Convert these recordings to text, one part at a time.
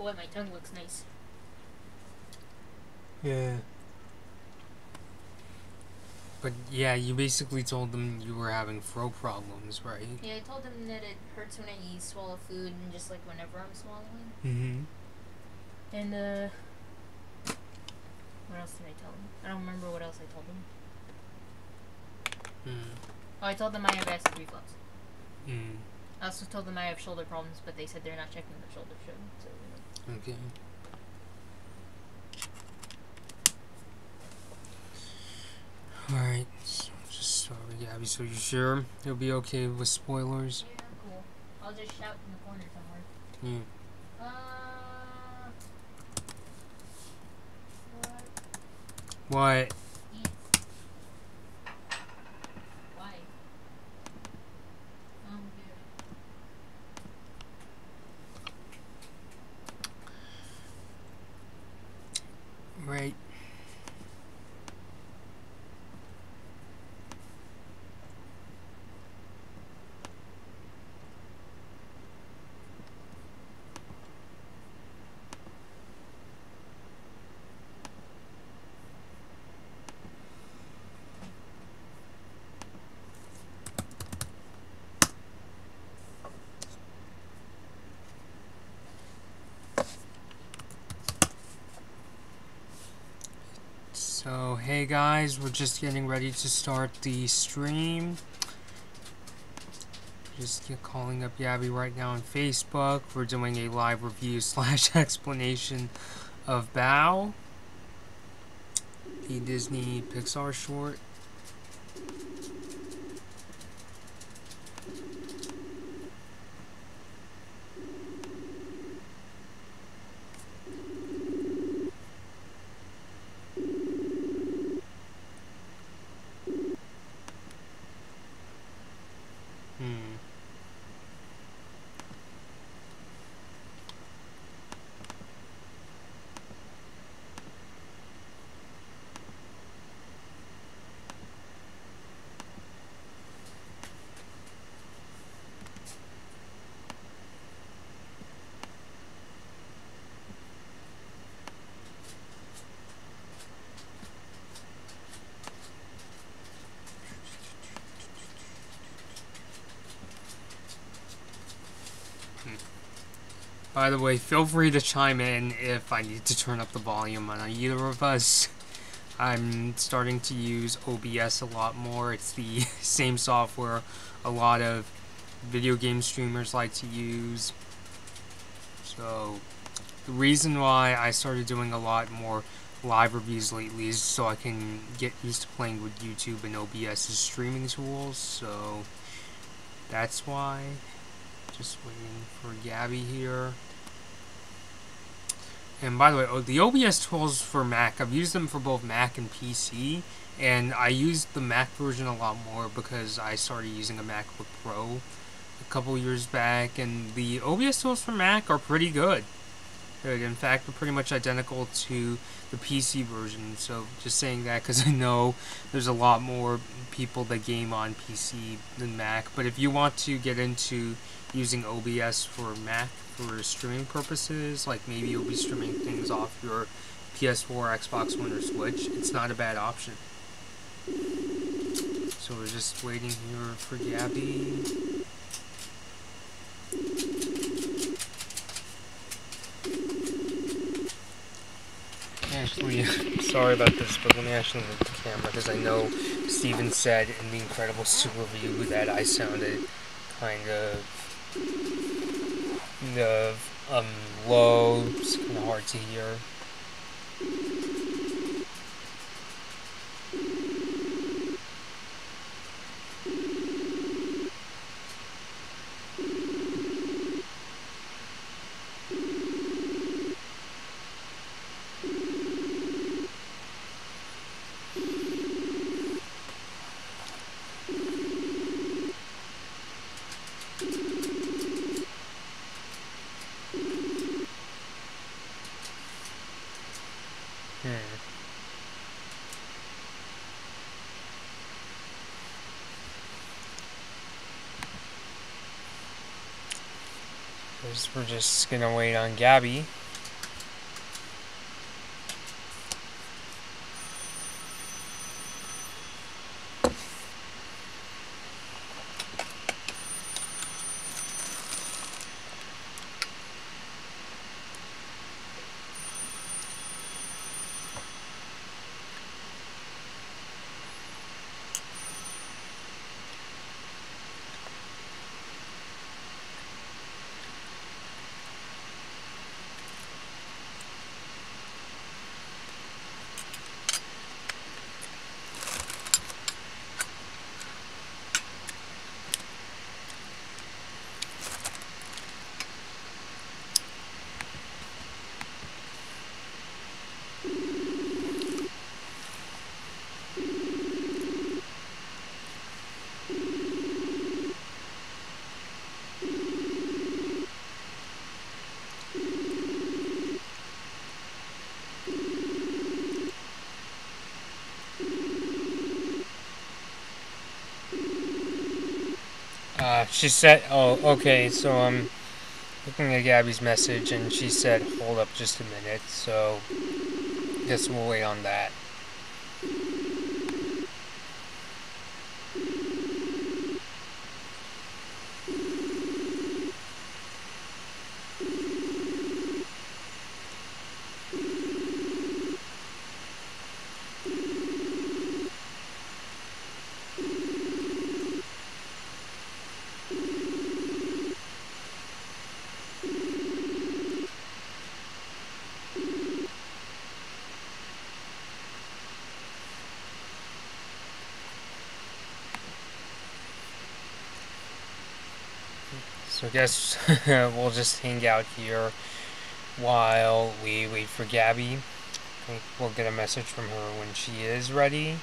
Boy, my tongue looks nice. Yeah. But yeah, you basically told them you were having throat problems, right? Yeah, I told them that it hurts when I swallow food and just like whenever I'm swallowing. Mm-hmm. And what else did I tell them? I don't remember what else I told them. Oh, I told them I have acid reflux. I also told them I have shoulder problems, but they said they're not checking the shoulder show. So, Okay. Alright, so just start with Gabby. So you sure you'll be okay with spoilers? yeah, cool. I'll just shout in the corner somewhere. Yeah. What? Eat. Why? Right. So, hey guys, we're just getting ready to start the stream. Just calling up Gaby right now on Facebook. We're doing a live review / explanation of Bao, the Disney Pixar short. By the way, feel free to chime in if I need to turn up the volume on either of us. I'm starting to use OBS a lot more. It's the same software a lot of video game streamers like to use. So, the reason why I started doing a lot more live reviews lately is so I can get used to playing with YouTube and OBS's streaming tools. So, that's why. Just waiting for Gaby here. And by the way, the OBS tools for Mac, I've used them for both Mac and PC. And I used the Mac version a lot more because I started using a MacBook Pro a couple years back. And the OBS tools for Mac are pretty good. In fact, they're pretty much identical to the PC version. So just saying that because I know there's a lot more people that game on PC than Mac. But if you want to get into using OBS for Mac for streaming purposes, like maybe you'll be streaming things off your PS4, Xbox One, or Switch, it's not a bad option. So we're just waiting here for Gaby. Actually, sorry about this, but let me actually move the camera because I know Steven said in the Incredible Super review that I sounded kind of low. It's kind of hard to hear. We're just gonna wait on Gaby. Yeah, she said, oh, okay, so I'm looking at Gabby's message, and she said, hold up just a minute, so guess we'll wait on that. So I guess we'll just hang out here while we wait for Gabby. I think we'll get a message from her when she is ready.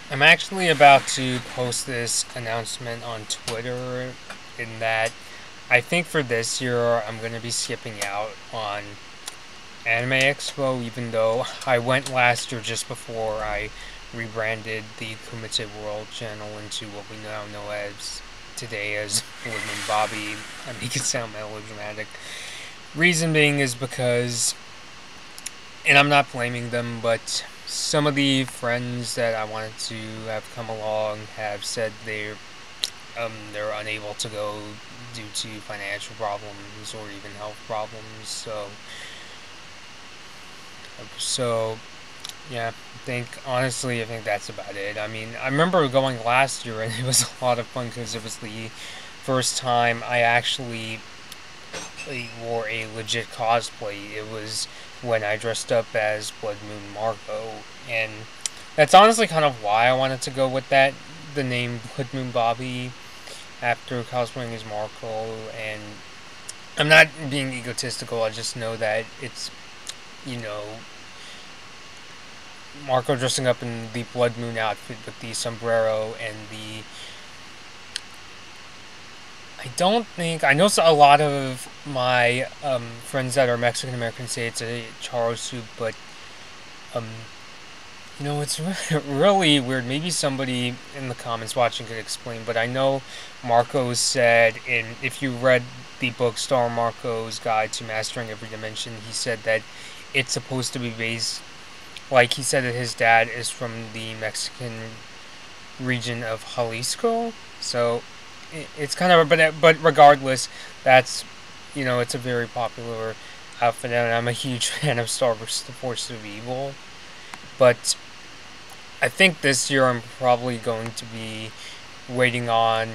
I'm actually about to post this announcement on Twitter in that I think for this year I'm going to be skipping out on Anime Expo, even though I went last year just before I rebranded the Kumite World channel into what we now know as today as Woodman Bobby. I make it sound melodramatic. Reason being is because, and I'm not blaming them, but some of the friends that I wanted to have come along have said they're unable to go due to financial problems or even health problems. So yeah, I think that's about it. I mean, I remember going last year and it was a lot of fun because it was the first time I actually wore a legit cosplay. It was when I dressed up as Blood Moon Marco, and that's honestly kind of why I wanted to go with that, the name Blood Moon Bobby, after cosplaying as Marco. And I'm not being egotistical, I just know that it's, Marco dressing up in the Blood Moon outfit with the sombrero and the... I know a lot of my friends that are Mexican American say it's a charo soup, but it's really weird. Maybe somebody in the comments watching could explain, but I know Marco said, if you read the book Star Marco's Guide to Mastering Every Dimension, he said that it's supposed to be based, like he said that his dad is from the Mexican region of Jalisco, so it's kind of, but regardless, that's, it's a very popular outfit, and I'm a huge fan of Star Wars: The Force of Evil. But I think this year I'm probably going to be waiting on,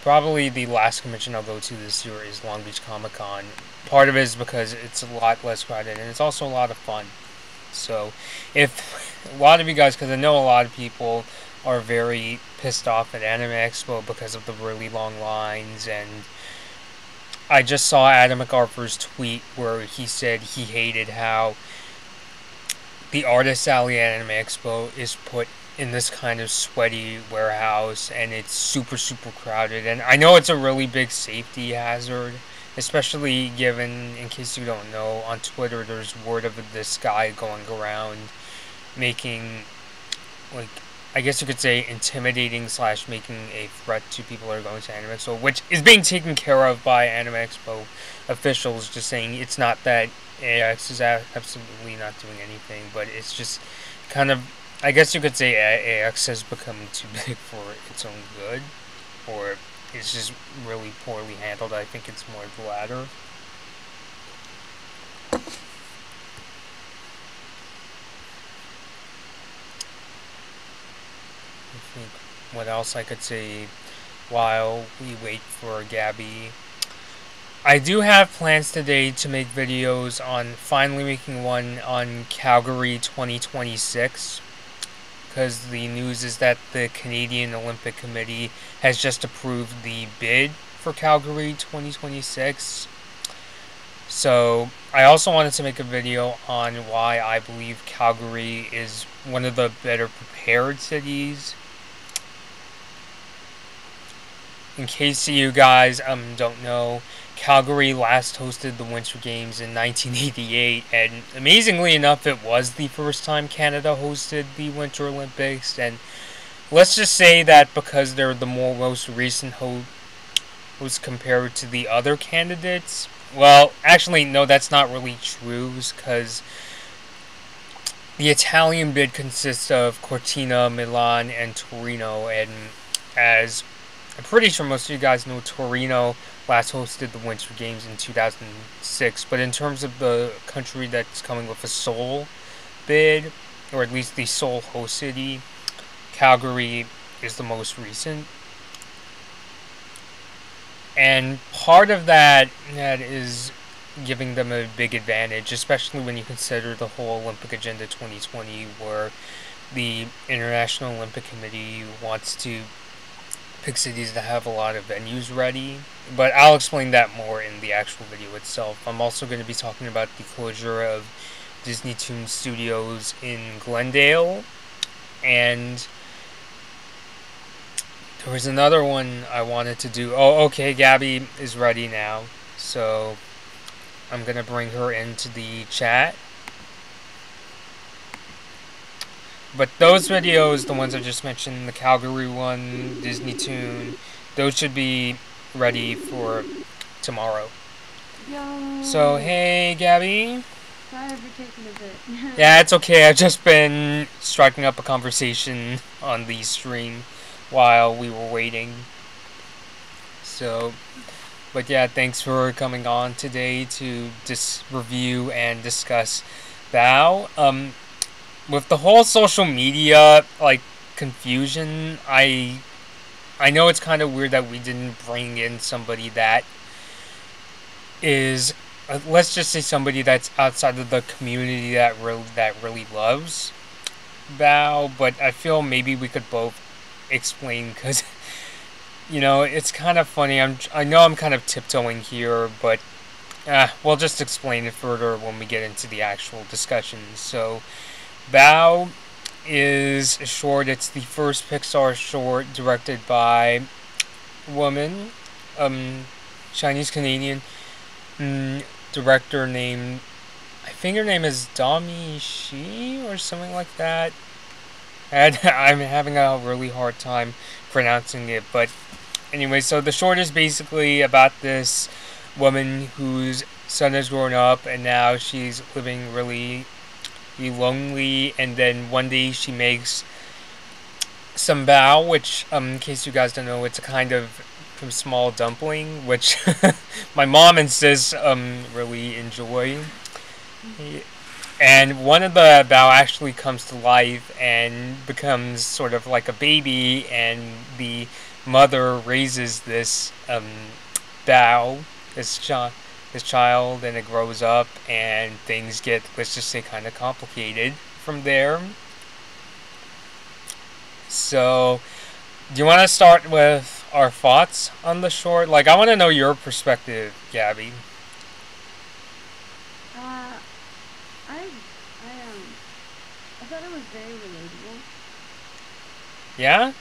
probably the last convention I'll go to this year is Long Beach Comic Con. Part of it is because it's a lot less crowded, and it's also a lot of fun. So, if a lot of you guys, because I know a lot of people are very pissed off at Anime Expo because of the really long lines, and I just saw Adam MacArthur's tweet where he said he hated how the Artist Alley at Anime Expo is put in this kind of sweaty warehouse, and it's super, super crowded, and I know it's a really big safety hazard, especially given, in case you don't know, on Twitter there's word of this guy going around making, I guess you could say, intimidating / making a threat to people who are going to Anime Expo, which is being taken care of by Anime Expo officials, just saying it's not that AX is absolutely not doing anything, but it's just kind of, I guess you could say AX has become too big for its own good, or it's just really poorly handled. I think it's more the latter. What else I could say while we wait for Gabby. I do have plans today to make videos on finally making one on Calgary 2026, because the news is that the Canadian Olympic Committee has just approved the bid for Calgary 2026. So I also wanted to make a video on why I believe Calgary is one of the better prepared cities. In case you guys don't know, Calgary last hosted the Winter Games in 1988, and amazingly enough, it was the first time Canada hosted the Winter Olympics, and let's just say that because they're the most recent host compared to the other candidates. Well, actually, no, that's not really true, because the Italian bid consists of Cortina, Milan, and Torino, and as I'm pretty sure most of you guys know, Torino last hosted the Winter Games in 2006, but in terms of the country that's coming with a sole bid, or at least the sole host city, Calgary is the most recent. And part of that is giving them a big advantage, especially when you consider the whole Olympic Agenda 2020, where the International Olympic Committee wants to pick cities that have a lot of venues ready. But I'll explain that more in the actual video itself. I'm also going to be talking about the closure of Disney Toon Studios in Glendale, and there was another one I wanted to do. Oh, okay, Gaby is ready now, so I'm gonna bring her into the chat. But those videos, the ones I just mentioned, the Calgary one, Disney Toon, those should be ready for tomorrow. Yo. So, hey, Gaby. Sorry for taking a bit. Yeah, it's okay. I've just been striking up a conversation on the stream while we were waiting. So, but yeah, thanks for coming on today to just review and discuss Bow. With the whole social media confusion, I know it's kind of weird that we didn't bring in somebody that is, let's just say, somebody that's outside of the community that really loves Bow. But I feel maybe we could both explain, because it's kind of funny. I know I'm kind of tiptoeing here, but we'll just explain it further when we get into the actual discussion. So, Bow is a short. It's the first Pixar short directed by a woman, Chinese Canadian director named, I think her name is Dami Shi or something like that. And I'm having a really hard time pronouncing it, but anyway, so the short is basically about this woman whose son has grown up and now she's living really lonely, and then one day she makes some bao, which in case you guys don't know, it's a kind of small dumpling, which my mom and sis really enjoy. And one of the bao actually comes to life and becomes sort of like a baby, and the mother raises this bao, this child, and it grows up, and things get, let's just say, kind of complicated from there. So, do you want to start with our thoughts on the short? I want to know your perspective, Gaby. I thought it was very relatable. Yeah?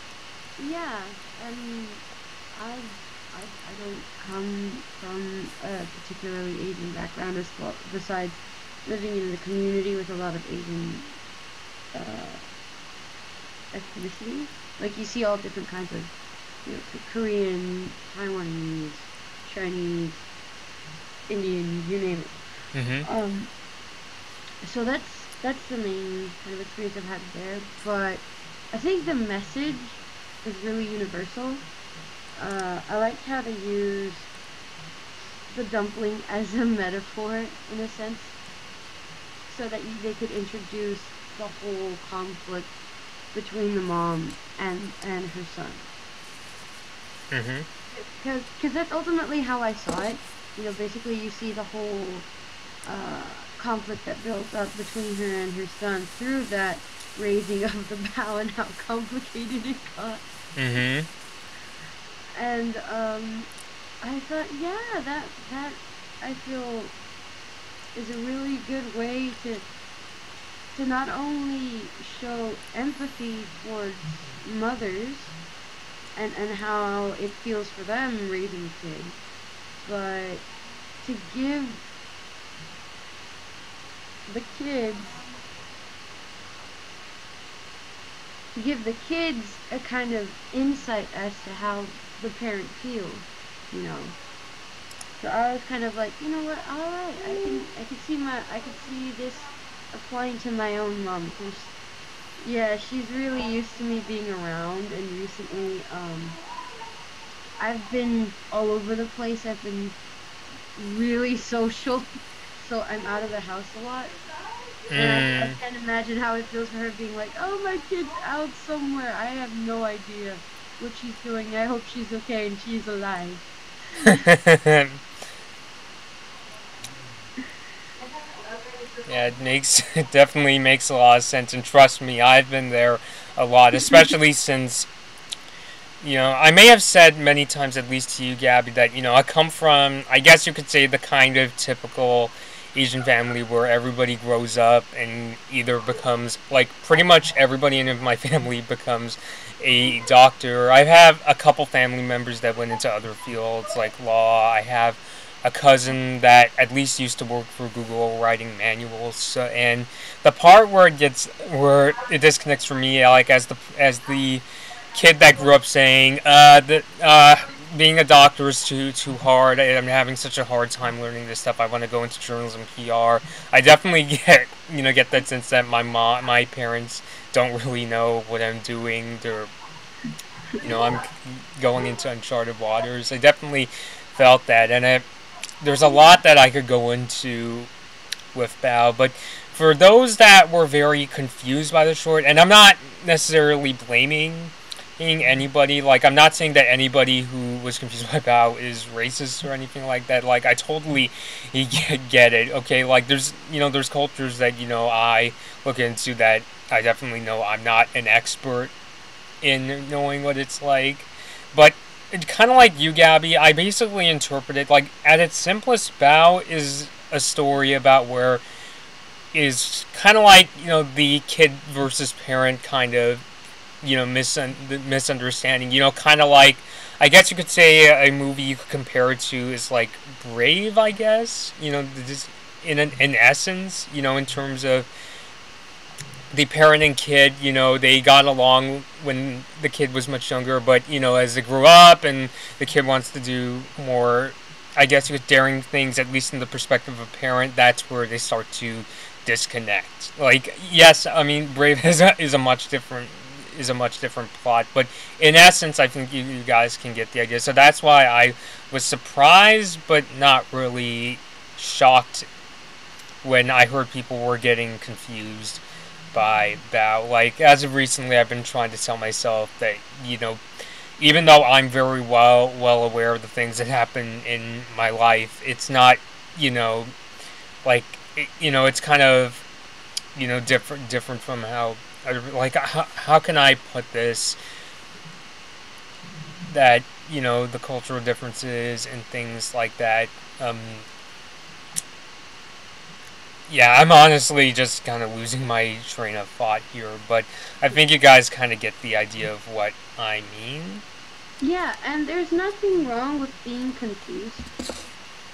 Yeah, and I don't come from a particularly Asian background as well, besides living in a community with a lot of Asian ethnicities. You see all different kinds of, Korean, Taiwanese, Chinese, Indian, you name it. Mm-hmm. So that's the main kind of experience I've had there. But I think the message is really universal. I liked how they use the dumpling as a metaphor, in a sense, so that they could introduce the whole conflict between the mom and her son. Mm-hmm. Because that's ultimately how I saw it. Basically you see the whole conflict that built up between her and her son through that raising of the bow and how complicated it got. Mm-hmm. And I thought, yeah, that I feel is a really good way to not only show empathy towards mothers and how it feels for them raising kids, but to give the kids to give the kids a kind of insight as to how the parent feels, you know. So I was kind of like, you know what, alright, I can see this applying to my own mom, because, yeah, she's really used to me being around, and recently, I've been all over the place. I've been really social, so I'm out of the house a lot. And I can't imagine how it feels for her being like, oh, my kid's out somewhere. I have no idea what she's doing. I hope she's okay and she's alive. Yeah, it definitely makes a lot of sense, and trust me, I've been there a lot, especially since, you know, I may have said many times, at least to you, Gabby, that, you know, I come from, I guess you could say, the kind of typical Asian family where everybody grows up and either becomes, like, pretty much everybody in my family becomes a doctor. I have a couple family members that went into other fields, like law. I have a cousin that at least used to work for Google writing manuals. So, and the part where it disconnects for me, like, as the kid that grew up saying that being a doctor is too hard. I'm having such a hard time learning this stuff. I want to go into journalism, PR. I definitely get that sense that my parents don't really know what I'm doing. I'm going into uncharted waters. I definitely felt that, and there's a lot that I could go into with Bao, but for those that were very confused by the short, and I'm not necessarily blaming anybody, like, I'm not saying that anybody who was confused by Bao is racist or anything like that. Like, I totally get it. Okay, like, there's cultures that, I look into that I definitely know I'm not an expert in knowing what it's like. But kind of like you, Gabby, I basically interpret it, like, at its simplest, Bao is a story about where is kind of like, the kid versus parent kind of, misunderstanding, kind of like, I guess you could say a movie you could compare it to is like Brave, I guess, just in essence, in terms of the parent and kid, they got along when the kid was much younger, but, as they grew up and the kid wants to do more, I guess, with daring things, at least in the perspective of a parent, that's where they start to disconnect. Like, yes, I mean, Brave is a much different plot, but in essence, I think you guys can get the idea. So that's why I was surprised, but not really shocked when I heard people were getting confused by Bao. Like, as of recently, I've been trying to tell myself that, even though I'm very well aware of the things that happen in my life, it's not, like, it's kind of, different from how, like, how can I put this, that, the cultural differences and things like that, yeah, I'm honestly just kind of losing my train of thought here, but I think you guys kind of get the idea of what I mean. Yeah, and there's nothing wrong with being confused,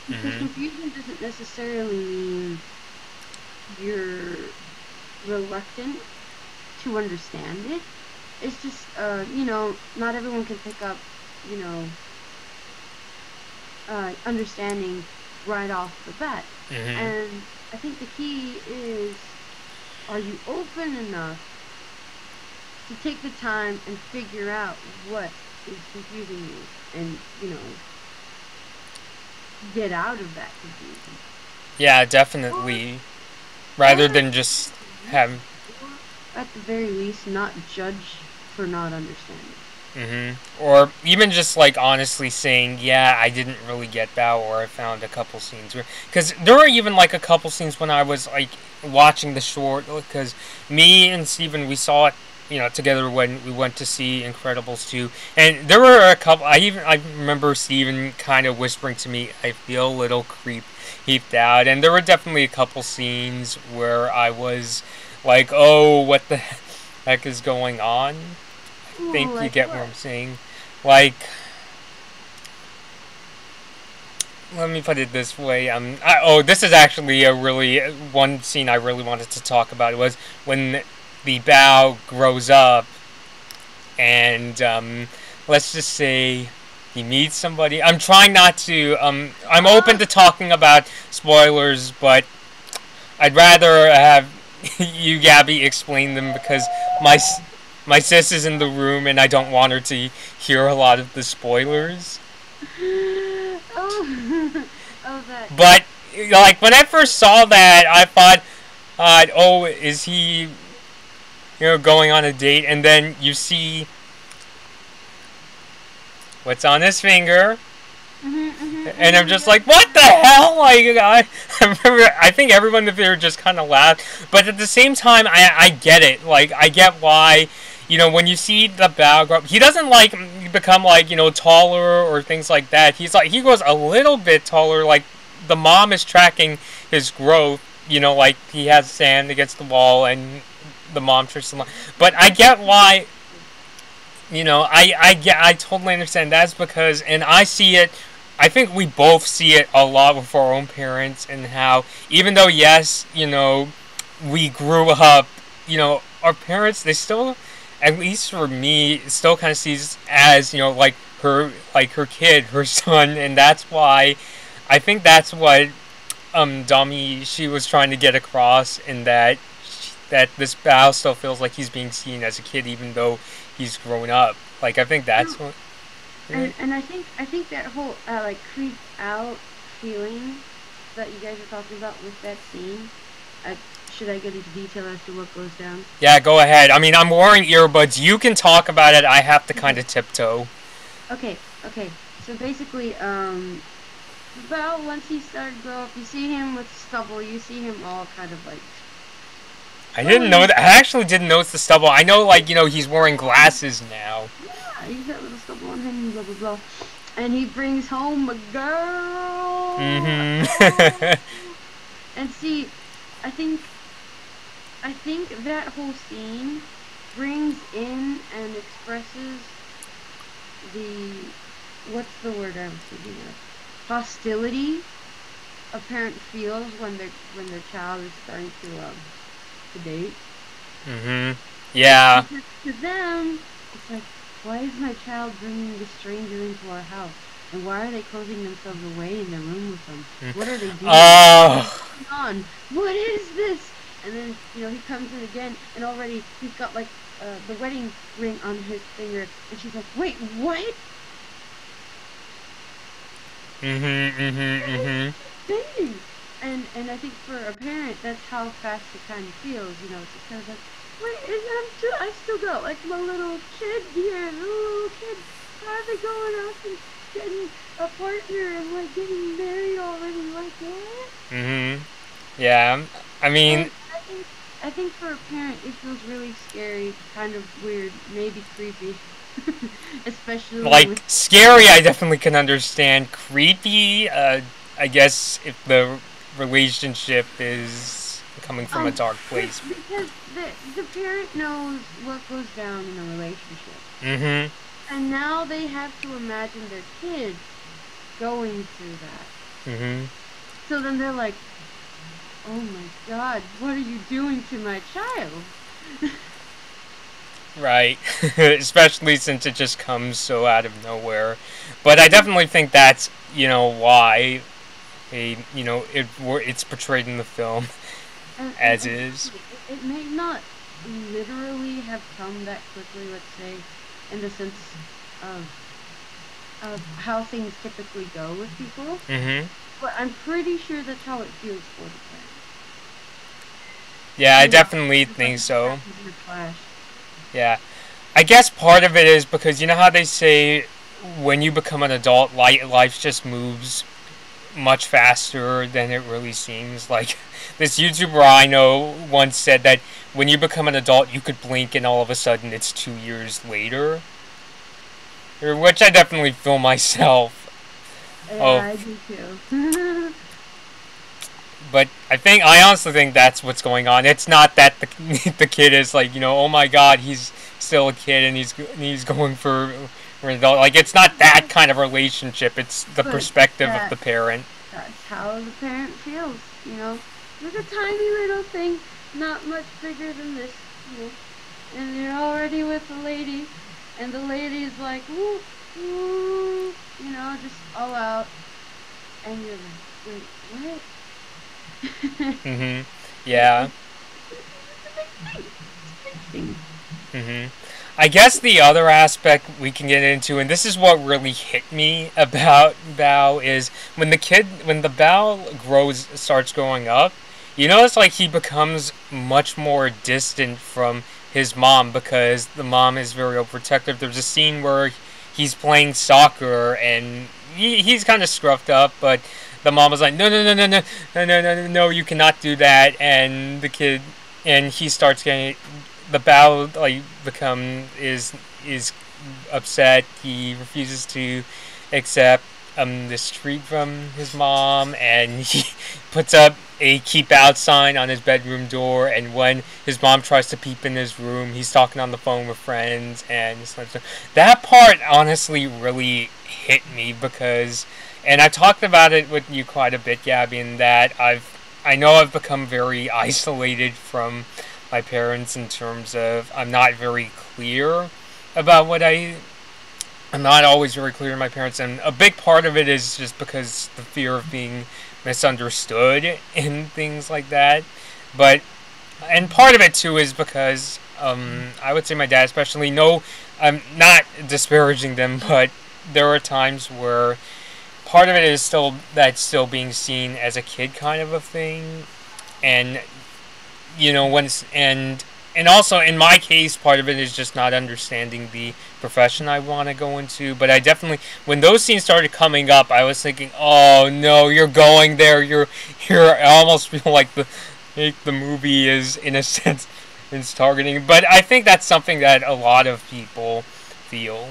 because confusion doesn't necessarily mean you're reluctant to understand it. It's just, not everyone can pick up, understanding right off the bat. And I think the key is, are you open enough to take the time and figure out what is confusing you and, get out of that confusion? Yeah, definitely. Rather than just have... At the very least, not judge for not understanding. Or even just, like, honestly saying, yeah, I didn't really get that, or I found a couple scenes where... Because there were even, like, a couple scenes when I was, like, watching the short, because me and Steven, we saw it, together when we went to see Incredibles 2, and there were a couple... I remember Steven kind of whispering to me, I feel a little creeped out, and there were definitely a couple scenes where I was like, oh, what the heck is going on? I think you get what I'm saying. Like, let me put it this way. This is actually one scene I really wanted to talk about. It was when the Bao grows up and let's just say he meets somebody. I'm trying not to. I'm open to talking about spoilers, but I'd rather have you, Gabby, explain them because my sis is in the room and I don't want her to hear a lot of the spoilers. Oh, oh, that. But like when I first saw that, I thought, oh, is he, going on a date? And then you see what's on his finger. And I'm just like, what the hell? Like, I remember, I think everyone in the theater just kind of laughed. But at the same time, I get it. Like, I get why, when you see the background, he doesn't, like, become, like, taller or things like that. He's, like, he goes a little bit taller. Like, the mom is tracking his growth. Like, he has sand against the wall and the mom tricks him. But I get why, I totally understand. That's because, and I see it, I think we both see it a lot with our own parents and how, even though, yes, we grew up, our parents, they still, at least for me, still kind of sees as, like her kid, her son, and that's why, I think that's what, Dami, she was trying to get across in that this Bao still feels like he's being seen as a kid even though he's grown up. Like, I think that's what... And I think that whole like creeped out feeling that you guys are talking about with that scene. Should I get into detail as to what goes down? Yeah, go ahead. I mean, I'm wearing earbuds. You can talk about it. I have to kind of tiptoe. Okay. So basically, Bao, once he started to grow up, you see him with stubble. You see him all kind of like. I didn't know that. I actually didn't notice the stubble. I know, like, he's wearing glasses now. Yeah, he's got little stubble on him, blah, blah, blah. And he brings home a girl. Mm-hmm. And see, I think that whole scene brings in and expresses what's the word I was thinking of? Hostility a parent feels when their child is starting to date. Yeah. Because to them, it's like, why is my child bringing this stranger into our house? And why are they closing themselves away in their room with them? What are they doing? Oh. What's going on? What is this? And then, he comes in again, and already he's got, like, the wedding ring on his finger. And she's like, wait, what? Dating. And I think for a parent, that's how fast it kind of feels, It's just kind of like, wait, I still got, like, my little kid here, how are they going off and getting a partner and, like, getting married already like that? Yeah, I mean... I think for a parent, it feels really scary, kind of weird, maybe creepy. Especially like, scary, I definitely can understand. Creepy, I guess if the relationship is coming from a dark place. Because the parent knows what goes down in a relationship. And now they have to imagine their kid going through that. So then they're like, oh my god, what are you doing to my child? Right. Especially since it just comes so out of nowhere. But I definitely think that's, why it's portrayed in the film as is. It may not literally have come that quickly, let's say, in the sense of how things typically go with people. But I'm pretty sure that's how it feels for the parents. Yeah, I definitely think so. Yeah. I guess part of it is because you know how they say when you become an adult, life just moves much faster than it really seems. Like, this YouTuber I know once said that when you become an adult, you could blink and all of a sudden it's 2 years later. Which I definitely feel myself. Yeah, I do too. But I honestly think that's what's going on. It's not that the kid is like, oh my god, he's still a kid and he's going for an adult. Like, it's not that kind of relationship. It's the perspective of the parent. That's how the parent feels, There's a tiny little thing, not much bigger than this, and you're already with a lady, and the lady's like, woo, woo, you know, just all out, and you're like, wait, what? Mhm. Yeah. It's a big thing. It's a big thing. Mhm. I guess the other aspect we can get into, and this is what really hit me about Bao, is when the Bao starts growing up, you notice like he becomes much more distant from his mom because the mom is very overprotective. There's a scene where he's playing soccer and he's kind of scruffed up, but the mom was like, no, no, no, no, no, no, no, no, no, no, you cannot do that, and the kid, and he starts getting the Bao like become is upset. He refuses to accept this treat from his mom, and he puts up a keep out sign on his bedroom door. And when his mom tries to peep in his room, he's talking on the phone with friends. And that part honestly really hit me because, and I talked about it with you quite a bit, Gabby, in that I know I've become very isolated from my parents in terms of I'm not very clear about I'm not always very clear to my parents, and a big part of it is just because the fear of being misunderstood and things like that. But and part of it too is because I would say my dad especially. No, I'm not disparaging them, but there are times where part of it is still being seen as a kid kind of a thing, and and also in my case, part of it is just not understanding the profession I want to go into. But I definitely, when those scenes started coming up, I was thinking, oh no, you're going there. I almost feel like the movie is in a sense is targeting. But I think that's something that a lot of people feel.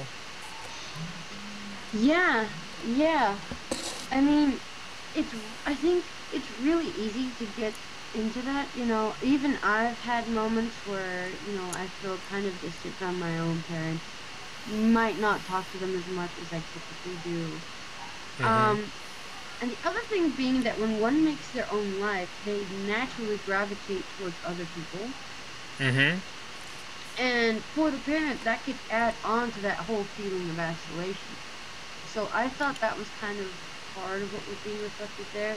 Yeah, yeah. I mean, it's. I think it's really easy to get into that. You know, even I've had moments where I feel kind of distant from my own parents. Might not talk to them as much as I typically do. Mm-hmm. And the other thing being that when one makes their own life, they naturally gravitate towards other people. Mm-hmm. And for the parent, that could add on to that whole feeling of isolation. So I thought that was kind of part of what was being reflected there.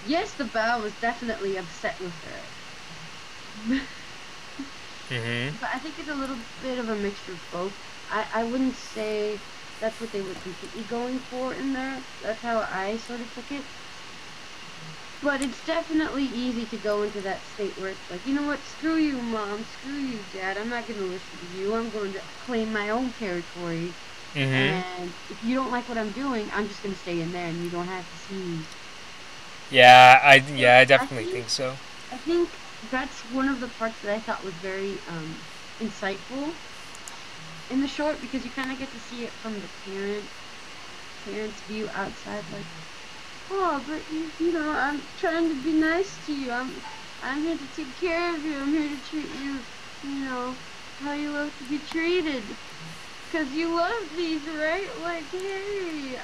Yes, the Bao was definitely upset with her. Mm-hmm. But I think it's a little bit of a mixture of both. I wouldn't say that's what they were completely going for in there. That's how I sort of took it. But it's definitely easy to go into that state where it's like, you know what, screw you, Mom, screw you, Dad, I'm not going to listen to you, I'm going to claim my own territory. Mm-hmm. And if you don't like what I'm doing, I'm just going to stay in there and you don't have to see me. Yeah, I definitely think so. I think that's one of the parts that I thought was very insightful in the short, because you kind of get to see it from the parent's view outside, like, oh, but I'm trying to be nice to you. I'm here to take care of you. I'm here to treat you, how you love to be treated. 'Cause you love these, right? Like, hey,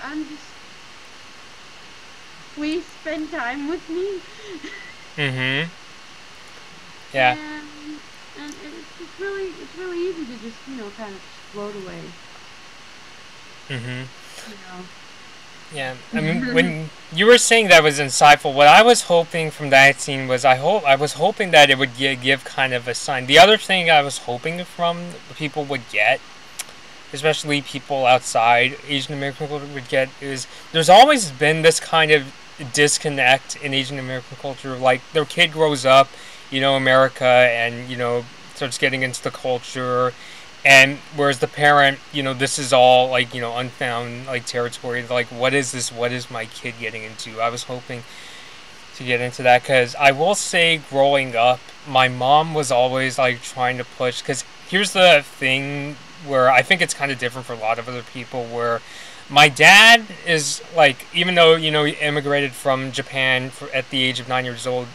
please spend time with me. Mm-hmm. Yeah. And it's really easy to just, kind of float away. Mm-hmm. You know. Yeah, I mean, when you were saying that was insightful, what I was hoping from that scene was I was hoping that it would give kind of a sign. The other thing I was hoping from people would get, especially people outside Asian American culture would get, is there's always been this kind of disconnect in Asian American culture. Like their kid grows up, America, and starts getting into the culture. And whereas the parent, this is all like, unfound like territory. Like, what is this? What is my kid getting into? I was hoping to get into that because I will say, growing up, my mom was always like trying to push. Because here's the thing where I think it's kind of different for a lot of other people. Where my dad is like, even though he immigrated from Japan at the age of 9 years old,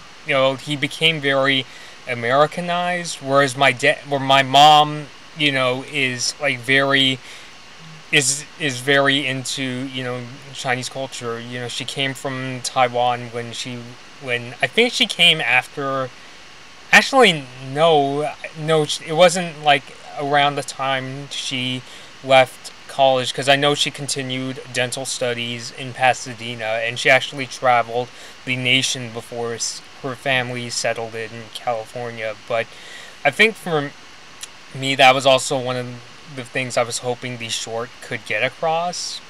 he became very Americanized. Whereas my mom, is like very very into Chinese culture. She came from Taiwan when I think she came after. Actually, no, it wasn't like around the time she left college, because I know she continued dental studies in Pasadena, and she actually traveled the nation before her family settled in California. But I think for me, that was also one of the things I was hoping the short could get across.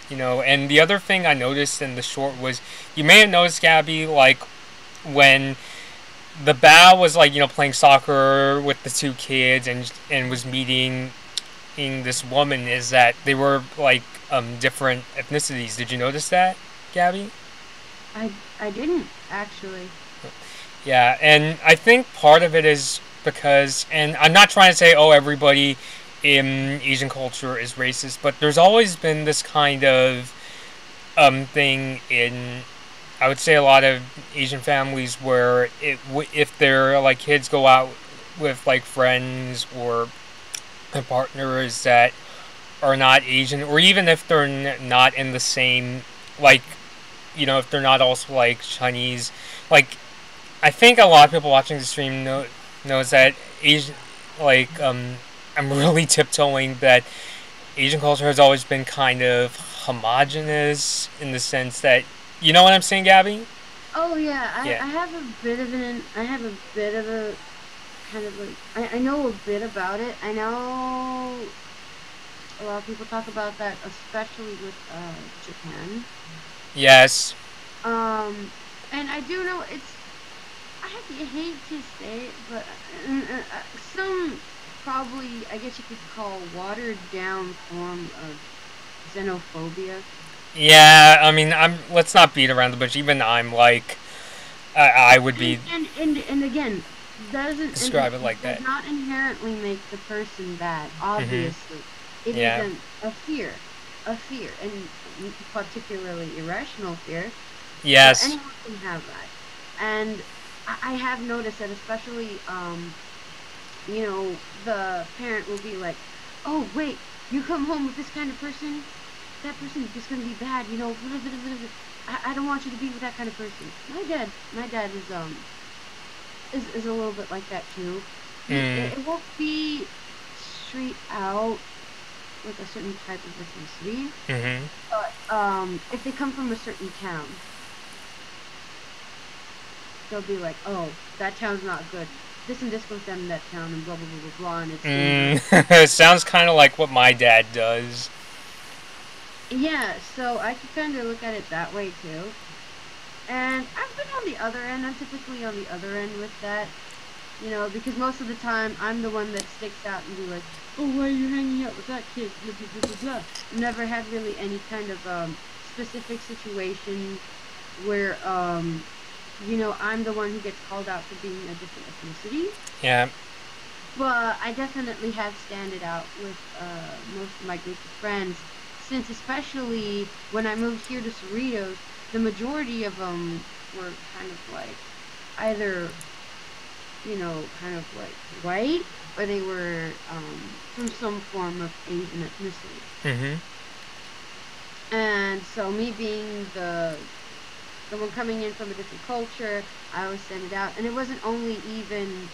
And the other thing I noticed in the short was, you may have noticed, Gabby, like, when the Bao was, like, playing soccer with the two kids and was meeting this woman, is that they were, like, different ethnicities. Did you notice that, Gabby? I didn't, actually. Yeah, and I think part of it is because, and I'm not trying to say, oh, everybody in Asian culture is racist, but there's always been this kind of thing in, I would say, a lot of Asian families where if their, like, kids go out with, like, friends or partners that are not Asian, or even if they're not in the same, like, if they're not also, like, Chinese, like, I think a lot of people watching the stream knows that Asian, like, I'm really tiptoeing that Asian culture has always been kind of homogenous in the sense that, you know what I'm saying, Gabby? Oh yeah, I have a bit of a kind of like, I know a bit about it. I know a lot of people talk about that, especially with Japan. Yes. And I do know I hate to say it, but some probably, I guess you could call, watered down form of xenophobia. Yeah, I mean, let's not beat around the bush. Even I'm like, I would be. And again, describe it like that. Does not inherently make the person bad. Obviously, it is a fear, and particularly irrational fear. Yes. So anyone can have that, and I have noticed that, especially, the parent will be like, "Oh, wait, you come home with this kind of person, that person is just gonna be bad, I don't want you to be with that kind of person." My dad is a little bit like that too. It won't be straight out with a certain type of ethnicity, but if they come from a certain town, they'll be like, "Oh, that town's not good. This and this goes down in that town, and blah blah blah blah blah." And it's it sounds kind of like what my dad does. Yeah, so I could kind of look at it that way too. And I've been on the other end. I'm typically on the other end with that, because most of the time I'm the one that sticks out and be like, "Oh, why are you hanging out with that kid?" Blah blah blah blah blah. Never had really any kind of specific situation where I'm the one who gets called out for being a different ethnicity. Yeah. But I definitely have standed out with most of my group of friends, since especially when I moved here to Cerritos, the majority of them were kind of like either, kind of like white, or they were from some form of Asian ethnicity. And so me being the one coming in from a different culture, I always send it out. And it wasn't only even,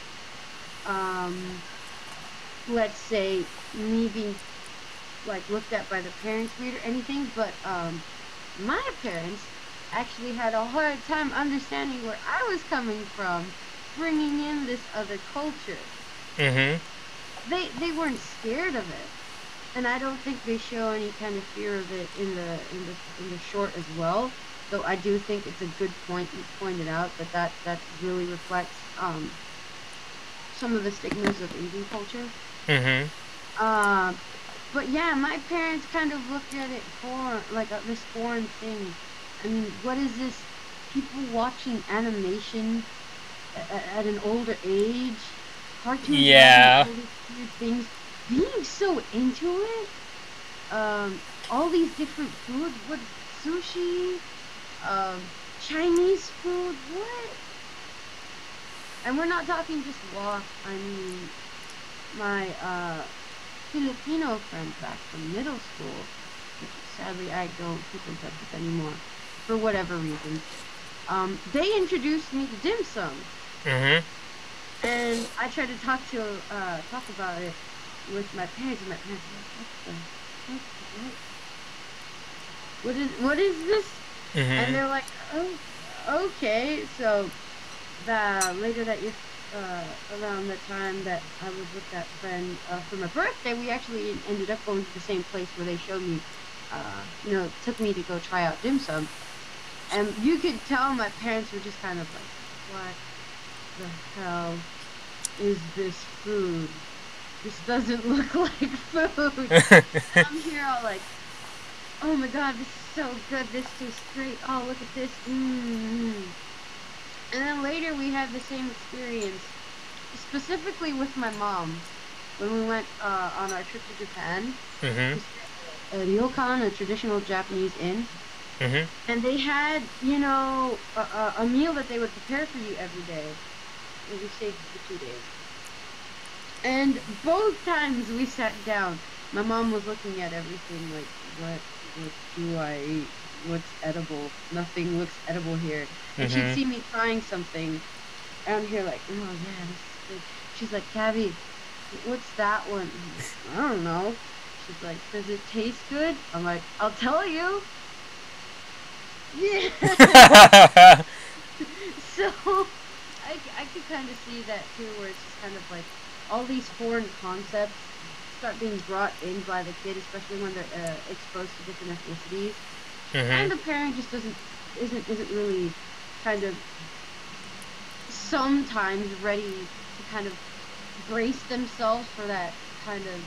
let's say, me being, like, looked at by the parents weird or anything, but my parents actually had a hard time understanding where I was coming from, bringing in this other culture. They weren't scared of it, and I don't think they show any kind of fear of it in the short as well. So I do think it's a good point you pointed out, that really reflects some of the stigmas of Asian culture. But yeah, my parents kind of looked at it like this foreign thing. I mean, what is this? People watching animation at an older age, cartoons, yeah, weird things, being so into it. All these different foods, what, sushi, Chinese food, what? And we're not talking just wok. I mean, my Filipino friends back from middle school, which sadly I don't keep in touch with anymore, for whatever reason. They introduced me to dim sum. And I tried to talk about it, with my parents, and my parents were like, what is this? And they're like, oh, okay. So later that year, around the time that I was with that friend for my birthday, we actually ended up going to the same place where they showed me, took me to go try out dim sum. And you could tell my parents were just kind of like, what the hell is this food? This doesn't look like food. I'm here all like, oh my god, this is so good. This tastes great. Oh, look at this. And then later we had the same experience, specifically with my mom, when we went on our trip to Japan. Mm-hmm. A ryokan, a traditional Japanese inn. Mm-hmm. And they had, a meal that they would prepare for you every day. And we stayed for 2 days. And both times we sat down, my mom was looking at everything like, what do I eat? What's edible? Nothing looks edible here. And she'd see me trying something, and I'm here like, oh yeah, this is good. She's like, Gabby, what's that one? Like, I don't know. She's like, does it taste good? I'm like, I'll tell you. Yeah. So I could kind of see that too, where it's just kind of like all these foreign concepts start being brought in by the kid, especially when they're exposed to different ethnicities, and the parent just isn't really kind of sometimes ready to kind of brace themselves for that kind of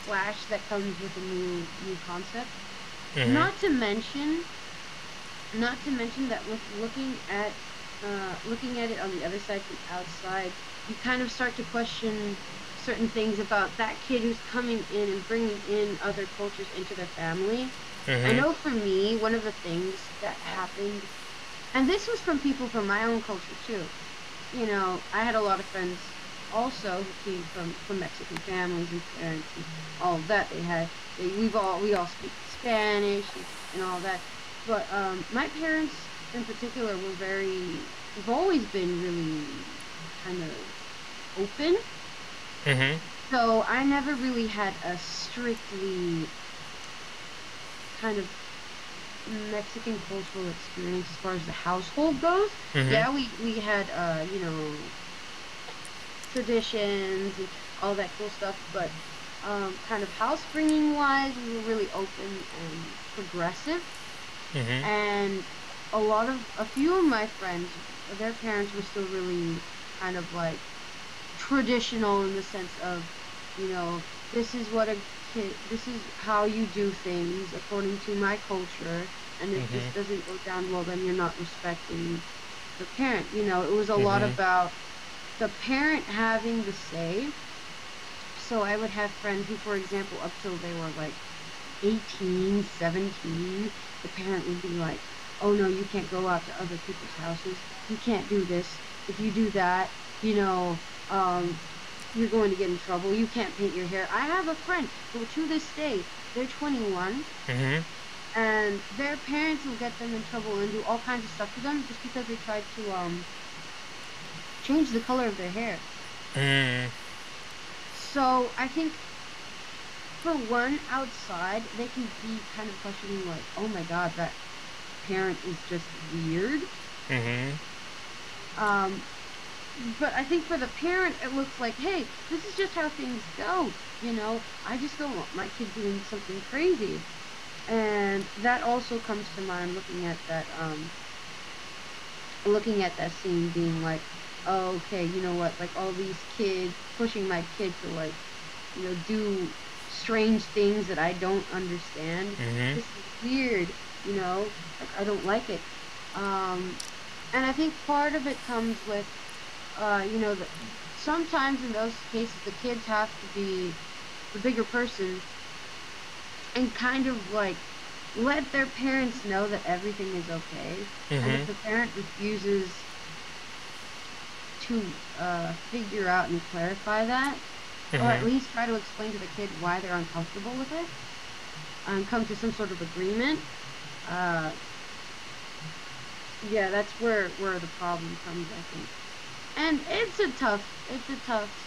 clash that comes with a new concept. Not to mention that with looking at it on the other side from outside, you kind of start to question certain things about that kid who's coming in and bringing in other cultures into their family. I know for me, one of the things that happened, and this was from people from my own culture too. I had a lot of friends also who came from Mexican families and parents and all of that. We all speak Spanish and all that. But my parents in particular have always been really kind of open. So I never really had a strictly kind of Mexican cultural experience as far as the household goes. Yeah, we had traditions and all that cool stuff, but kind of house bringing wise, we were really open and progressive. And a few of my friends, their parents were still really kind of like traditional in the sense of, this is how you do things according to my culture, and if this doesn't go down well, then you're not respecting the parent. It was a lot about the parent having the say. So I would have friends who, for example, up till they were like 18, 17, the parent would be like, oh no, you can't go out to other people's houses, you can't do this, if you do that, you're going to get in trouble, you can't paint your hair. I have a friend who to this day, they're 21, and their parents will get them in trouble and do all kinds of stuff to them just because they tried to change the color of their hair. So I think for one, outside, they can be kind of questioning like, oh my god, that parent is just weird. But I think for the parent, it looks like, hey, this is just how things go. I just don't want my kid doing something crazy. And that also comes to mind looking at that scene, being like, oh, okay, you know what, like all these kids pushing my kid to like, do strange things that I don't understand. This is weird, like I don't like it. And I think part of it comes with, sometimes in those cases the kids have to be the bigger person and kind of like let their parents know that everything is okay. And if the parent refuses to figure out and clarify that, or at least try to explain to the kid why they're uncomfortable with it, and come to some sort of agreement, yeah, that's where the problem comes, I think. And it's a tough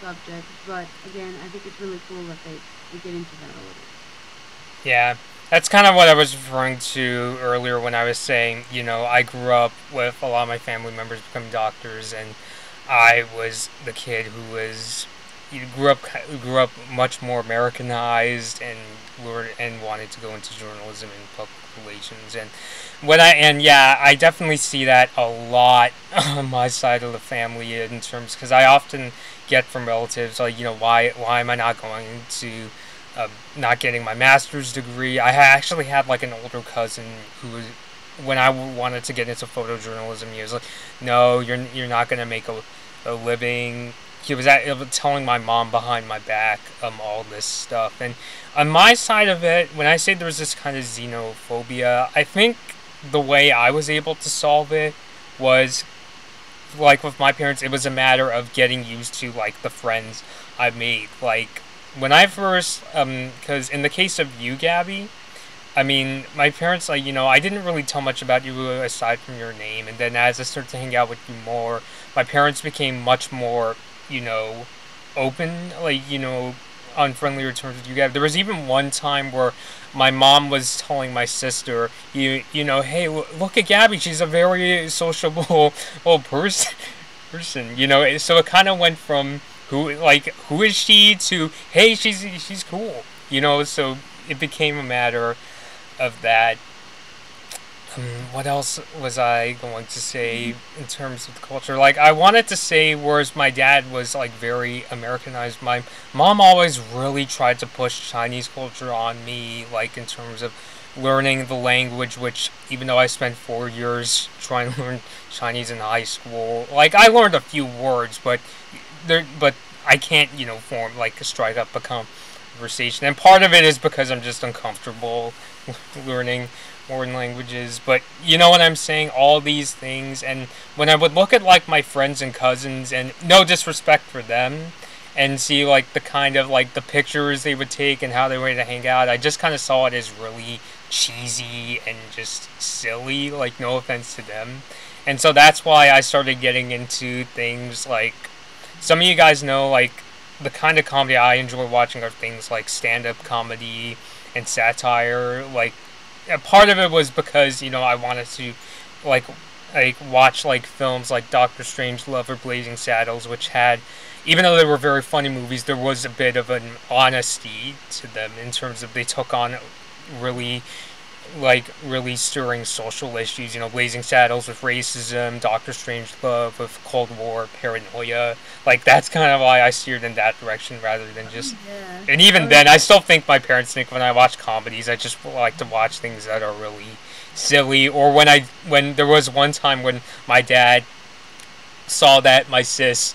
subject, but again, I think it's really cool that they get into that a little. Yeah, that's kind of what I was referring to earlier when I was saying, I grew up with a lot of my family members becoming doctors, and I was the kid who was grew up much more Americanized and wanted to go into journalism and public relations. And yeah, I definitely see that a lot on my side of the family in terms, because I often get from relatives like, why am I not going to not getting my master's degree. I actually had like an older cousin who was, when I wanted to get into photojournalism, he was like, "No, you're not gonna make a living." He was telling my mom behind my back all this stuff. And on my side of it, when I say there's this kind of xenophobia, I think the way I was able to solve it was, like with my parents, it was a matter of getting used to like the friends I made. Like when I first, because in the case of you, Gabby, I mean, my parents, like, I didn't really tell much about you aside from your name. And then as I started to hang out with you more, my parents became much more, open, like, on friendlier terms with you, Gabby. There was even one time where my mom was telling my sister, hey, look at Gabby. She's a very sociable old person. So it kind of went from who is she to, hey, she's cool. So it became a matter of that. What else was I going to say in terms of the culture? Like, I wanted to say, whereas my dad was like very Americanized, my mom always really tried to push Chinese culture on me, like in terms of learning the language, which even though I spent 4 years trying to learn Chinese in high school, like I learned a few words, but I can't, form like strike up a conversation. And part of it is because I'm just uncomfortable learning foreign languages. But you know what I'm saying? All these things. And when I would look at like my friends and cousins, and no disrespect for them, and see like the kind of like the pictures they would take and how they were to hang out, I just kind of saw it as really cheesy and just silly. Like, no offense to them. And so that's why I started getting into things like, some of you guys know, like, the kind of comedy I enjoy watching are things like stand-up comedy and satire. Like, a part of it was because, I wanted to, like watch, like, films like Doctor Strangelove or Blazing Saddles, which had, even though they were very funny movies, there was a bit of an honesty to them in terms of they took on really stirring social issues. Blazing Saddles with racism, Doctor Strangelove with Cold War paranoia. Like, that's kind of why I steered in that direction rather than just. Yeah. And even then, I still think my parents think when I watch comedies, I just like to watch things that are really silly. Or when there was one time when my dad saw that my sis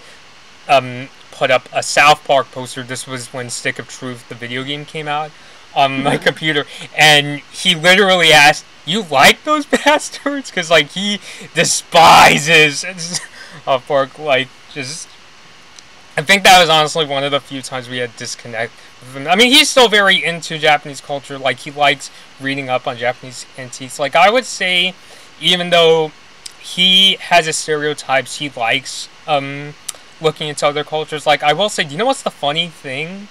put up a South Park poster. This was when Stick of Truth, the video game, came out on my computer, and he literally asked, "You like those bastards?" Because like he despises South Park. Like, just, I think that was honestly one of the few times we had disconnect with him. I mean, he's still very into Japanese culture. Like, he likes reading up on Japanese antiques. Like, I would say, even though he has his stereotypes, he likes looking into other cultures. Like, I will say, do you know what's the funny thing?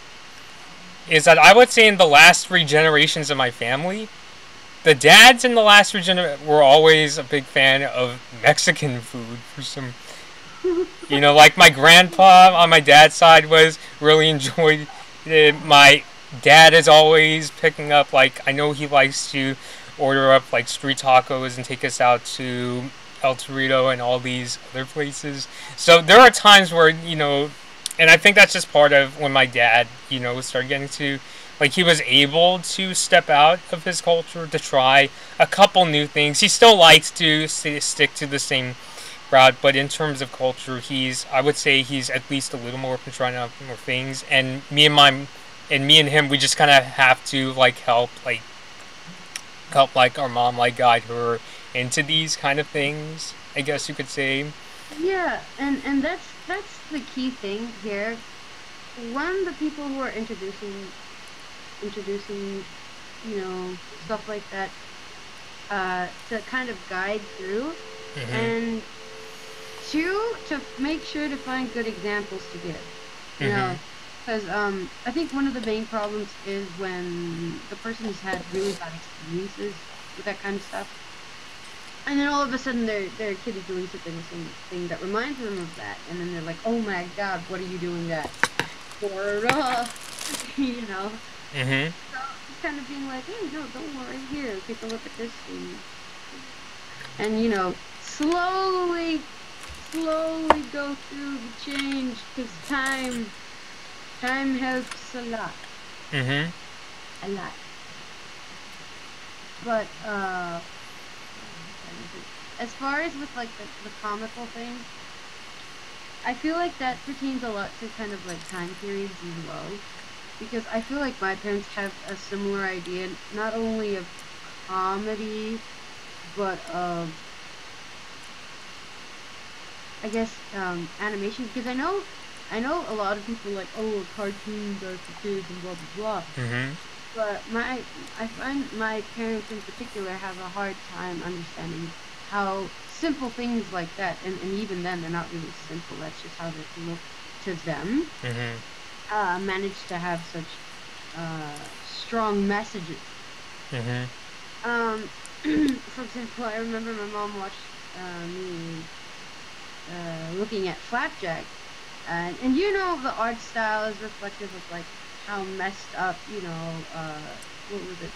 Is that I would say in the last 3 generations of my family, the dads in the last 3 generations were always a big fan of Mexican food for some. Like my grandpa on my dad's side was really enjoyed it. My dad is always picking up, like, I know he likes to order up like street tacos and take us out to El Torito and all these other places. So there are times where, and I think that's just part of when my dad, started getting to, like, he was able to step out of his culture to try a couple new things. He still likes to stick to the same route, but in terms of culture, I would say he's at least a little more open, trying out more things. And me and him, we just kind of have to like help like our mom, like, guide her into these kind of things, I guess you could say. Yeah, and that's the key thing here. One, the people who are introducing, stuff like that, to kind of guide through. Mm-hmm. And Two, to make sure to find good examples to give. You know, because I think one of the main problems is when the person has had really bad experiences with that kind of stuff, and then all of a sudden their kid is doing something that reminds them of that, and then they're like, oh my god, what are you doing that for? You know. So just kind of being like, hey, no, don't worry, here, take a look at this, and you know, slowly go through the change, because time helps a lot. A lot. But as far as with like the comical thing, I feel like that pertains a lot to kind of like time periods as well, because I feel like my parents have a similar idea, not only of comedy, but of, I guess, animation, because I know a lot of people like, oh, cartoons are for kids and blah blah blah. But I find my parents in particular have a hard time understanding how simple things like that, and even then they're not really simple. That's just how they look to them. Manage to have such strong messages. For example, I remember my mom watched me looking at Flapjack, and you know, the art style is reflective of like how messed up, you know, what was it,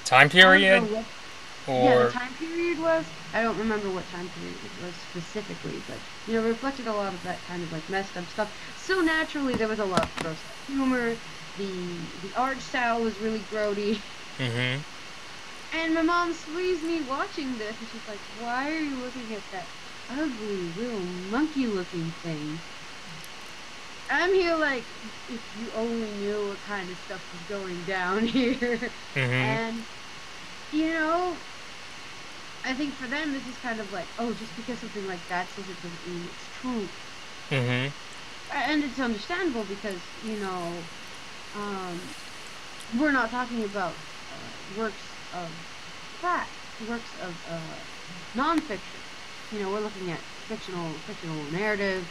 the time period, yeah, the time period was. I don't remember what time period it was specifically, but you know, reflected a lot of that kind of like messed up stuff. So naturally, there was a lot of gross humor. The art style was really grody. And my mom sees me watching this, and she's like, "Why are you looking at that ugly little monkey-looking thing?" I'm here like, if you only knew what kind of stuff was going down here. And, you know, I think for them this is kind of like, oh, just because something like that says it doesn't mean it's true. And it's understandable because, you know, we're not talking about works of fact, works of non-fiction. You know, we're looking at fictional narrative,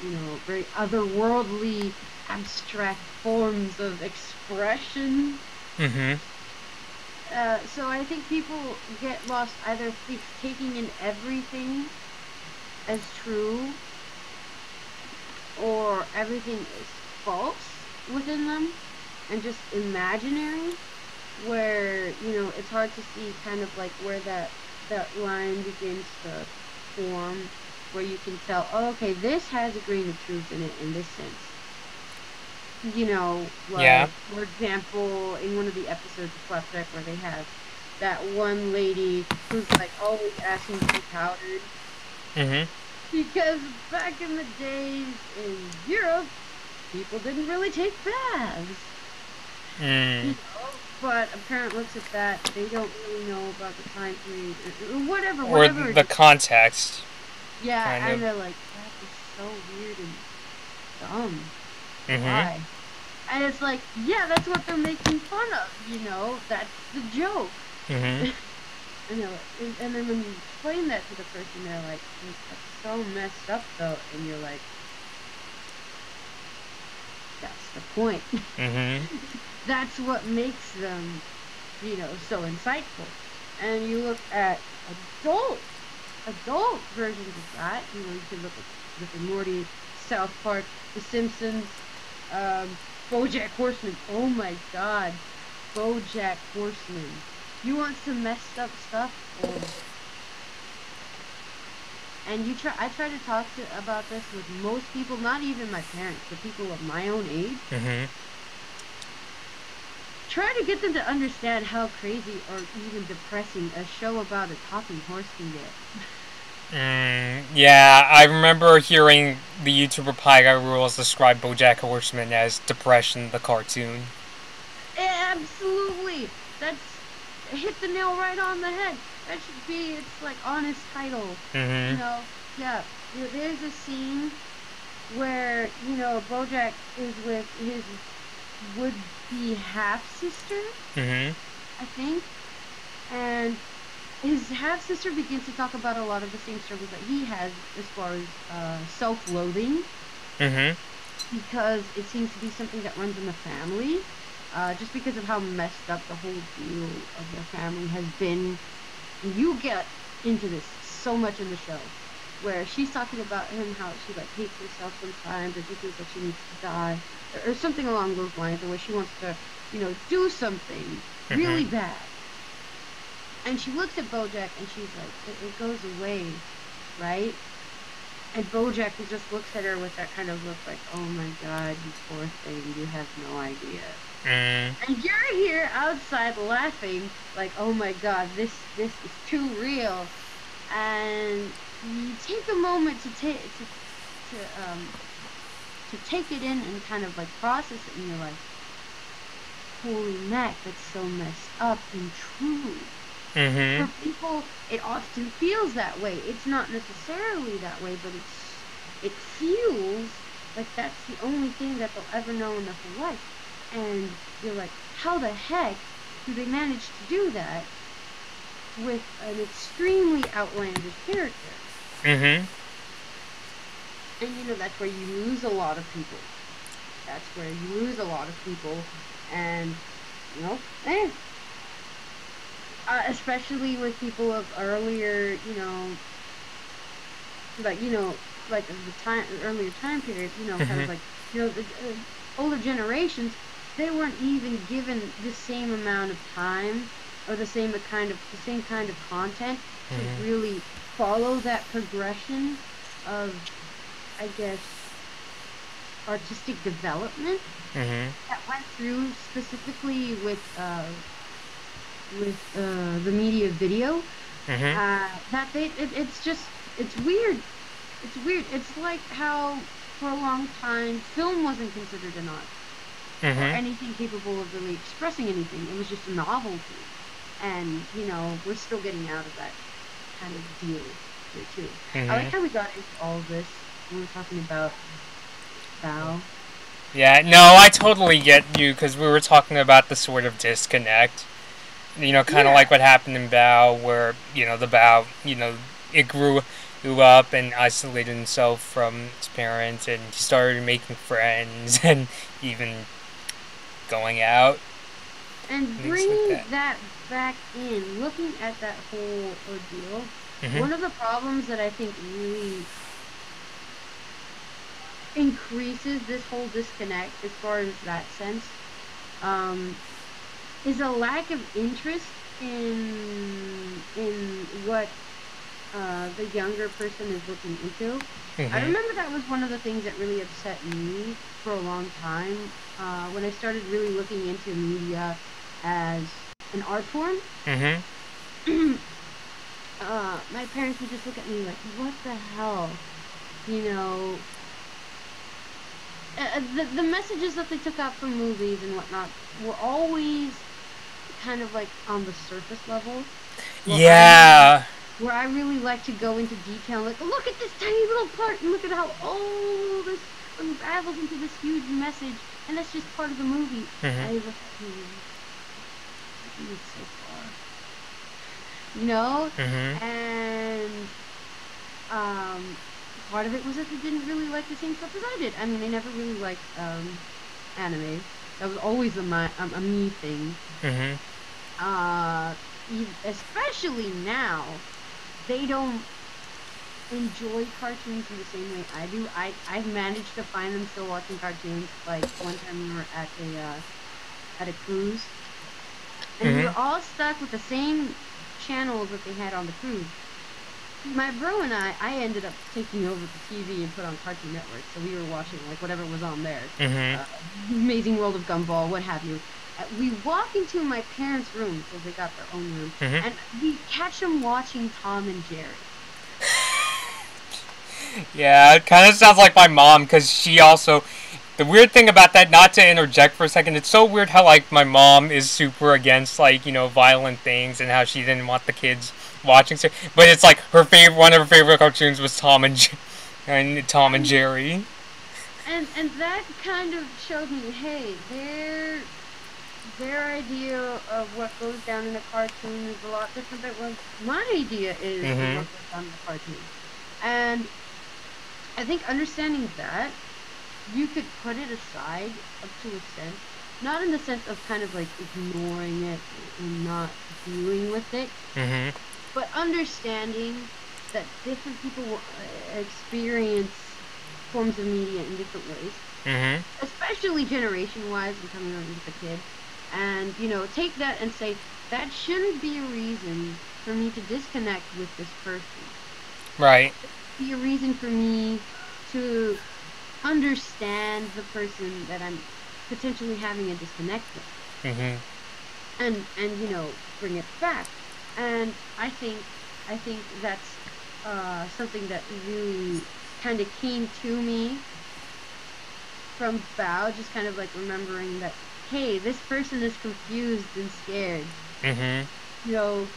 you know, very otherworldly, abstract forms of expression. So I think people get lost either taking in everything as true, or everything is false within them and just imaginary, where, you know, it's hard to see kind of like where that line begins to form, where you can tell, oh, okay, this has a grain of truth in it in this sense. You know, like, for example, in one of the episodes of Flapjack where they have that one lady who's like always asking to be powdered. Because back in the days in Europe, people didn't really take baths. You know? But a parent looks at that, they don't really know about the time period, or whatever. Or the context. Yeah, and they're like, that is so weird and dumb. Why? And it's like, yeah, that's what they're making fun of, you know? That's the joke. And then when you explain that to the person, they're like, that's so messed up, though. And you're like, that's the point. That's what makes them, you know, so insightful. And you look at adult versions of that. You know, you can look at Rick and Morty, South Park, The Simpsons, Bojack Horseman. Oh my God, Bojack Horseman. You want some messed up stuff? And I try to talk about this with most people, not even my parents, but people of my own age. Try to get them to understand how crazy or even depressing a show about a talking horse can get. Yeah, I remember hearing the YouTuber Pie Guy Rules describe Bojack Horseman as Depression the cartoon. Absolutely! That's hit the nail right on the head. That should be its like honest title. You know, yeah. There's a scene where, you know, Bojack is with his would-be half-sister, I think, and his half sister begins to talk about a lot of the same struggles that he has as far as self-loathing, because it seems to be something that runs in the family, just because of how messed up the whole deal of their family has been. You get into this so much in the show, where she's talking about him, how she like hates herself sometimes, or she feels like she needs to die, or something along those lines, or where she wants to, do something really bad. And she looks at Bojack and she's like, it goes away, right? And Bojack just looks at her with that kind of look like, oh my god, you poor thing, you have no idea. And you're here outside laughing, like, oh my god, this is too real. And you take a moment to take it in and kind of like process it, and you're like, holy mac, that's so messed up and true. For people, it often feels that way. It's not necessarily that way, but it feels like that's the only thing that they'll ever know in their whole life. And you're like, how the heck do they manage to do that with an extremely outlandish character? And that's where you lose a lot of people. And especially with people of earlier, like the earlier time periods, kind of like, the older generations, they weren't even given the same amount of time or the same kind of content to really follow that progression of, I guess, artistic development that went through specifically with the media video. It's weird. It's like how for a long time film wasn't considered an art or anything capable of really expressing anything. It was just a novelty, and we're still getting out of that kind of deal here too. I like how we got into all of this when we were talking about Bao. Yeah, no, I totally get you, because we were talking about the sort of disconnect. Kind of like what happened in Bao, where, the Bao, it grew up and isolated himself from his parents, and he started making friends and even going out. And bringing like that back in, looking at that whole ordeal, one of the problems that I think really increases this whole disconnect as far as that sense, is a lack of interest in what the younger person is looking into. I remember that was one of the things that really upset me for a long time, when I started really looking into media as an art form. My parents would just look at me like, what the hell? The messages that they took out from movies and whatnot were always kind of like on the surface level. Where I really like to go into detail, like, look at this tiny little part, and look at how all this unravels into this huge message, and that's just part of the movie. I look at you, it's so far. And part of it was that they didn't really like the same stuff as I did. I mean, they never really liked anime. That was always a me thing. Especially now, they don't enjoy cartoons in the same way I do. I've managed to find them still watching cartoons. Like, one time we were at a cruise, and we were all stuck with the same channels that they had on the cruise. My bro and I ended up taking over the TV and put on Cartoon Network, so we were watching like whatever was on there. Amazing World of Gumball, what have you. We walk into my parents' room, because they got their own room, and we catch them watching Tom and Jerry. Yeah, it kind of sounds like my mom, because she also... The weird thing about that, not to interject for a second, it's so weird how, like, my mom is super against, like, violent things, and how she didn't want the kids watching stuff. But it's like one of her favorite cartoons was Tom and Jerry. And that kind of showed me, hey, their idea of what goes down in a cartoon is a lot different than what my idea is of what goes down in a cartoon. And I think understanding that, you could put it aside up to a sense. Not in the sense of kind of like ignoring it and not dealing with it, but understanding that different people will experience forms of media in different ways, especially generation-wise and coming up with a kid. And, you know, take that and say, that shouldn't be a reason for me to disconnect with this person. Right. It should be a reason for me to understand the person that I'm potentially having a disconnect with. And you know, bring it back. And I think that's something that really kind of came to me from Bao, just kind of like remembering that, hey, this person is confused and scared. You know,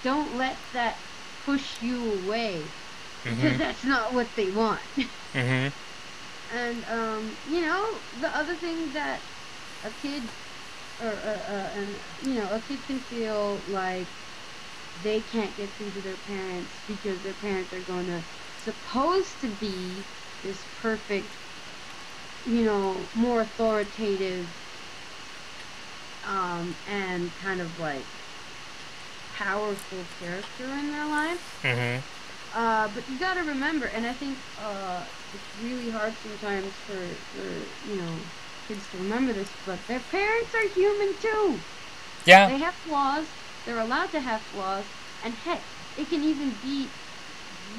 don't let that push you away, because that's not what they want. And you know, the other thing that a kid and you know, a kid can feel like they can't get through to their parents because their parents are supposed to be this perfect, you know, more authoritative and kind of like powerful character in their lives. But you gotta remember, and I think it's really hard sometimes for you know, kids to remember this, but their parents are human too. Yeah. They have flaws. They're allowed to have flaws, and heck, it can even be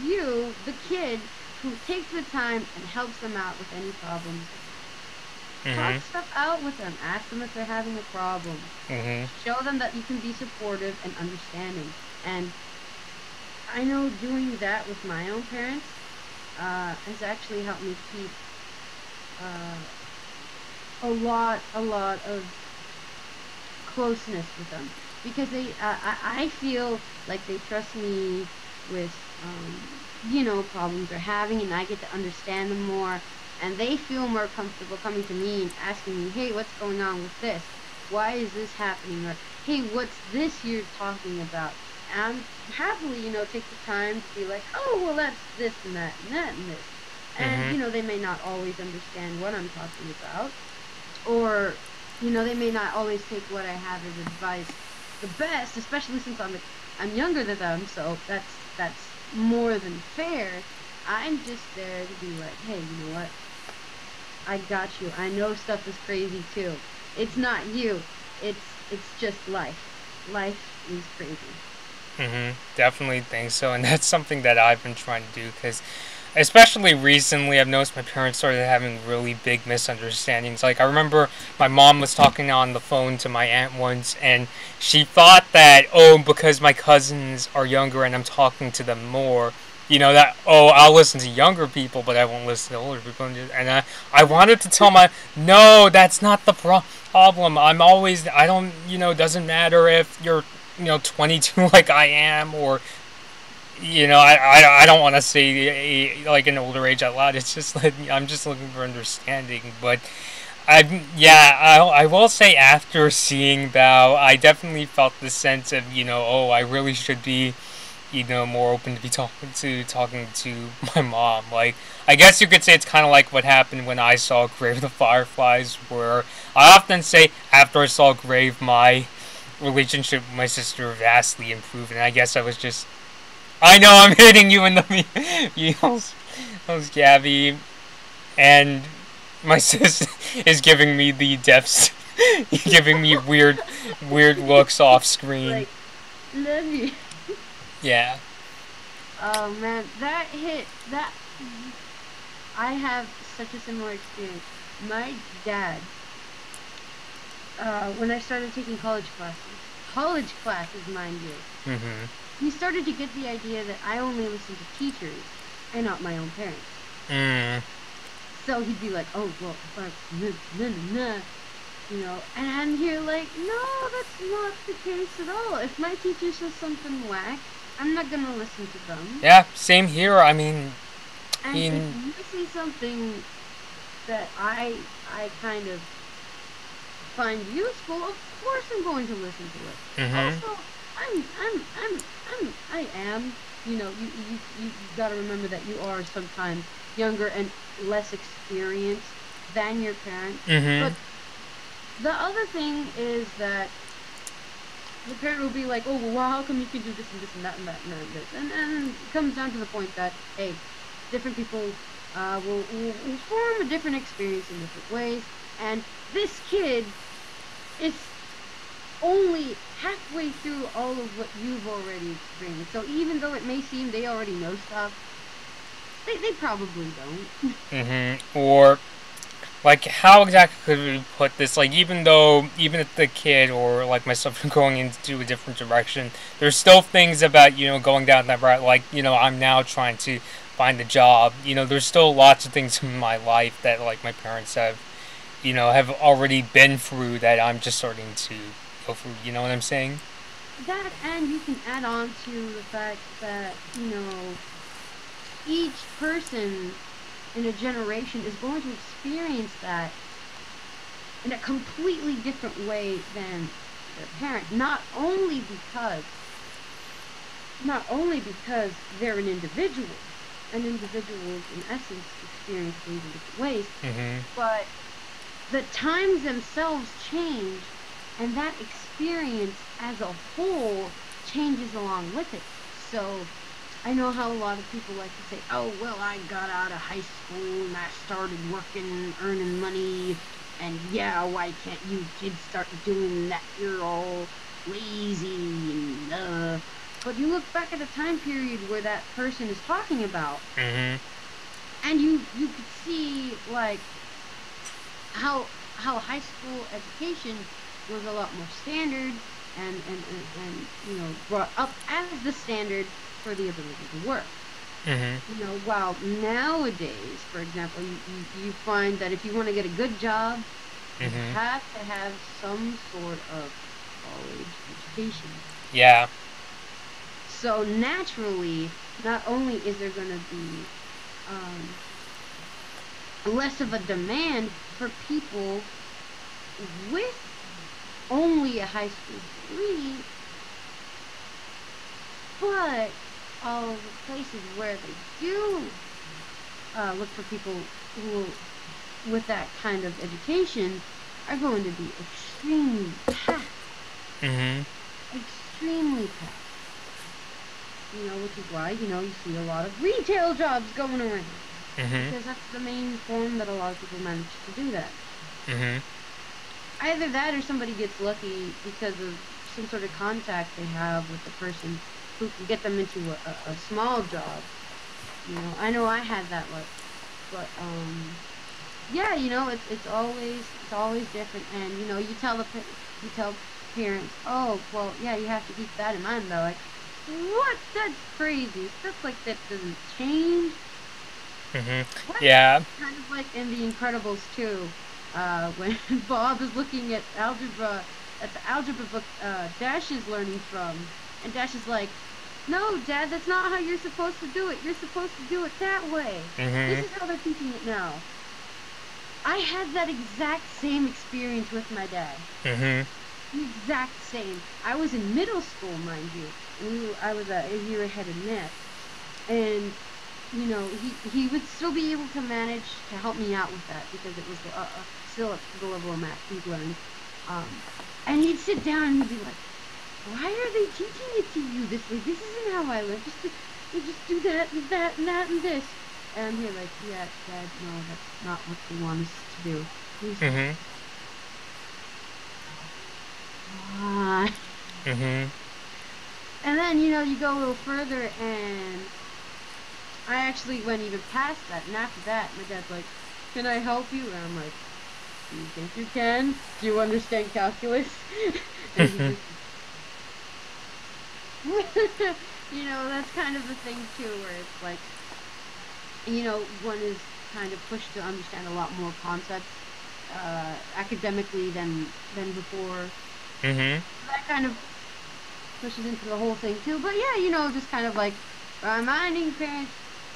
you, the kid, who takes the time and helps them out with any problems. Talk stuff out with them. Ask them if they're having a problem. Show them that you can be supportive and understanding. And I know doing that with my own parents has actually helped me keep a lot of closeness with them, because I feel like they trust me with you know, problems they're having, and I get to understand them more, and they feel more comfortable coming to me and asking me, hey, what's going on with this? Why is this happening? Or, hey, what's this you're talking about? And happily, you know, take the time to be like, oh, well, that's this and that and that and this. And, you know, they may not always understand what I'm talking about. Or, you know, they may not always take what I have as advice the best, especially since I'm younger than them, so that's more than fair. I'm just there to be like, hey, you know what? I got you. I know stuff is crazy too. It's not you. It's just life. Life is crazy. Definitely think so, and that's something that I've been trying to do, because especially recently I've noticed my parents started having really big misunderstandings. Like, I remember my mom was talking on the phone to my aunt once, and she thought that, oh, because my cousins are younger and I'm talking to them more, you know, that, oh, I'll listen to younger people, but I won't listen to older people. And I wanted to tell no, that's not the problem. I don't, you know, it doesn't matter if you're, you know, 22 like I am, or, you know, I don't want to say like an older age out loud. It's just like, I'm just looking for understanding. But I will say, after seeing Bao, I definitely felt the sense of, you know, oh, I really should be, you know, more open to be talking to my mom. Like, I guess you could say it's kind of like what happened when I saw Grave of the Fireflies, where I often say after I saw Grave, my relationship with my sister vastly improved, and I guess I was just, I know I'm hitting you in the heels. That was Gaby, and my sister is giving me the depths, giving me weird looks off screen. Like, love you. Yeah. Oh man, that hit. That I have such a similar experience. My dad, when I started taking college classes, mind you, he started to get the idea that I only listen to teachers and not my own parents. So he'd be like, "Oh, well, you know," and I'm here like, "No, that's not the case at all. If my teacher says something whack, I'm not gonna listen to them." Yeah, same here. I mean, and if you see something that I kind of find useful, of course I'm going to listen to it. Also, I am, you know, you got to remember that you are sometimes younger and less experienced than your parents. But the other thing is that the parent will be like, oh, well, how come you can do this and this and that and that and that and this? And it comes down to the point that, hey, different people will form a different experience in different ways. And this kid is only halfway through all of what you've already experienced. So even though it may seem they already know stuff, they probably don't. Or, like, how exactly could we put this? Like, even if the kid or, like, myself are going into a different direction, there's still things about, you know, going down that route. Like, you know, I'm now trying to find a job. You know, there's still lots of things in my life that, like, my parents have, you know, have already been through that I'm just starting to go through. You know what I'm saying? That, and you can add on to the fact that, you know, each person in a generation is going to experience that in a completely different way than their parent. Not only because they're an individual. An individual in essence experience things in different ways. But the times themselves change, and that experience as a whole changes along with it. So I know how a lot of people like to say, oh, well, I got out of high school and I started working, earning money, and yeah, why can't you kids start doing that? You're all lazy and But you look back at the time period where that person is talking about, and you could see, like, how high school education was a lot more standard and you know, brought up as the standard for the ability to work. You know, while nowadays, for example, you find that if you want to get a good job, you have to have some sort of college education. Yeah. So naturally, not only is there going to be less of a demand for people with only a high school degree, but all the places where they do look for people who, with that kind of education, are going to be extremely packed. Extremely packed. You know, which is why, you know, you see a lot of retail jobs going around. Because that's the main form that a lot of people manage to do that. Either that or somebody gets lucky because of some sort of contact they have with the person who can get them into a small job. You know, I know I had that luck. But, yeah, you know, it's always different. And, you know, you tell parents, oh, well, yeah, you have to keep that in mind, though. Like, what? That's crazy. Stuff like that doesn't change. Yeah. Kind of like in The Incredibles too, when Bob is looking at the algebra book Dash is learning from, and Dash is like, "No, Dad, that's not how you're supposed to do it. You're supposed to do it that way. This is how they're teaching it now." I had that exact same experience with my dad. The exact same. I was in middle school, mind you. I was a year ahead in math, and you know, he would still be able to manage to help me out with that because it was still up to the level of math he's learned. And he'd sit down and he'd be like, "Why are they teaching it to you this way? This isn't how I learn. Just do that and that and that and this." And you're like, "Yeah, Dad, no, that's not what they want us to do." Why? And then, you know, you go a little further, and I actually went even past that. And after that, my dad's like, "Can I help you?" And I'm like, "Do you think you can? Do you understand calculus?" And he just, you know, that's kind of the thing, too, where it's like, you know, one is kind of pushed to understand a lot more concepts academically than before. That kind of pushes into the whole thing too. But yeah, you know, just kind of like reminding parents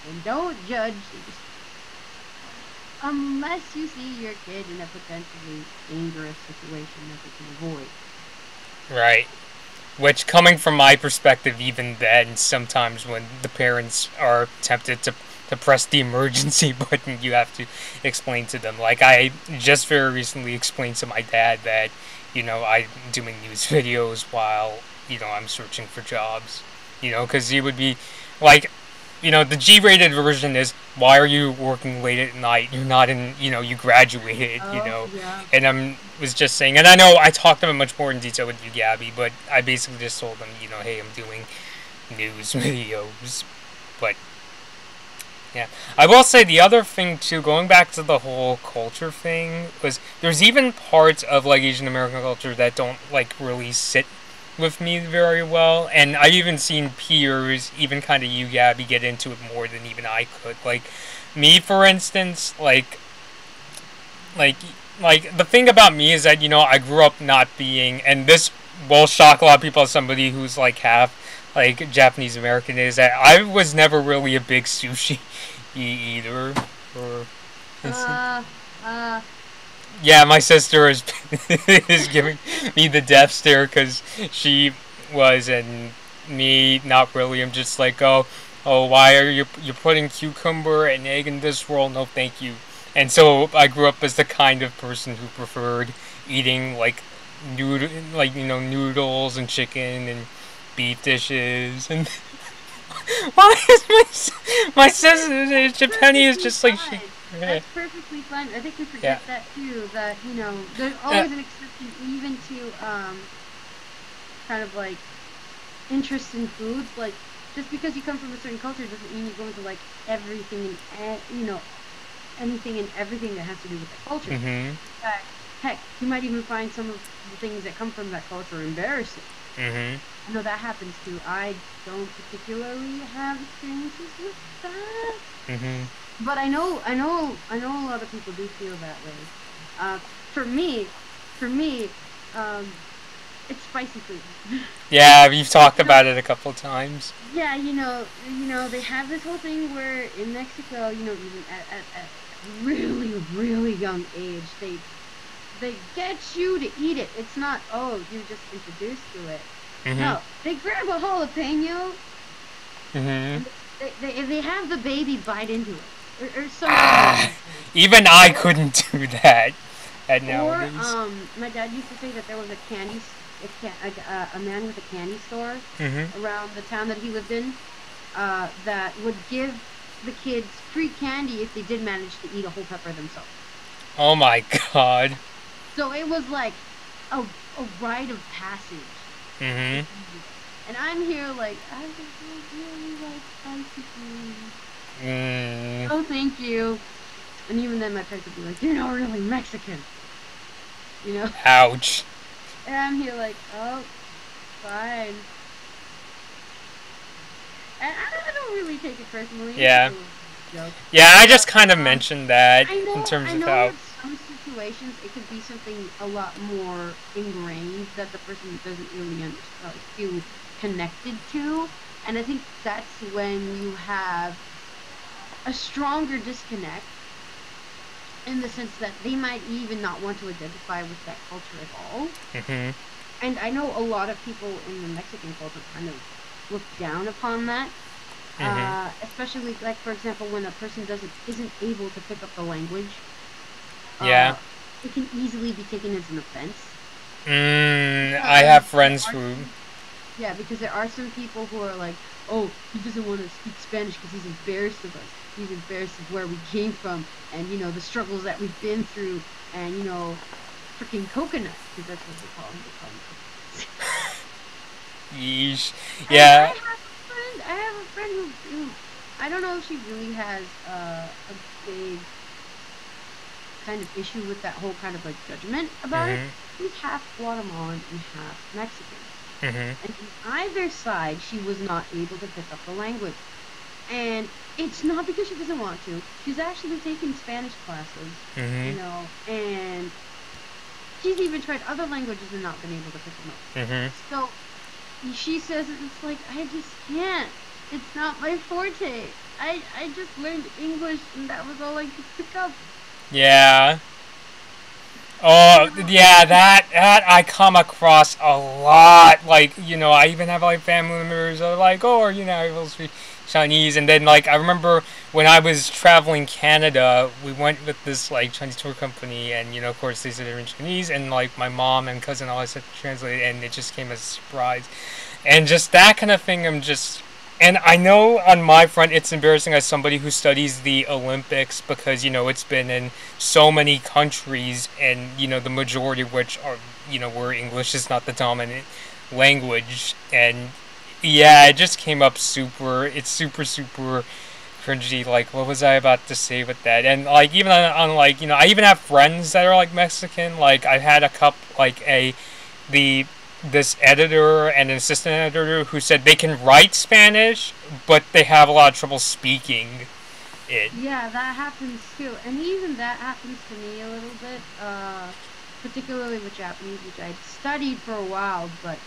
and don't judge. unless you see your kid in a potentially dangerous situation that they can avoid. Right. Which, coming from my perspective, even then, sometimes when the parents are tempted to press the emergency button, you have to explain to them. Like, I just very recently explained to my dad that, I'm doing news videos while, I'm searching for jobs. Because he would be like, the G-rated version is, why are you working late at night? You're not in, you graduated, Yeah. And was just saying, and I know I talked about it much more in detail with you, Gabby, but I basically just told them, hey, I'm doing news videos. But, yeah. I will say the other thing, too, going back to the whole culture thing, was there's even parts of, like, Asian American culture that don't, like, really sit with me very well, and I've even seen peers, even kind of you, Gabby, get into it more than even I could. Like, me, for instance, like the thing about me is that, I grew up not being, and this will shock a lot of people as somebody who's, like, half, like, Japanese American, is that I was never really a big sushi either. Or, yeah, my sister is is giving me the death stare because she was, and me not really. I'm just like, oh, why are you're putting cucumber and egg in this roll? No, thank you. And so I grew up as the kind of person who preferred eating like noodles and chicken and beef dishes. And why is my sister Japanese is just like she. That's perfectly fine. I think we forget that too. That there's always an exception, even to kind of like interest in foods. Like, just because you come from a certain culture doesn't mean you go into like everything and anything and everything that has to do with that culture. Mm-hmm. Heck, you might even find some of the things that come from that culture embarrassing. Mm-hmm. I know that happens too. I don't particularly have experiences with that. Mm-hmm. But I know a lot of people do feel that way. For me, it's spicy food. Yeah, you've talked about it a couple times. Yeah, they have this whole thing where in Mexico, even at a really, really young age, they get you to eat it. It's not, you're just introduced to it. Mm-hmm. No, they grab a jalapeno. Mm-hmm. And they have the baby bite into it. Or something. Even I couldn't do that at nowadays. Or my dad used to say that there was a man with a candy store around the town that he lived in that would give the kids free candy if they did manage to eat a whole pepper themselves. Oh my god. So it was like a rite of passage. Mm-hmm. And I'm here like, I just really like spicy food. Oh, thank you. And even then my parents would be like, you're not really Mexican. Ouch. And I'm here like, oh, fine. And I don't really take it personally. Yeah. Yeah, I just kind of mentioned that in terms of how... in some situations it could be something a lot more ingrained that the person doesn't really feel connected to. And I think that's when you have a stronger disconnect, in the sense that they might even not want to identify with that culture at all. Mm-hmm. And I know a lot of people in the Mexican culture kind of look down upon that. Especially, like, for example, when a person isn't able to pick up the language. Yeah. It can easily be taken as an offense. I have friends who... Yeah, because there are some people who are like, oh, he doesn't want to speak Spanish because he's embarrassed of us. He's embarrassed of where we came from, and, the struggles that we've been through, and, freaking coconut, because that's what they call them. They call them. Yeesh. Yeah. I have a friend who I don't know if she really has a big kind of issue with that whole kind of like judgment about it. She's half Guatemalan and half Mexican. And on either side, she was not able to pick up the language. And it's not because she doesn't want to. She's actually taken Spanish classes, and she's even tried other languages and not been able to pick them up. So she says it's like, I just can't. It's not my forte. I just learned English and that was all I could pick up. Yeah. Oh, yeah, that I come across a lot. Like, I even have, like, family members that are like, oh, I will speak Chinese. And then, like, I remember when I was traveling Canada, we went with this, like, Chinese tour company. And, of course, they said they were in Chinese. And, like, my mom and cousin always had to translate. And it just came as a surprise. And just that kind of thing, And I know on my front it's embarrassing as somebody who studies the Olympics because, it's been in so many countries and, the majority of which are, where English is not the dominant language. And yeah, it just came up it's super, super cringy. Like, what was I about to say with that? And, like, even on like, I even have friends that are, like, Mexican. Like, I've had a couple, like, this editor and an assistant editor who said they can write Spanish, but they have a lot of trouble speaking it. Yeah, that happens too. And even that happens to me a little bit, particularly with Japanese, which I studied for a while, but,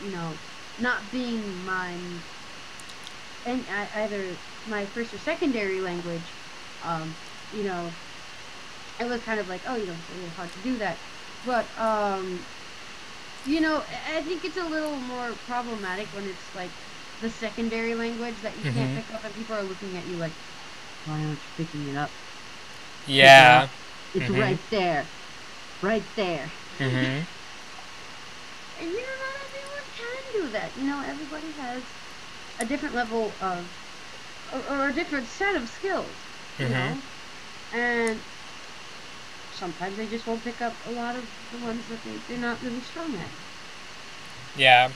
not being mine, and either my first or secondary language, it was kind of like, oh, it's really hard to do that. But, I think it's a little more problematic when it's like the secondary language that you can't pick up and people are looking at you like, why aren't you picking it up? Yeah. It's right there. Right there. Mm-hmm. And not everyone can do that. Everybody has a different level of, or a different set of skills, you know? And sometimes they just won't pick up a lot of the ones that they're not really strong at. Yeah.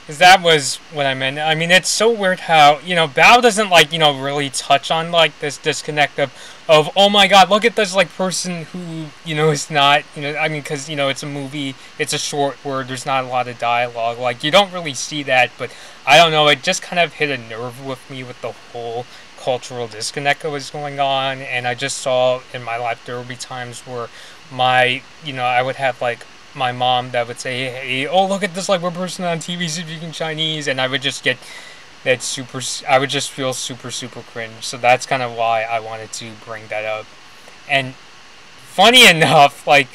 Because that was what I meant. I mean, it's so weird how, Bao doesn't, like, really touch on, like, this disconnect of, oh my god, look at this, like, person who, is not, I mean, because, it's a movie, it's a short where there's not a lot of dialogue. Like, you don't really see that, but I don't know, it just kind of hit a nerve with me with the whole cultural disconnect that was going on. And I just saw in my life there would be times where I would have, like, my mom that would say, hey, oh, look at this, like, one person on TV speaking Chinese, and I would just get I would just feel super, super cringe. So that's kind of why I wanted to bring that up. And funny enough, like,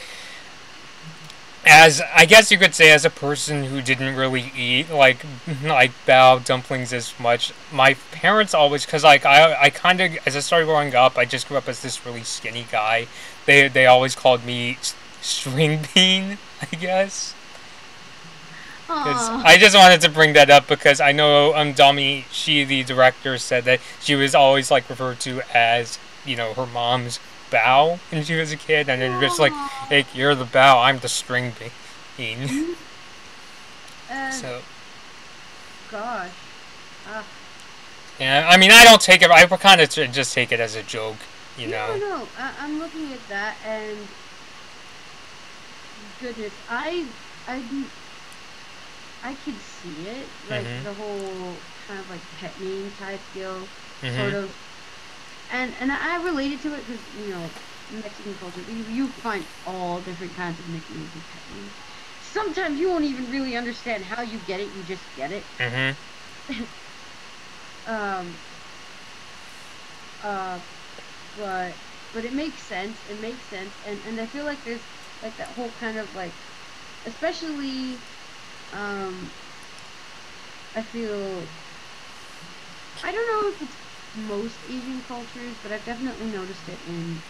as, I guess you could say, as a person who didn't really eat, like bao dumplings as much, my parents always, because, like, I kind of, as I started growing up, I just grew up as this really skinny guy. They always called me string bean, I guess. I just wanted to bring that up because I know Dami, she, the director, said that she was always, like, referred to as, her mom's bao when she was a kid, and then just like, hey, you're the bao, I'm the string bean. So. Gosh. Yeah, I mean, I don't take it. I kind of just take it as a joke, know. No. I'm looking at that, and goodness, I could see it, like the whole kind of like pet name type deal, sort of, and I related to it because Mexican culture, you find all different kinds of nicknames and pet names. Sometimes you won't even really understand how you get it; you just get it. But it makes sense. It makes sense, and I feel like there's like that whole kind of like, especially, I feel, I don't know if it's most Asian cultures, but I've definitely noticed it in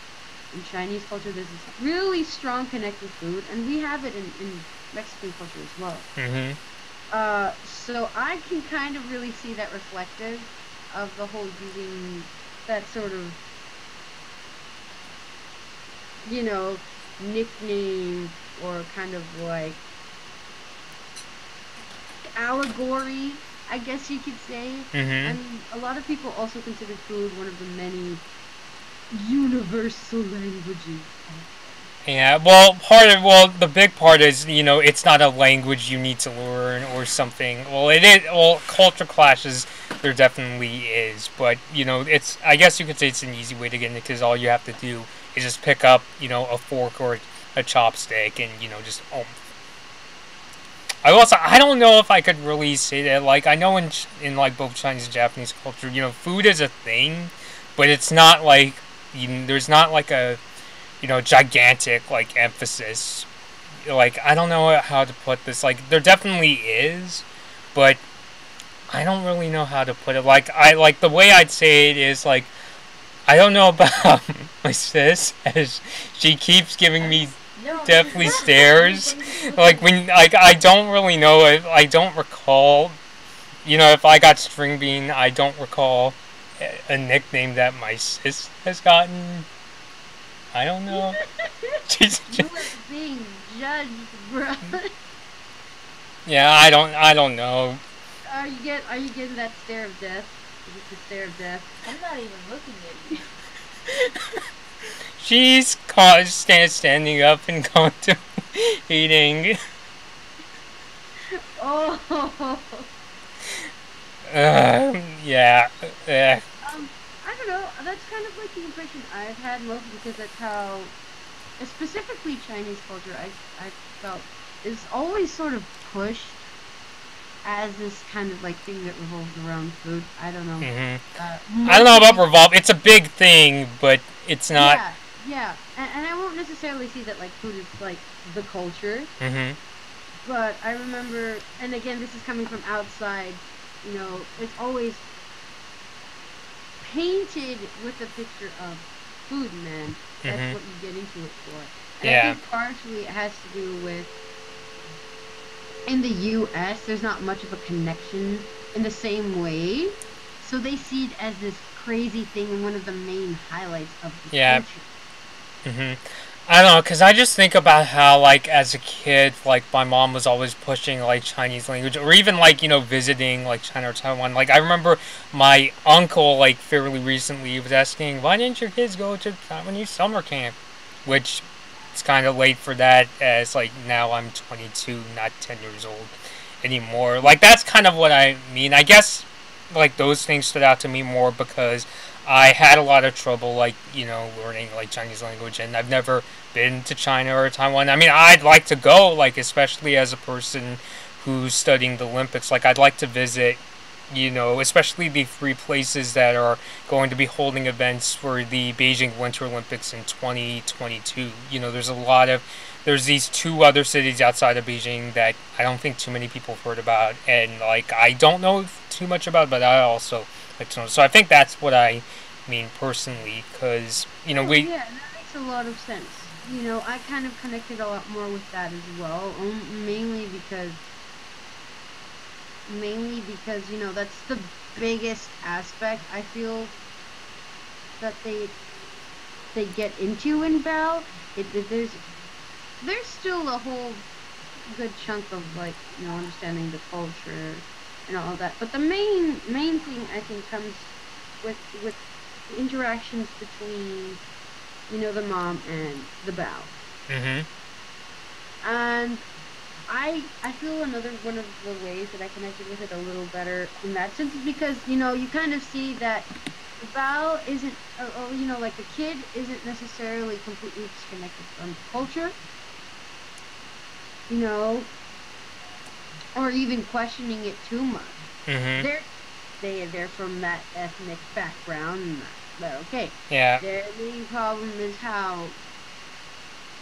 Chinese culture. There's this really strong connect with food, and we have it in Mexican culture as well. So I can kind of really see that reflective of the whole using that sort of, nickname or kind of like allegory, I guess you could say. And a lot of people also consider food one of the many universal languages. Yeah, well, the big part is, it's not a language you need to learn or something. Well, it is, culture clashes, there definitely is, but, it's, I guess you could say it's an easy way to get in it, because all you have to do is just pick up, a fork or a chopstick and, just, I don't know if I could really say that, like, I know in like, both Chinese and Japanese culture, food is a thing, but it's not, like, there's not, like, a gigantic, like, emphasis. Like, I don't know how to put this. Like, there definitely is, but I don't really know how to put it. Like, the way I'd say it is, like, I don't know about my sis, as she keeps giving me deathly stares. Like, I don't really know if, I don't recall, if I got String Bean, I don't recall a nickname that my sis has gotten. I don't know. You are being judged, bro. Yeah, I don't know. Are you getting that stare of death? Is it the stare of death? I'm not even looking at you. She's standing up and going to eating. Oh. Yeah. I don't know. That's kind of like the impression I've had, mostly because that's how, specifically Chinese culture, I felt is always sort of pushed as this kind of like thing that revolves around food. I don't know. I don't know about revolve. It's a big thing, but it's not. Yeah. And I won't necessarily see that like food is like the culture. But I remember, and again, this is coming from outside. It's always painted with a picture of food, man. That's what you get into it for. And I think partially it has to do with, in the U.S., there's not much of a connection in the same way. So they see it as this crazy thing and one of the main highlights of the culture. I don't know, because I just think about how, like, as a kid, like, my mom was always pushing, like, Chinese language, or even, like, visiting, like, China or Taiwan. Like, I remember my uncle, like, fairly recently was asking, why didn't your kids go to Taiwanese summer camp? Which, it's kind of late for that, as, like, now I'm 22, not 10 years old anymore. Like, that's kind of what I mean. I guess, like, those things stood out to me more because I had a lot of trouble, like, learning, like, Chinese language, and I've never been to China or Taiwan. I mean, I'd like to go, like, especially as a person who's studying the Olympics. Like, I'd like to visit, especially the 3 places that are going to be holding events for the Beijing Winter Olympics in 2022. There's these 2 other cities outside of Beijing that I don't think too many people have heard about, and, like, I don't know too much about, but I also like to know. So I think that's what I mean personally, because, Yeah, that makes a lot of sense. I kind of connected a lot more with that as well, mainly because, that's the biggest aspect I feel that they get into in Bao. There's still a whole good chunk of, like, understanding the culture and all of that, but the main thing I think comes with interactions between the mom and the Bao. And I feel another one of the ways that I connected with it a little better in that sense is because you kind of see that the Bao isn't, or like the kid isn't necessarily completely disconnected from the culture, or even questioning it too much. They're from that ethnic background, and that's okay. Yeah. Their main problem is how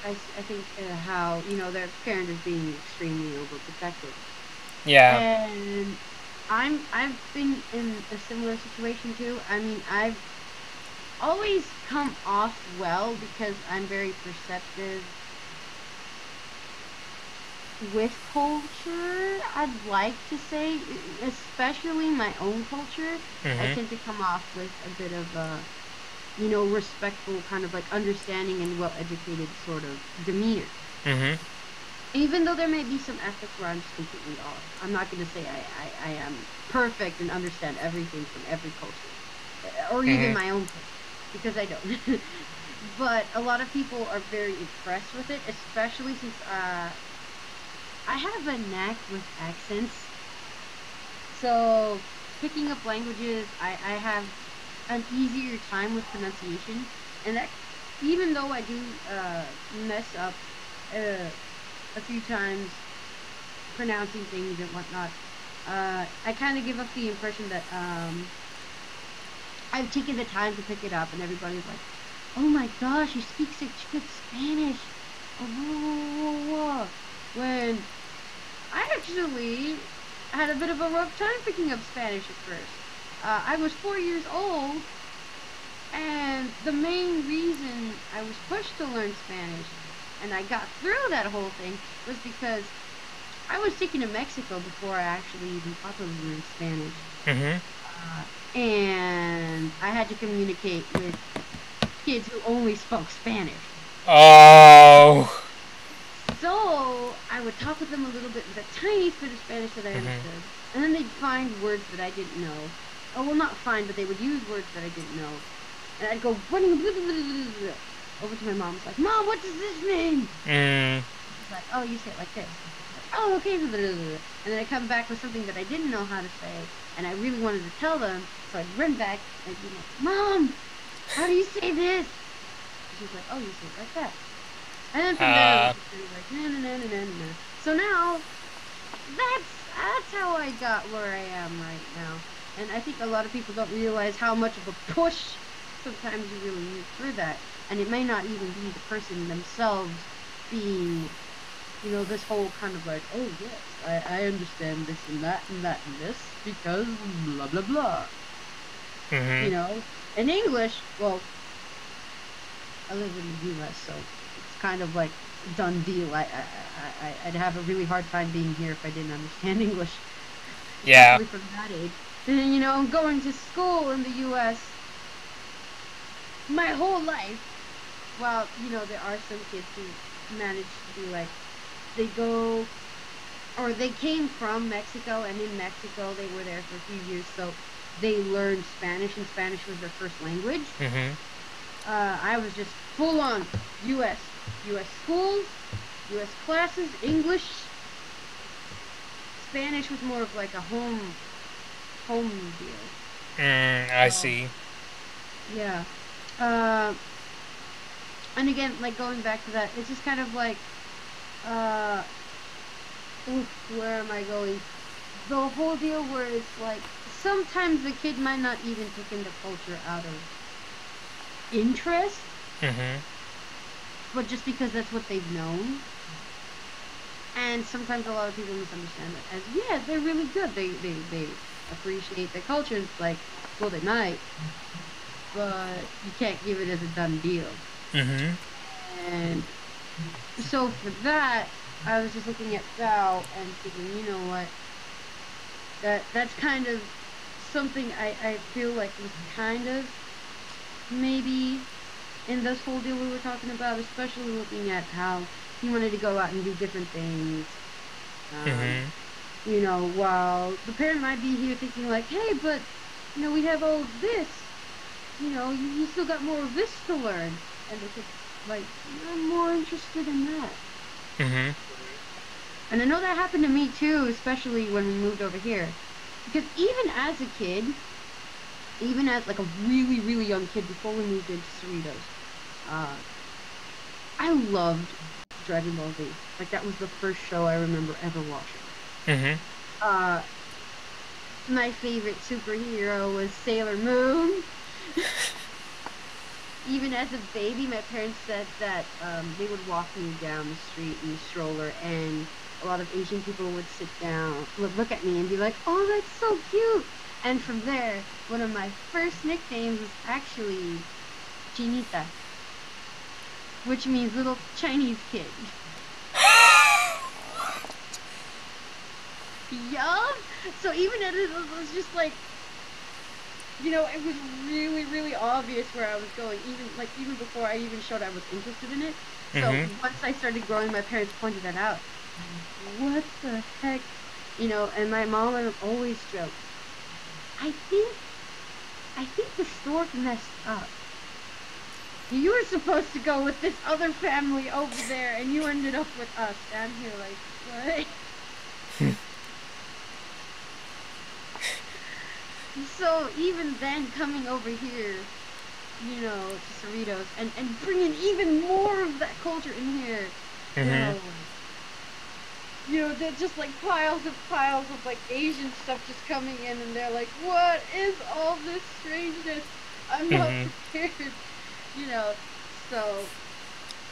I think how their parent is being extremely overprotective. Yeah. And I've been in a similar situation too. I mean, I've always come off well because I'm very perceptive with culture. I'd like to say, especially my own culture, I tend to come off with a bit of a, respectful, kind of like understanding and well-educated sort of demeanor. Even though there may be some aspects where I'm just completely off. I'm not going to say I am perfect and understand everything from every culture, or even my own culture, because I don't. But a lot of people are very impressed with it, especially since I have a knack with accents. So picking up languages, I have an easier time with pronunciation, and that, even though I do mess up a few times pronouncing things and whatnot, I kind of give up the impression that I've taken the time to pick it up, and everybody's like, oh my gosh, you speak such good Spanish. Oh, whoa, whoa, whoa. When I actually had a bit of a rough time picking up Spanish at first. I was 4 years old, and the main reason I was pushed to learn Spanish, and I got through that whole thing, was because I was taken to Mexico before I actually even properly learned Spanish. And I had to communicate with kids who only spoke Spanish. Oh. So I would talk with them a little bit with a tiny bit of Spanish that I understood. And then they'd find words that I didn't know. Oh, well, not find, but they would use words that I didn't know. And I'd go running over to my mom. It's like, Mom, what does this mean? She's like, oh, you say it like this. Like, oh, okay. And then I come back with something that I didn't know how to say, and I really wanted to tell them. So I'd run back and be like, Mom, how do you say this? And she's like, oh, you say it like that. And then from there, it was like, na. So now, that's how I got where I am right now. And I think a lot of people don't realize how much of a push sometimes you really need for that. And it may not even be the person themselves being, you know, this whole kind of like, oh yes, I understand this and that and that and this because blah blah blah. You know, in English, well, I live in the U.S., so it's kind of like a done deal. I'd have a really hard time being here if I didn't understand English. Yeah. Especially from that age. And, you know, going to school in the U.S. my whole life, well, you know, there are some kids who manage to be like, they go, or they came from Mexico, and in Mexico they were there for a few years, so they learned Spanish, and Spanish was their first language. I was just full on U.S. schools, U.S. classes, English. Spanish was more of like a home deal. I see. Yeah. And again, like going back to that, it's just kind of like, where am I going? The whole deal where it's like, sometimes the kid might not even take in the culture out of interest, but just because that's what they've known. And sometimes a lot of people misunderstand it as, yeah, they're really good. They appreciate their culture. It's like, well, they might, but you can't give it as a done deal. And so for that, I was just looking at Val and thinking, you know what, that's kind of something I feel like was kind of maybe in this whole deal we were talking about, especially looking at how he wanted to go out and do different things. You know, while the parent might be here thinking like, hey, but, you know, we have all of this. You know, you still got more of this to learn. And the kid's like, I'm more interested in that. And I know that happened to me too, especially when we moved over here. Because even as a kid, even as like a really, really young kid before we moved into Cerritos, I loved Dragon Ball Z. Like, that was the first show I remember ever watching. My favorite superhero was Sailor Moon. Even as a baby, my parents said that they would walk me down the street in a stroller, and a lot of Asian people would sit down, would look at me and be like, oh, that's so cute. And from there, one of my first nicknames was actually Chinita, which means little Chinese kid. Yup! So even as it was just like, you know, it was really, really obvious where I was going, even before I even showed I was interested in it. So once I started growing, my parents pointed that out. What the heck? You know, and my mom always joked, I think the stork messed up. You were supposed to go with this other family over there, and you ended up with us down here, like, what? So even then, coming over here, you know, to Cerritos, and bringing even more of that culture in here, you know, they're just like piles of like Asian stuff just coming in, and they're like, what is all this strangeness? I'm not prepared. You know, so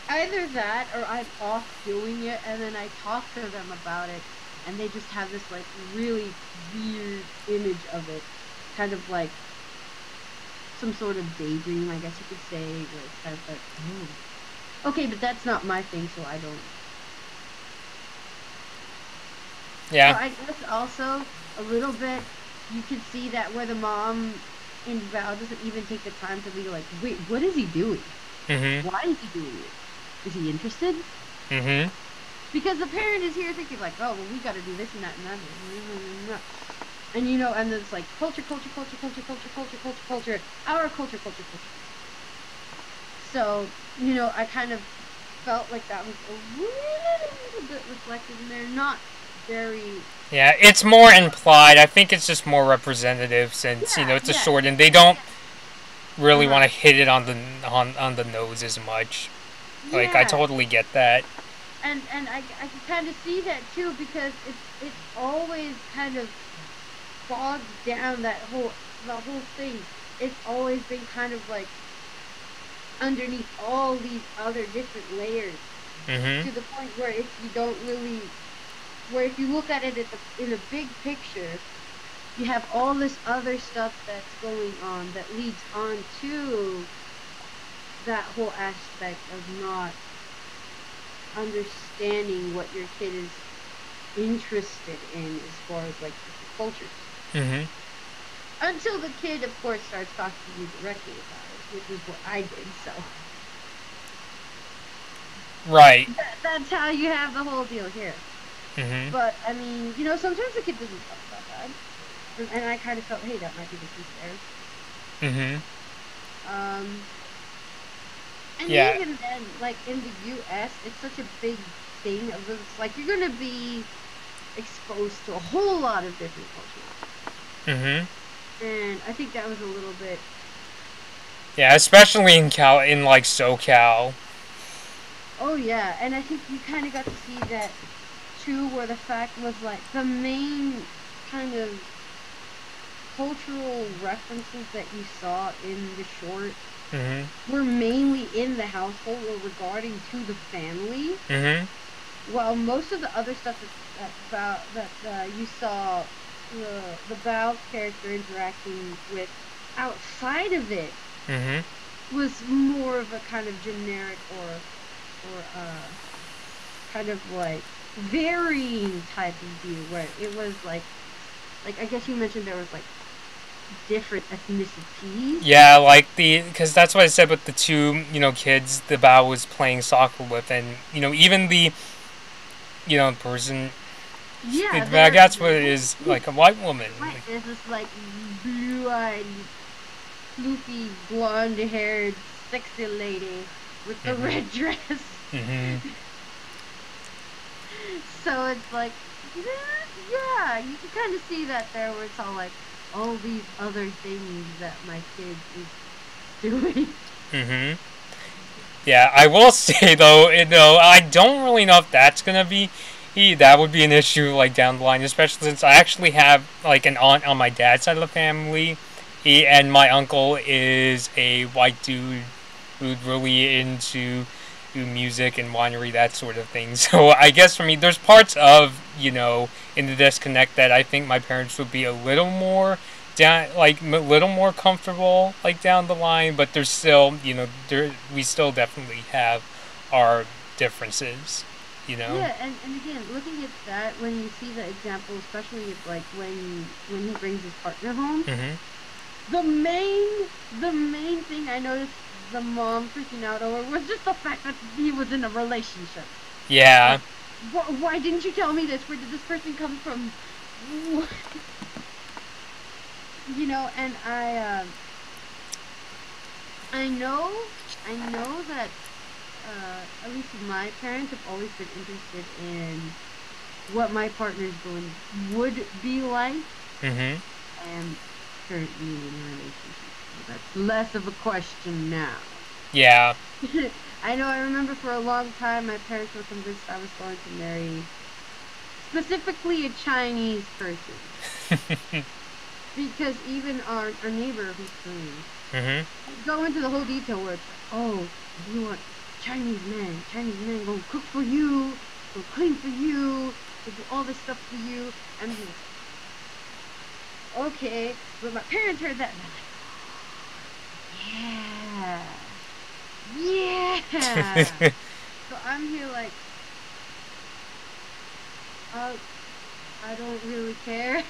either that or I'm off doing it and then I talk to them about it and they just have this like really weird image of it. Kind of like some sort of daydream, I guess you could say, where it's kind of like, oh. Okay, but that's not my thing, so I don't. Yeah. So I guess also a little bit you could see that where the mom in Val doesn't even take the time to be like, wait, what is he doing? Mm-hmm. Why is he doing it? Is he interested? Mm-hmm. Because the parent is here thinking like, oh, well, we got to do this and that and that. And you know, and it's like culture, our culture. So, you know, I kind of felt like that was a little bit reflected in there. Not very. Yeah, it's more implied. I think it's just more representative since, you know, it's a short and they don't really want to hit it on the nose as much. Like, I totally get that. And I can kind of see that too because it's always kind of bogged down the whole thing. It's always been kind of like underneath all these other different layers to the point where if you don't really, where if you look at it in a big picture, you have all this other stuff that's going on that leads on to that whole aspect of not understanding what your kid is interested in as far as like different cultures. Until the kid, of course, starts talking to you directly about it, which is what I did, so. Right. That's how you have the whole deal here. But, I mean, you know, sometimes the kid doesn't talk about that. And I kind of felt, hey, that might be the case there. And even then, like, in the U.S., it's such a big thing. It's like, you're going to be exposed to a whole lot of different cultures. And I think that was a little bit... Yeah, especially in like, SoCal. Oh, yeah. And I think you kind of got to see that, too, where the fact was, like, the main kind of cultural references that you saw in the short were mainly in the household or regarding to the family. While most of the other stuff that you saw the Bao character interacting with outside of it was more of a kind of generic or kind of like varying type of view where it was like I guess you mentioned there was like different ethnicities. Yeah, like because that's what I said with the two, you know, kids the Bao was playing soccer with, and you know, even the, you know, person. Yeah, that's what it is, like a white woman. Right, there's this like blue-eyed, floofy, blonde-haired, sexy lady with the red dress. So it's like, yeah, you can kind of see that there where it's all like, all these other things that my kid is doing. Yeah, I will say though, you know, I don't really know if that's gonna be, that would be an issue like down the line, especially since I actually have like an aunt on my dad's side of the family, and my uncle is a white dude who's really into music and winery, that sort of thing. So I guess for me, there's parts of, you know, in the disconnect that I think my parents would be a little more comfortable like down the line, but there's still, you know, we still definitely have our differences, you know. Yeah, and again, looking at that, when you see the example, especially if, like when he brings his partner home, the main thing I noticed the mom freaking out over was just the fact that he was in a relationship. Yeah. Like, why didn't you tell me this? Where did this person come from? You know, and I know that at least my parents have always been interested in what my partner's would be like. And currently in a relationship. So that's less of a question now. Yeah. I know, I remember for a long time my parents were convinced I was going to marry specifically a Chinese person. because even our neighbor who's Korean, go into the whole detail where it's like, oh, you want Chinese men gonna cook for you, gonna clean for you, they do all this stuff for you. I'm just okay, but my parents heard that and they're like, yeah. So I'm here like, I don't really care.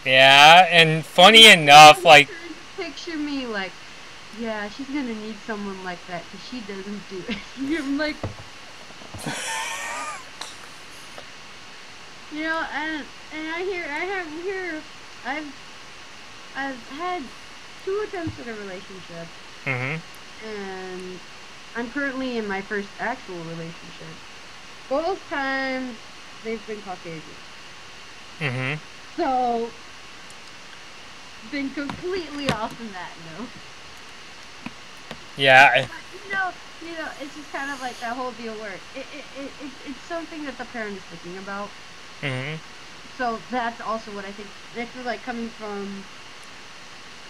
Yeah, and funny enough, like, picture me like, yeah, she's gonna need someone like that because she doesn't do it. I'm like, you know, and I've had 2 attempts at a relationship, and I'm currently in my first actual relationship. Both times they've been Caucasian. So, been completely off in that note. Yeah. But, you know, it's just kind of like that whole deal where it's something that the parent is thinking about. So that's also what I think. I feel like coming from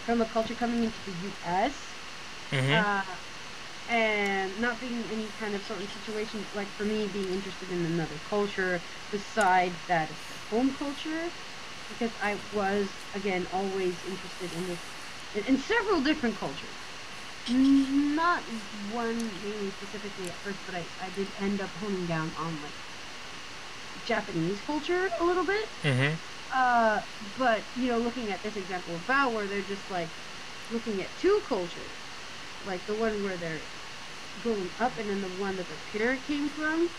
a culture coming into the U.S. And not being in any kind of certain situation, like for me being interested in another culture besides that of the home culture, because I was, again, always interested in this, in several different cultures. Not one really specifically at first, but I did end up honing down on, like, Japanese culture a little bit. But, you know, looking at this example of Bao, where they're just, like, looking at 2 cultures, like the one where they're going up and then the one that the parent came from.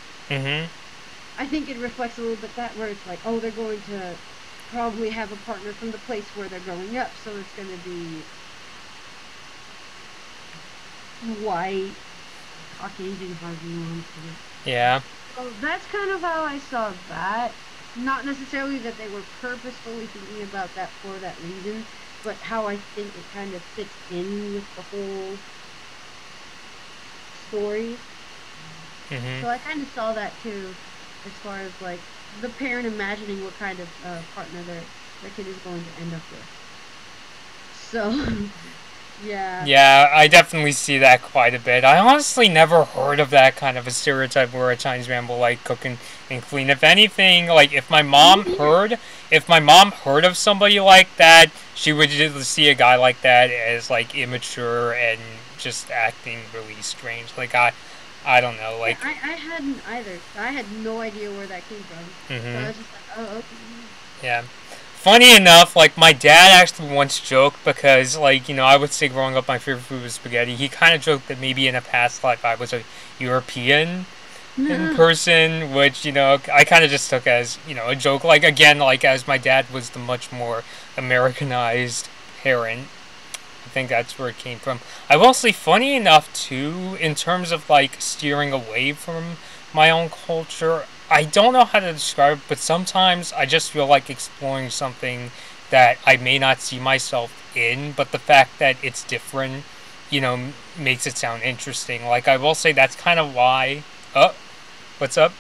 I think it reflects a little bit that where it's like, oh, they're going to probably have a partner from the place where they're growing up, so it's going to be white, Caucasian, however you want to. Yeah. So that's kind of how I saw that. Not necessarily that they were purposefully thinking about that for that reason, but how I think it kind of fits in with the whole story. So I kind of saw that too, as far as like the parent imagining what kind of partner their kid is going to end up with. So, yeah. Yeah, I definitely see that quite a bit. I honestly never heard of that kind of a stereotype where a Chinese man will like cook and clean. If anything, like if my mom heard of somebody like that, she would just see a guy like that as like immature and just acting really strange. Like I don't know, like I hadn't either. I had no idea where that came from. So I was just like, oh, okay. Yeah. Funny enough, like, my dad actually once joked, because, like, you know, I would say growing up my favorite food was spaghetti. He kind of joked that maybe in a past life I was a European person, which, you know, I kind of just took as, you know, a joke. Like, again, like, as my dad was the much more Americanized parent. I think that's where it came from. I will say, funny enough, too, in terms of, like, steering away from my own culture, I don't know how to describe it, but sometimes I just feel like exploring something that I may not see myself in, but the fact that it's different, you know, makes it sound interesting. Like, I will say that's kind of why... Oh, what's up?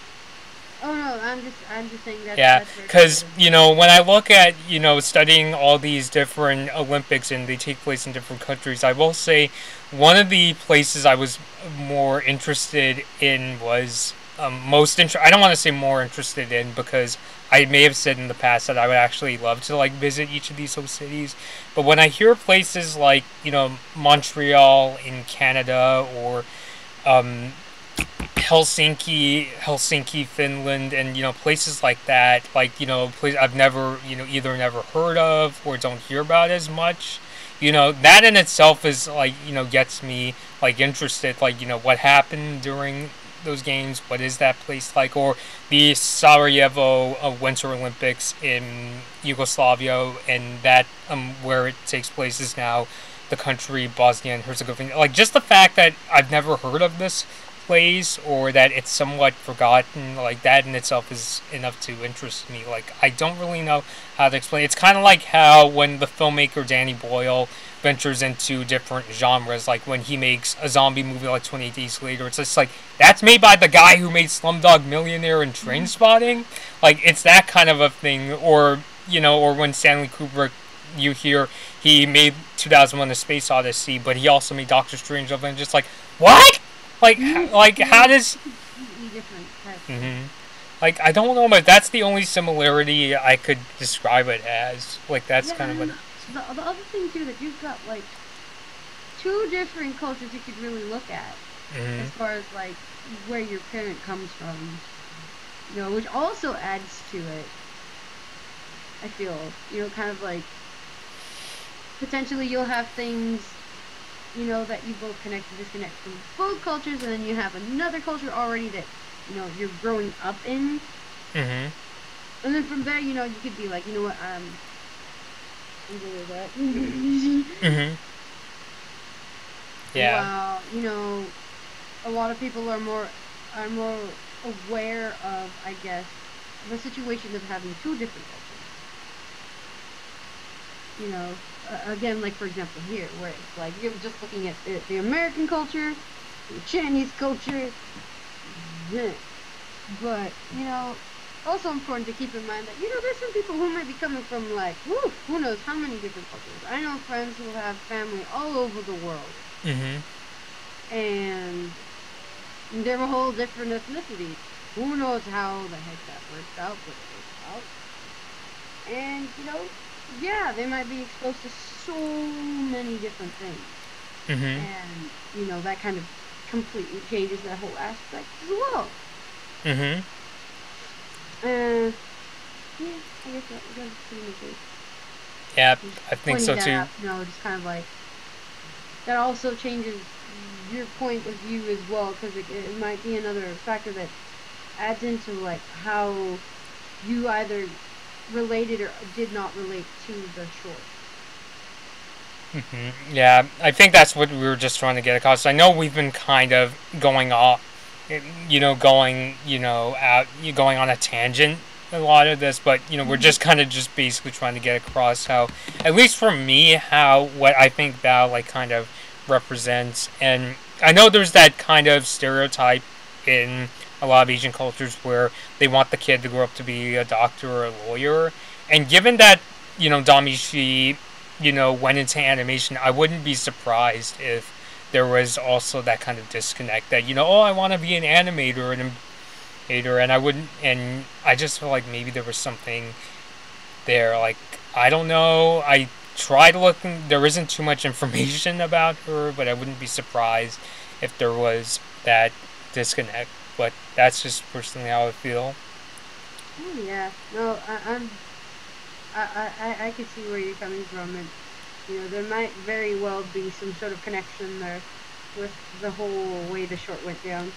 Oh, no, I'm just saying that. Yeah, because, you know, when I look at, you know, studying all these different Olympics and they take place in different countries, I will say one of the places I was more interested in was... I don't want to say more interested in, because I may have said in the past that I would actually love to like visit each of these host cities, but when I hear places like, you know, Montreal in Canada, or Helsinki, Finland, and, you know, places like that, like, you know, places I've never, you know, either never heard of or don't hear about as much, you know, that in itself is like, you know, gets me like interested, like, you know, what happened during those games, what is that place like, or the Sarajevo Winter Olympics in Yugoslavia, and that where it takes place is now the country Bosnia and Herzegovina. Like, just the fact that I've never heard of this place, or that it's somewhat forgotten, like, that in itself is enough to interest me. Like, I don't really know how to explain it. It's kind of like how when the filmmaker Danny Boyle ventures into different genres, like when he makes a zombie movie like 28 Days Later, it's just like, that's made by the guy who made Slumdog Millionaire and Trainspotting. Like, it's that kind of a thing. Or, you know, or when Stanley Kubrick you hear he made 2001: A Space Odyssey, but he also made Doctor Strangelove, and just like, what? Like, how does? Completely different type. Like, I don't know, but that's the only similarity I could describe it as. Like, that's kind of what. The other thing too, that you've got like two different cultures you could really look at, as far as like where your parent comes from, you know, which also adds to it. I feel, you know, kind of like potentially you'll have things, you know, that you both connect and disconnect from both cultures, and then you have another culture already that, you know, you're growing up in. And then from there, you know, you could be like, you know what, I'm good with that. Yeah. Well, you know, a lot of people are more aware of, I guess, the situation of having two different cultures. You know, again, like for example here, where it's like you're just looking at the American culture, the Chinese culture, but, you know, also important to keep in mind that, you know, there's some people who might be coming from like, who knows how many different cultures. I know friends who have family all over the world. And they're a whole different ethnicity. Who knows how the heck that works out, but it works out. And, you know, yeah, they might be exposed to so many different things. And, you know, that kind of completely changes that whole aspect as well. Yeah, I guess that's pretty much it. Yeah, Just I think so too. out, you know, just kind of like, that also changes your point of view as well, because it might be another factor that adds into like how you either related or did not relate to the short. Yeah, I think that's what we were just trying to get across. I know we've been kind of going off, going on a tangent a lot of this, but, you know, we're just kind of just basically trying to get across how, at least for me, how what I think Bao like kind of represents. And I know there's that kind of stereotype in a lot of Asian cultures where they want the kid to grow up to be a doctor or a lawyer. And given that, you know, Damishi, you know, went into animation, I wouldn't be surprised if there was also that kind of disconnect that, you know, oh, I want to be an animator and I wouldn't, and I just feel like maybe there was something there. Like, I don't know. I tried looking. There isn't too much information about her, but I wouldn't be surprised if there was that disconnect. But that's just personally how I feel. Yeah. No, I can see where you're coming from, and, you know, there might very well be some sort of connection there with the whole way the short went down.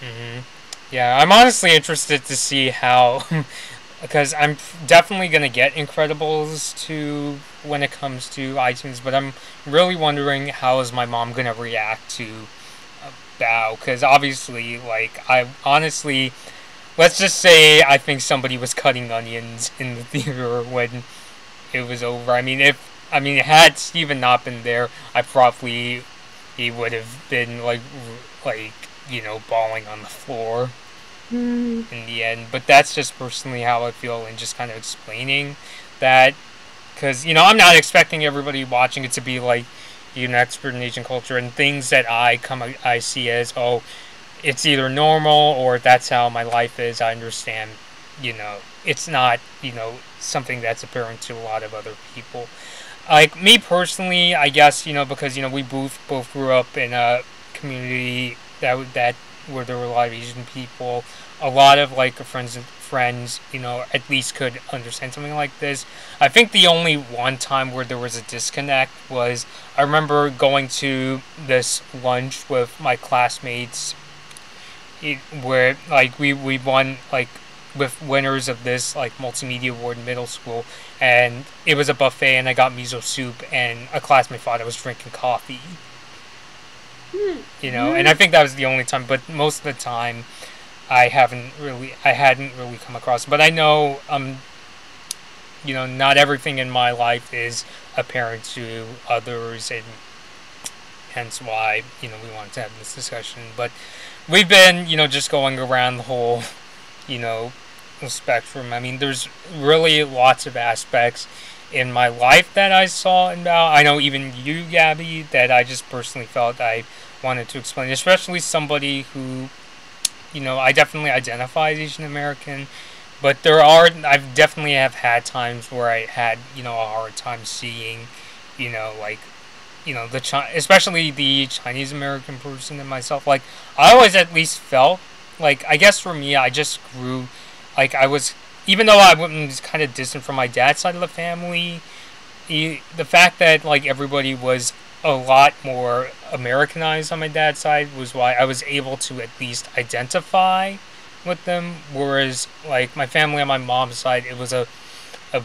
Yeah, I'm honestly interested to see how, because I'm definitely going to get Incredibles 2 when it comes to iTunes, but I'm really wondering how is my mom going to react to Bao, because obviously, like, I honestly, let's just say I think somebody was cutting onions in the theater when it was over. Had Steven not been there, he would have been like, you know, bawling on the floor in the end. But that's just personally how I feel, and just kind of explaining that, because, you know, I'm not expecting everybody watching it to be like, you know, expert in Asian culture and things that I see as, oh, it's either normal or that's how my life is. I understand, you know, it's not, you know, something that's apparent to a lot of other people. Like, me personally, I guess, you know, because, you know, we both grew up in a community that where there were a lot of Asian people. A lot of, like, friends, you know, at least could understand something like this. I think the only one time where there was a disconnect was, I remember going to this lunch with my classmates, where, like, we won, like, with winners of this, like, multimedia award in middle school, and it was a buffet, and I got miso soup, and a classmate thought I was drinking coffee. You know, and I think that was the only time, but most of the time, I hadn't really come across. But I know, you know, not everything in my life is apparent to others, and hence why, you know, we wanted to have this discussion. But we've been, you know, just going around the whole, you know, spectrum. I mean, there's really lots of aspects in my life that I saw in Bao. I know even you, Gabby, that I just personally felt I wanted to explain, especially somebody who, I definitely identify as Asian American, but I've definitely have had times where I had, a hard time seeing, like, especially the Chinese American person in myself. Like, I always at least felt, like, I guess for me, I just grew, like, even though I was kind of distant from my dad's side of the family, the fact that, like, everybody was a lot more Americanized on my dad's side was why I was able to at least identify with them, whereas, like, my family on my mom's side, it was a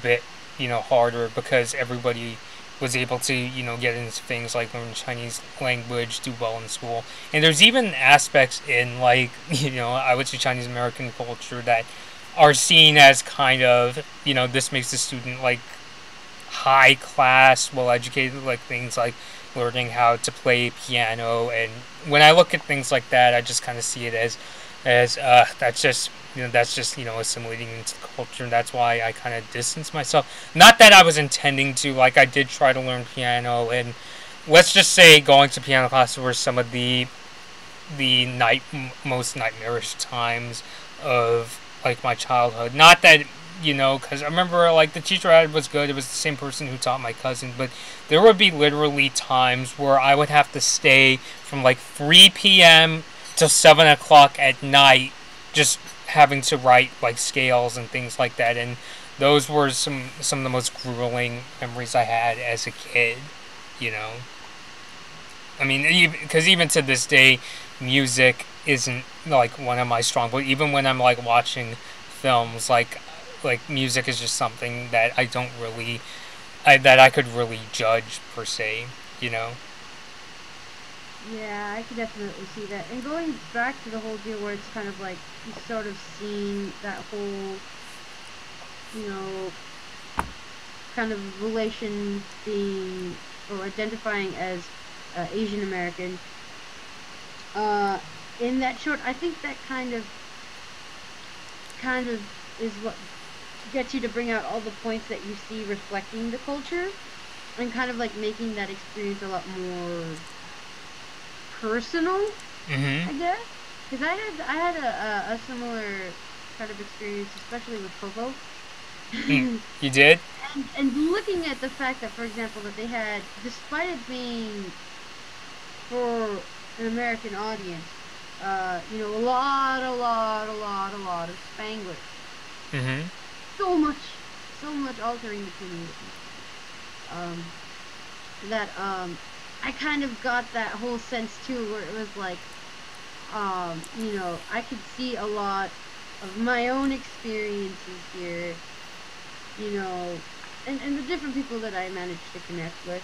bit, harder because everybody was able to, get into things like learn Chinese language, do well in school. And there's even aspects in, like, I would say Chinese American culture that are seen as kind of, this makes the student, like, high class, well educated, like things like learning how to play piano. And when I look at things like that, I just kind of see it as that's just assimilating into the culture, and that's why I kind of distance myself. Not that I was intending to. Like, I did try to learn piano, and let's just say going to piano class were some of the most nightmarish times of, like, my childhood. Not that, because I remember, like, the teacher I had was good. It was the same person who taught my cousin, but there would be literally times where I would have to stay from, like, 3 p.m. till 7 o'clock at night, just having to write, like, scales and things like that. And those were some of the most grueling memories I had as a kid, I mean, because even to this day, music isn't, like, one of my strong, but even when I'm, like, watching films, like music is just something that I don't really, that I could really judge, per se, Yeah, I could definitely see that. And going back to the whole deal where it's kind of like you sort of seeing that whole, kind of relation being or identifying as Asian American. In that short, I think that kind of is what gets you to bring out all the points that you see reflecting the culture, and kind of like making that experience a lot more personal, I guess. Because I had a similar kind of experience, especially with Coco. You did? And looking at the fact that, for example, that they had, despite it being for an American audience, a lot of Spanglish. So much altering between that I kind of got that whole sense too, where it was like, I could see a lot of my own experiences here, and the different people that I managed to connect with.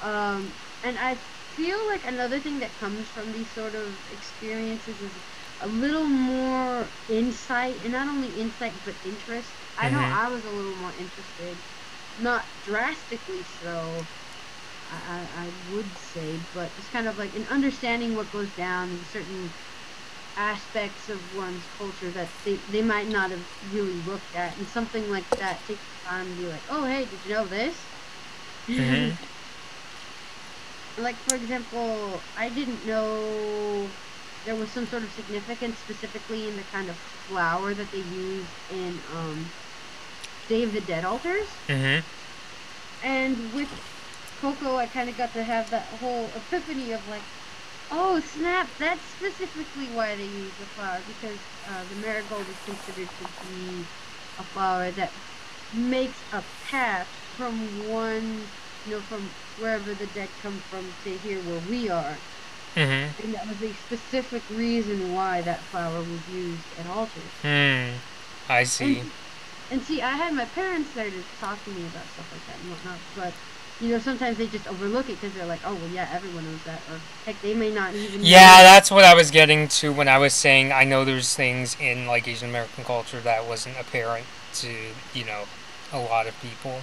And I feel like another thing that comes from these sort of experiences is a little more insight, and not only insight, but interest. I know I was a little more interested, not drastically so, I would say, but it's kind of like in understanding what goes down in certain aspects of one's culture that they might not have really looked at, and something like that takes time to be like, oh hey, did you know this? Like, for example, I didn't know there was some sort of significance specifically in the kind of flower that they use in Day of the Dead altars. And with Coco, I kind of got to have that whole epiphany of like, oh snap, that's specifically why they use the flower, because the marigold is considered to be a flower that makes a path from one, from wherever the dead come from to here where we are. And that was a specific reason why that flower was used at altars. I see. And see, I had my parents there to talk to me about stuff like that and whatnot, but sometimes they just overlook it because they're like, oh well, yeah, everyone knows that, or heck, they may not even know. That's what I was getting to when I was saying I know there's things in, like, Asian American culture that wasn't apparent to a lot of people.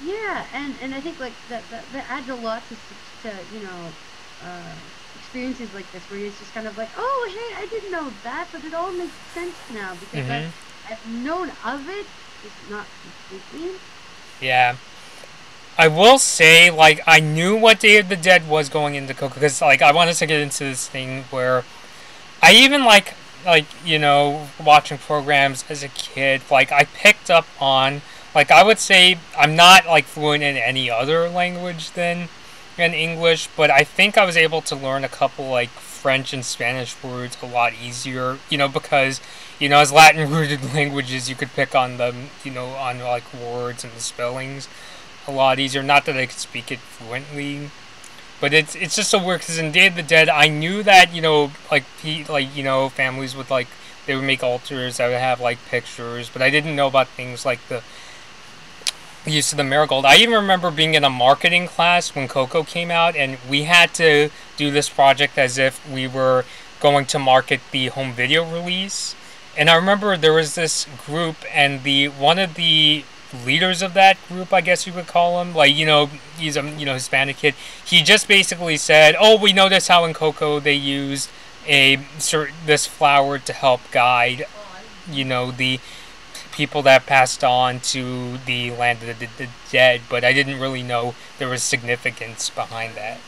Yeah, and I think like that adds a lot to experiences like this, where it's just kind of like, oh hey, I didn't know that, but it all makes sense now because I've known of it, just not completely. Yeah. I will say, like, I knew what Day of the Dead was going into Coco, because, like, I wanted to get into this thing where I even, watching programs as a kid, like, I picked up on, like, I would say I'm not, like, fluent in any other language than English, but I think I was able to learn a couple, like, French and Spanish words a lot easier, because, as Latin-rooted languages, you could pick on them, on, like, words and the spellings a lot easier. Not that I could speak it fluently, but it's just so weird because in Day of the Dead, I knew that families would they would make altars that would have like pictures, but I didn't know about things like the use of the marigold. I even remember being in a marketing class when Coco came out, and we had to do this project as if we were going to market the home video release. And I remember there was this group, and one of the leaders of that group, I guess you would call him, he's a Hispanic kid. He just basically said, "Oh, we noticed how in Coco they used this flower to help guide, the people that passed on to the land of the dead." But I didn't really know there was significance behind that.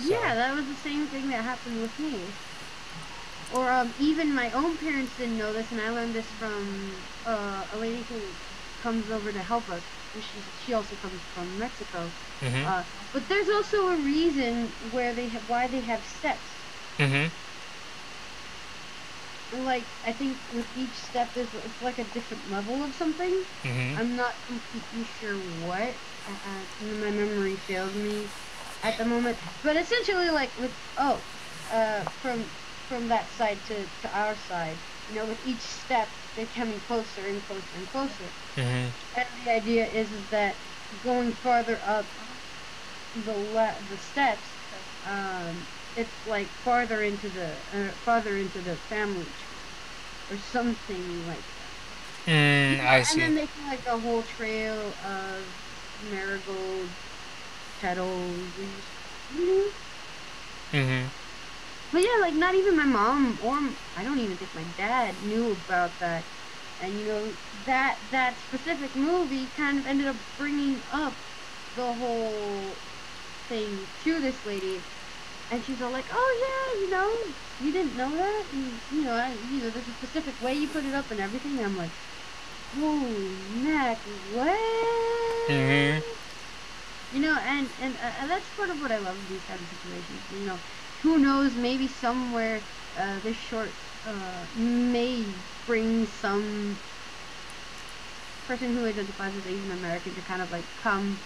So. Yeah, that was the same thing that happened with me. Or even my own parents didn't know this, and I learned this from a lady who comes over to help us. She also comes from Mexico. Mm-hmm. But there's also a reason why they have steps. Mm-hmm. Like, I think with each step it's like a different level of something. Mm-hmm. I'm not completely sure what. My memory failed me at the moment. But essentially, like with from that side to our side, with each step they're coming closer and closer and closer. Mm-hmm. And the idea is that going farther up the steps, it's like farther into the family tree or something like that. I see. And then making like a whole trail of marigold petals. Mm-hmm. But yeah, like not even my mom or I don't even think my dad knew about that. And that specific movie kind of ended up bringing up the whole thing to this lady, and she's all like, "Oh yeah, you didn't know that, and there's a specific way you put it up and everything." And I'm like, "Holy Mac, what?" Mm-hmm. And that's part of what I love in these kind of situations. Who knows? Maybe somewhere this short may bring some person who identifies as Asian American to kind of like come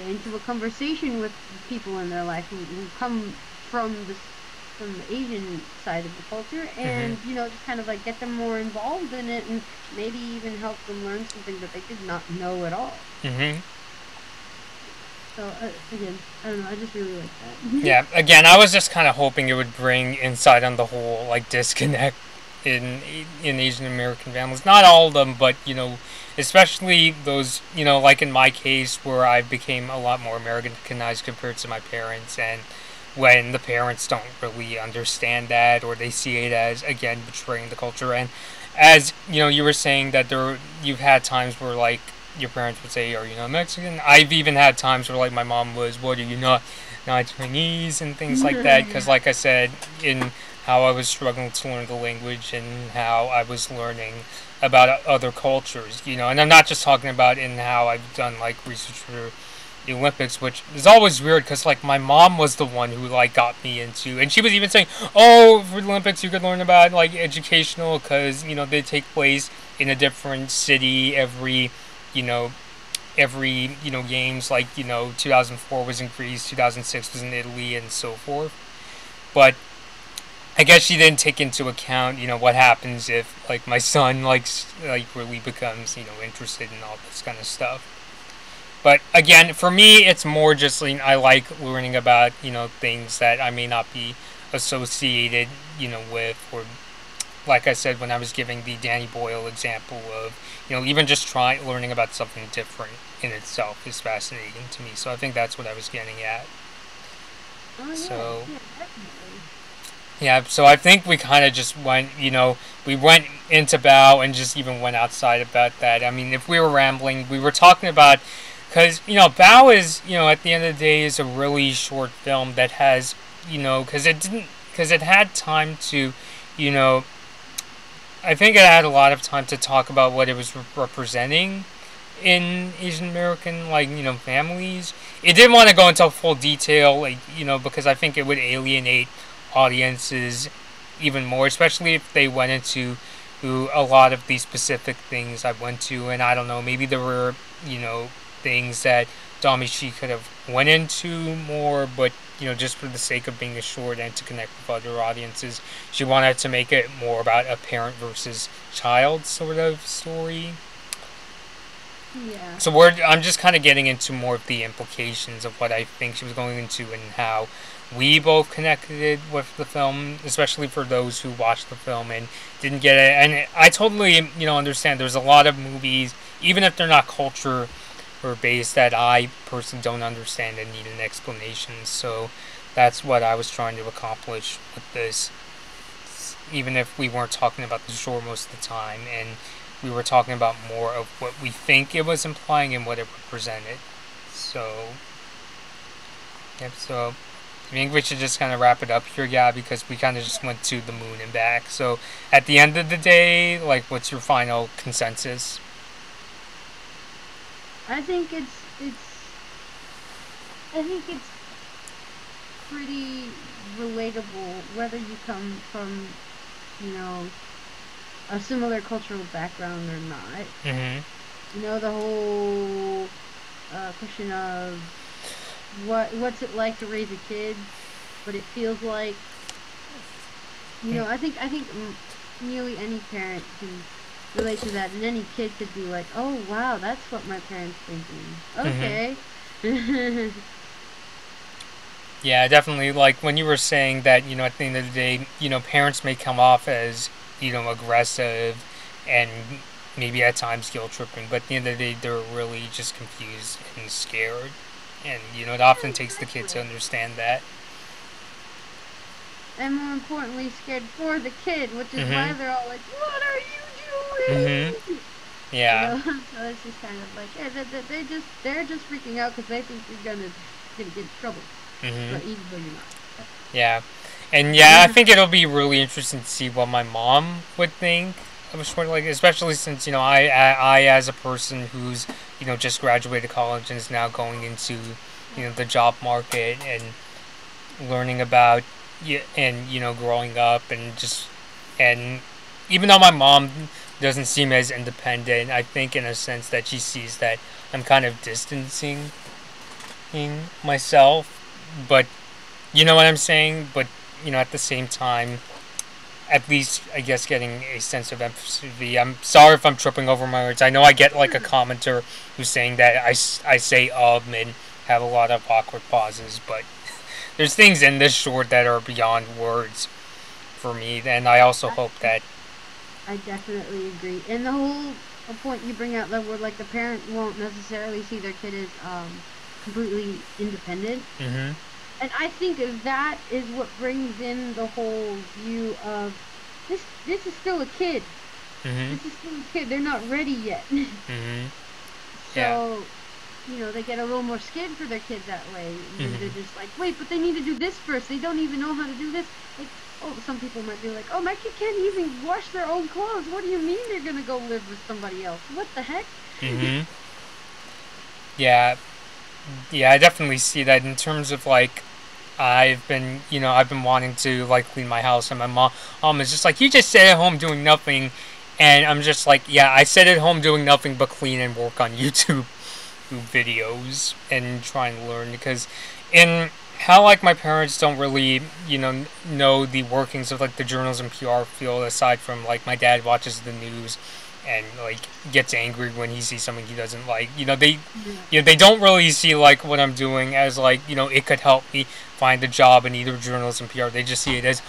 into a conversation with people in their life who come from the Asian side of the culture, and just kind of like get them more involved in it, and maybe even help them learn something that they did not know at all. Mm-hmm. So again, I don't know. I just really like that. Yeah. Again, I was just kind of hoping it would bring insight on the whole like disconnect in Asian American families. Not all of them, but especially those like in my case where I became a lot more Americanized compared to my parents, and when the parents don't really understand that, or they see it as again betraying the culture. And as you were saying that you've had times where like your parents would say, "Are you not Mexican?" I've even had times where like my mom was, "What, are you not Chinese?" and things like that, because like I said, in how I was struggling to learn the language and how I was learning about other cultures, and I'm not just talking about in how I've done like research for the Olympics, which is always weird because like my mom was the one who like got me into, and she was even saying, "Oh, for the Olympics you could learn about like educational because they take place in a different city every games, like 2004 was in Greece, 2006 was in Italy, and so forth." But I guess she didn't take into account what happens if like my son really becomes interested in all this kind of stuff. But again, for me, it's more just I like learning about things that I may not be associated with, or like I said when I was giving the Danny Boyle example of even just learning about something different in itself is fascinating to me. So I think that's what I was getting at. Oh yeah, So yeah, definitely. Yeah, so I think we kind of just went, we went into Bao and just even went outside about that. I mean, if we were rambling, we were talking about, because, Bao is, at the end of the day, is a really short film that has, because it had time to, you know, I think it had a lot of time to talk about what it was representing in Asian American, families. It didn't want to go into full detail, because I think it would alienate audiences even more, especially if they went into a lot of these specific things I went to, and I don't know, maybe there were, things that Damishi could have went into more, but, just for the sake of being a short and to connect with other audiences, she wanted to make it more about a parent versus child sort of story. Yeah. So I'm just kind of getting into more of the implications of what I think she was going into and how we both connected with the film, especially for those who watched the film and didn't get it. And I totally, understand there's a lot of movies, even if they're not culture or based, that I personally don't understand and need an explanation. So that's what I was trying to accomplish with this, even if we weren't talking about the short most of the time, and we were talking about more of what we think it was implying and what it represented. So, yep, so I think we should just kind of wrap it up here, yeah, because we kind of just went to the moon and back. So, at the end of the day, what's your final consensus? I think it's pretty relatable, whether you come from, a similar cultural background or not. Mm-hmm. The whole question of what's it like to raise a kid, what it feels like. I think nearly any parent can relate to that, and any kid could be like, oh wow, that's what my parents thinking. Okay. Mm-hmm. Yeah, definitely. Like when you were saying that, at the end of the day, parents may come off as, aggressive and maybe at times guilt tripping, but at the end of the day, they're really just confused and scared. And, it often takes the kid to understand that. And more importantly, scared for the kid, which is Mm-hmm. why they're all like, what are you doing? Mm-hmm. Yeah. So it's just kind of like, yeah, they're just freaking out because they think you're gonna get in trouble. Mm-hmm. But even though you're not. Yeah. And yeah, I think it'll be really interesting to see what my mom would think of a short, especially since, I as a person who's, just graduated college and is now going into, the job market and learning about, and, growing up and even though my mom doesn't seem as independent, I think in a sense that she sees that I'm kind of distancing myself, but you know what I'm saying? But, at the same time, at least, I guess, getting a sense of empathy. I'm sorry if I'm tripping over my words. I know I get, a commenter who's saying that I say and have a lot of awkward pauses, but there's things in this short that are beyond words for me, and I also hope that... I definitely agree. And the whole point you bring out, that where, the parent won't necessarily see their kid as, completely independent. Mm-hmm. And I think that is what brings in the whole view of this is still a kid. Mm-hmm. This is still a kid. They're not ready yet. Mm-hmm. So, they get a little more scared for their kid that way. Mm-hmm. They're just like, wait, but they need to do this first. They don't even know how to do this. Some people might be like, oh, my kid can't even wash their own clothes. What do you mean they're gonna go live with somebody else? What the heck? Mm-hmm. Yeah, I definitely see that in terms of I've been wanting to clean my house, and my mom is just like, you just sit at home doing nothing, and I'm just like, yeah, I sit at home doing nothing but clean and work on YouTube videos and try and learn, because in how my parents don't really know the workings of the journalism PR field, aside from my dad watches the news and gets angry when he sees something he doesn't like. They don't really see what I'm doing as it could help me find a job in either journalism PR. They just see it as,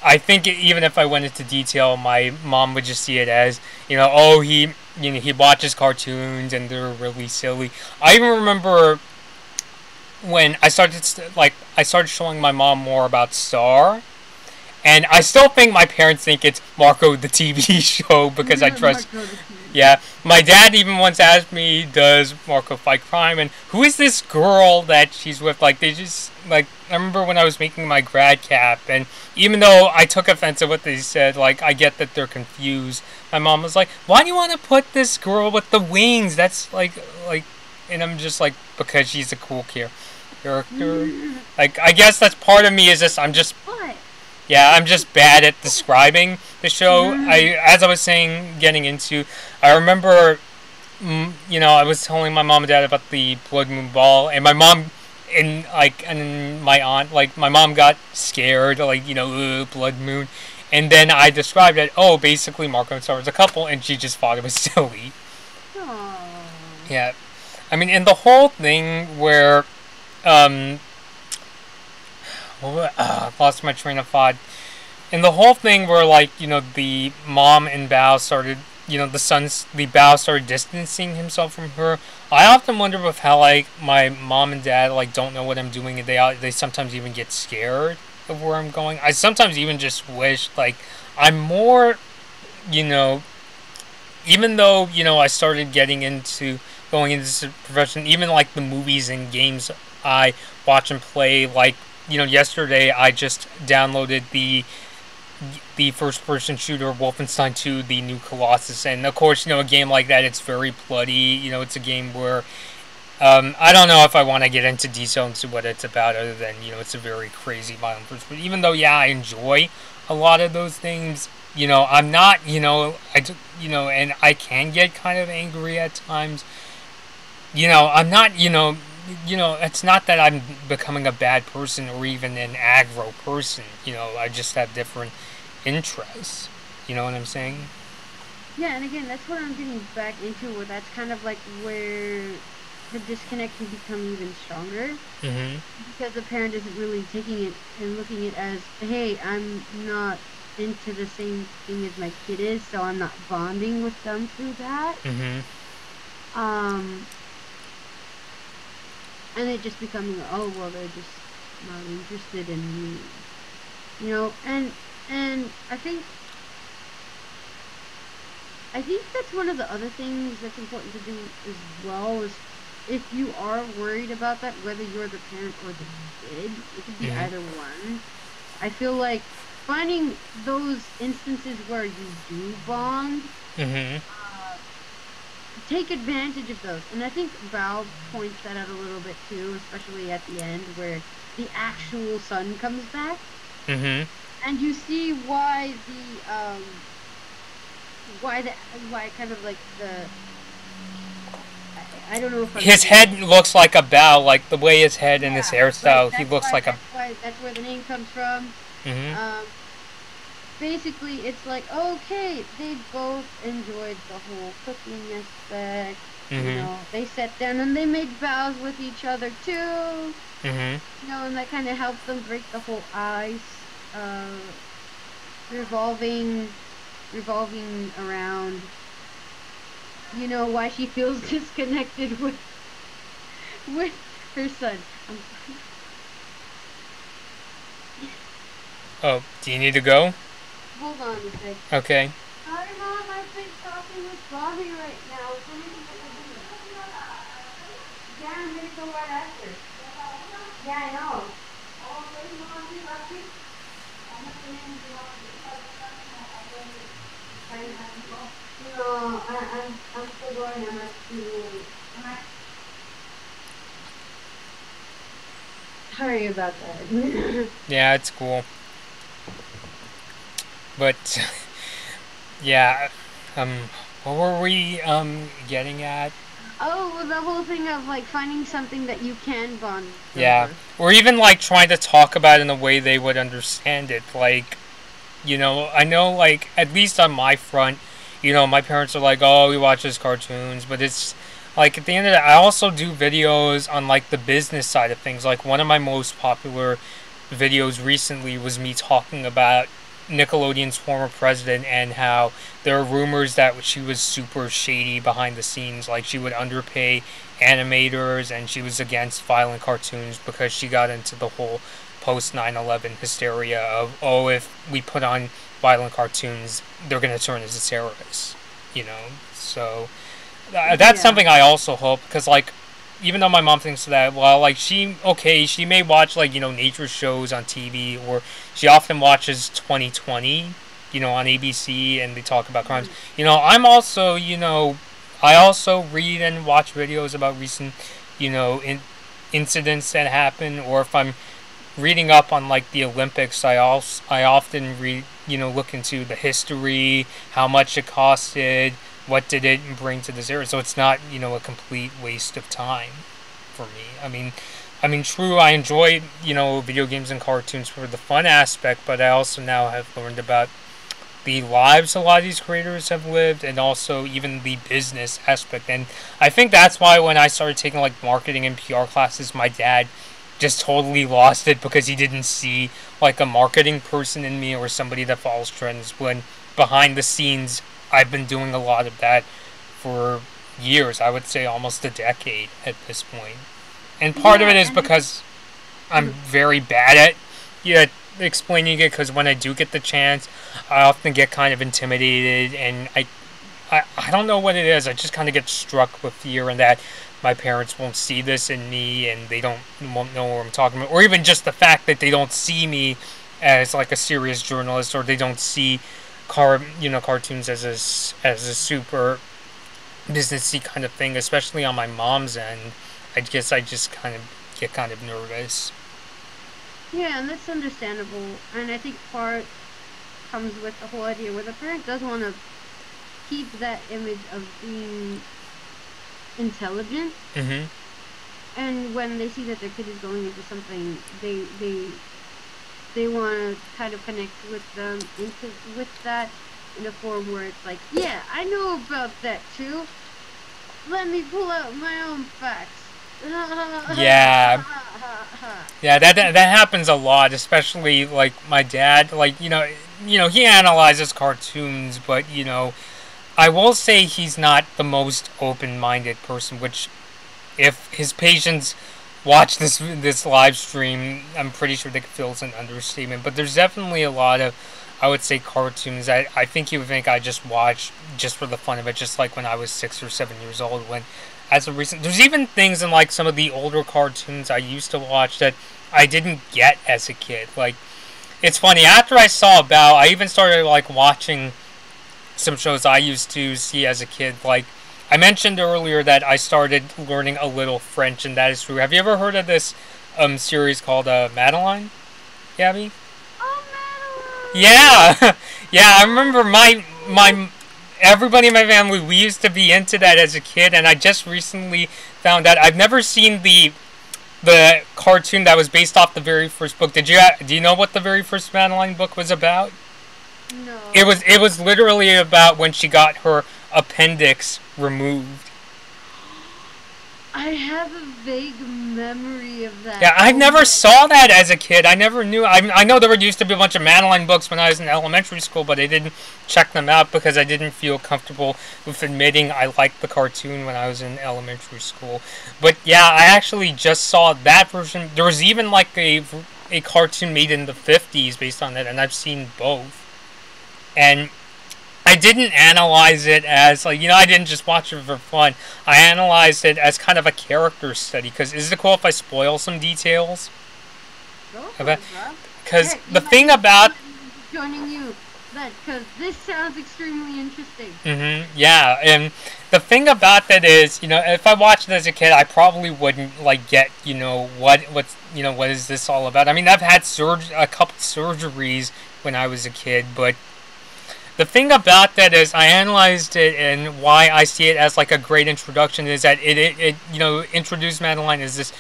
I think even if I went into detail, my mom would just see it as, oh, he watches cartoons and they're really silly. I even remember when I started showing my mom more about Star, And I still think my parents think it's Marco the TV show because I trust. Yeah, my dad even once asked me, "Does Marco fight crime?" And who is this girl that she's with? Like they just like I remember when I was making my grad cap, and even though I took offense at what they said, like I get that they're confused. My mom was like, "Why do you want to put this girl with the wings? That's like," and I'm just like, because she's a cool character. Like I guess that's part of me is just I'm just. Yeah, I'm just bad at describing the show. As I was saying, getting into, I remember, I was telling my mom and dad about the blood moon ball, and my mom, and my aunt, like my mom got scared, blood moon, and then I described it. Oh, basically, Marco and Star was a couple, and she just thought it was silly. Aww. Yeah, I mean, and the whole thing where, lost my train of thought. And the whole thing where, the mom and Bao started, the Bao started distancing himself from her. I often wonder with how, my mom and dad, don't know what I'm doing, and they sometimes even get scared of where I'm going. I sometimes even just wish, I'm more, even though, I started going into this profession, even, the movies and games I watch and play, yesterday I just downloaded the first-person shooter Wolfenstein 2, the new Colossus, and of course, a game like that, it's very bloody. It's a game where I don't know if I want to get into detail into what it's about, other than it's a very crazy violent first. But even though I enjoy a lot of those things, I'm not and I can get kind of angry at times. I'm not it's not that I'm becoming a bad person or even an aggro person. I just have different interests. You know what I'm saying? Yeah, and again, that's what I'm getting back into, where that's kind of where the disconnect can become even stronger. Mm-hmm. Because the parent isn't really taking it and looking at it as, hey, I'm not into the same thing as my kid is, so I'm not bonding with them through that. Mm-hmm. And it just becoming, oh, well, they're just not interested in me. And I think that's one of the other things that's important to do as well, is if you are worried about that, whether you're the parent or the kid, it could be either one. I feel like finding those instances where you do bond, take advantage of those. And I think Val points that out a little bit too, especially at the end where the actual son comes back. Mm-hmm. And you see why I don't know if his head looks like a Bao, like the way his head and his hairstyle, he looks like a... That's where the name comes from. Mm-hmm. Basically, it's okay, they both enjoyed the whole cooking aspect. Mm-hmm. They sat down and they made vows with each other too. Mm-hmm. And that kind of helped them break the whole ice, revolving around, why she feels disconnected with her son. Oh, do you need to go? Hold on a sec. Okay. Sorry, Mom, I've been talking with Bobby right now. Yeah, I'm gonna go right after. Yeah, I know. No, I'm still going. I'm at school. Sorry about that. Yeah, it's cool. But yeah, what were we getting at? Oh, the whole thing of finding something that you can bond over. Yeah, or even trying to talk about it in a way they would understand it. I know at least on my front, my parents are oh, we watch these cartoons, but it's at the end of the day, I also do videos on the business side of things. One of my most popular videos recently was me talking about Nickelodeon's former president, and how there are rumors that she was super shady behind the scenes, like she would underpay animators, and she was against violent cartoons because she got into the whole post 9/11 hysteria of, oh, if we put on violent cartoons, they're going to turn into terrorists, you know. So that's something I also hope, because like, even though my mom thinks that, well, like, she may watch, like, you know, nature shows on TV, or she often watches 2020, you know, on ABC, and they talk about crimes. You know, I'm also, you know, I also read and watch videos about recent, you know, incidents that happen, or if I'm reading up on, like, the Olympics, I often read, you know, look into the history, how much it costed, what did it bring to this area, so it's not, you know, a complete waste of time for me. I mean, true, I enjoy, you know, video games and cartoons for the fun aspect, but I also now have learned about the lives a lot of these creators have lived, and also even the business aspect. And I think that's why when I started taking, like, marketing and PR classes, my dad just totally lost it, because he didn't see, like, a marketing person in me or somebody that follows trends, when behind the scenes I've been doing a lot of that for years. I would say almost a decade at this point. And part of it is because I'm very bad at explaining it, because when I do get the chance, I often get kind of intimidated, and I don't know what it is. I just kind of get struck with fear, and that my parents won't see this in me, and they won't know what I'm talking about, or even just the fact that they don't see me as, like, a serious journalist, or they don't see cartoons as a super businessy kind of thing, especially on my mom's end. I guess I just kind of get kind of nervous. Yeah, and that's understandable. And I think part comes with the whole idea where the parent does want to keep that image of being intelligent. Mm-hmm. And when they see that their kid is going into something, they want to kind of connect with them with that in a form where it's like, yeah, I know about that too. Let me pull out my own facts. Yeah. Yeah, that happens a lot, especially, like, my dad, like, you know, he analyzes cartoons, but, you know, I will say he's not the most open-minded person, which, if his patients watch this live stream, I'm pretty sure they could feel it's an understatement. But there's definitely a lot of, I would say, cartoons that I think you would think I just watched just for the fun of it, just like when I was 6 or 7 years old. When, as of recent, there's even things in, like, some of the older cartoons I used to watch that I didn't get as a kid. Like, it's funny, after I saw Bao, I even started, like, watching some shows I used to see as a kid. Like, I mentioned earlier that I started learning a little French, and that is true. Have you ever heard of this series called Madeline, Gabby? Oh, Madeline! Yeah, yeah. I remember my everybody in my family, we used to be into that as a kid, and I just recently found out. I've never seen the cartoon that was based off the very first book. Do you know what the very first Madeline book was about? No. It was literally about when she got her appendix removed. I have a vague memory of that. Yeah, I never saw that as a kid. I never knew. I know there used to be a bunch of Madeline books when I was in elementary school, but I didn't check them out because I didn't feel comfortable with admitting I liked the cartoon when I was in elementary school. But yeah, I actually just saw that version. There was even, like, a cartoon made in the 50s based on that, and I've seen both. And I didn't analyze it as, like, I didn't just watch it for fun. I analyzed it as kind of a character study. Because is it cool if I spoil some details? Because the thing about... joining you, because this sounds extremely interesting. Yeah, and the thing about that is, if I watched it as a kid, I probably wouldn't, like, get, what is this all about? I mean, I've had a couple surgeries when I was a kid, but the thing about that is I analyzed it, and why I see it as, like, a great introduction is that it introduced Madeline as this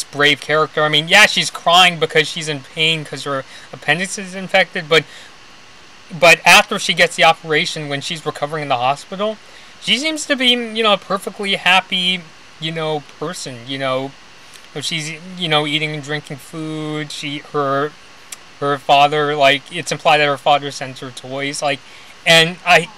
brave character. I mean, yeah, she's crying because she's in pain because her appendix is infected, but after she gets the operation, when she's recovering in the hospital, she seems to be, a perfectly happy, person, she's, eating and drinking food. her father, like, it's implied that her father sends her toys, like, and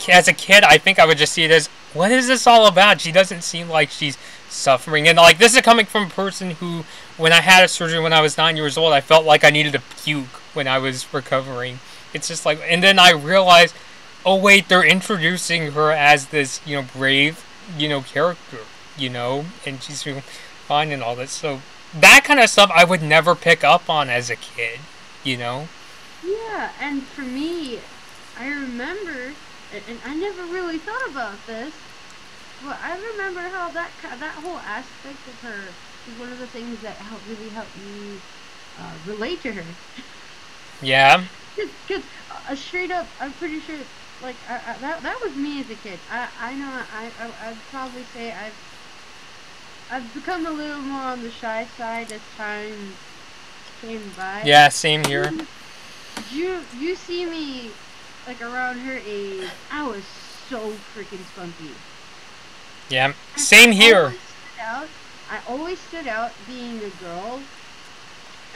as a kid, I think I would just see it as, what is this all about? She doesn't seem like she's suffering. And, like, this is coming from a person who, when I had a surgery when I was 9 years old, I felt like I needed to puke when I was recovering. It's just like, and then I realized, oh, wait, they're introducing her as this, brave, character, and she's fine and all this. So that kind of stuff I would never pick up on as a kid, Yeah, and for me, I remember, and I never really thought about this, but I remember how that whole aspect of her is one of the things that really helped me relate to her. Yeah. Because straight up, I'm pretty sure, like, that was me as a kid. I know, I'd probably say I've become a little more on the shy side as time came by. Yeah, same here. You see me, like, around her age, I was so freaking spunky. Yeah, same here. I always stood out being a girl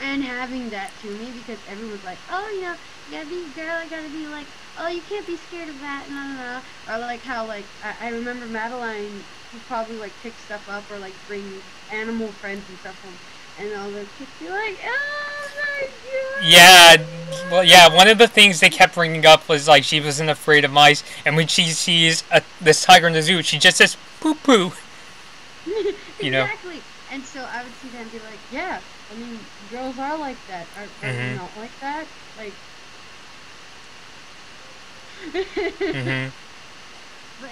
and having that to me, because everyone's like, oh, you gotta be a girl, you gotta be like, oh, you can't be scared of that, no. Or like how, like, I remember Madeline would probably, like, pick stuff up or, like, bring animal friends and stuff home, and all the kids be like, oh my god. Yeah, well, yeah, one of the things they kept bringing up was, like, she wasn't afraid of mice, and when she sees this tiger in the zoo, she just says, poo-poo. Exactly. And so I would see them be like, yeah, I mean, girls are like that. Are they not like that? Like, But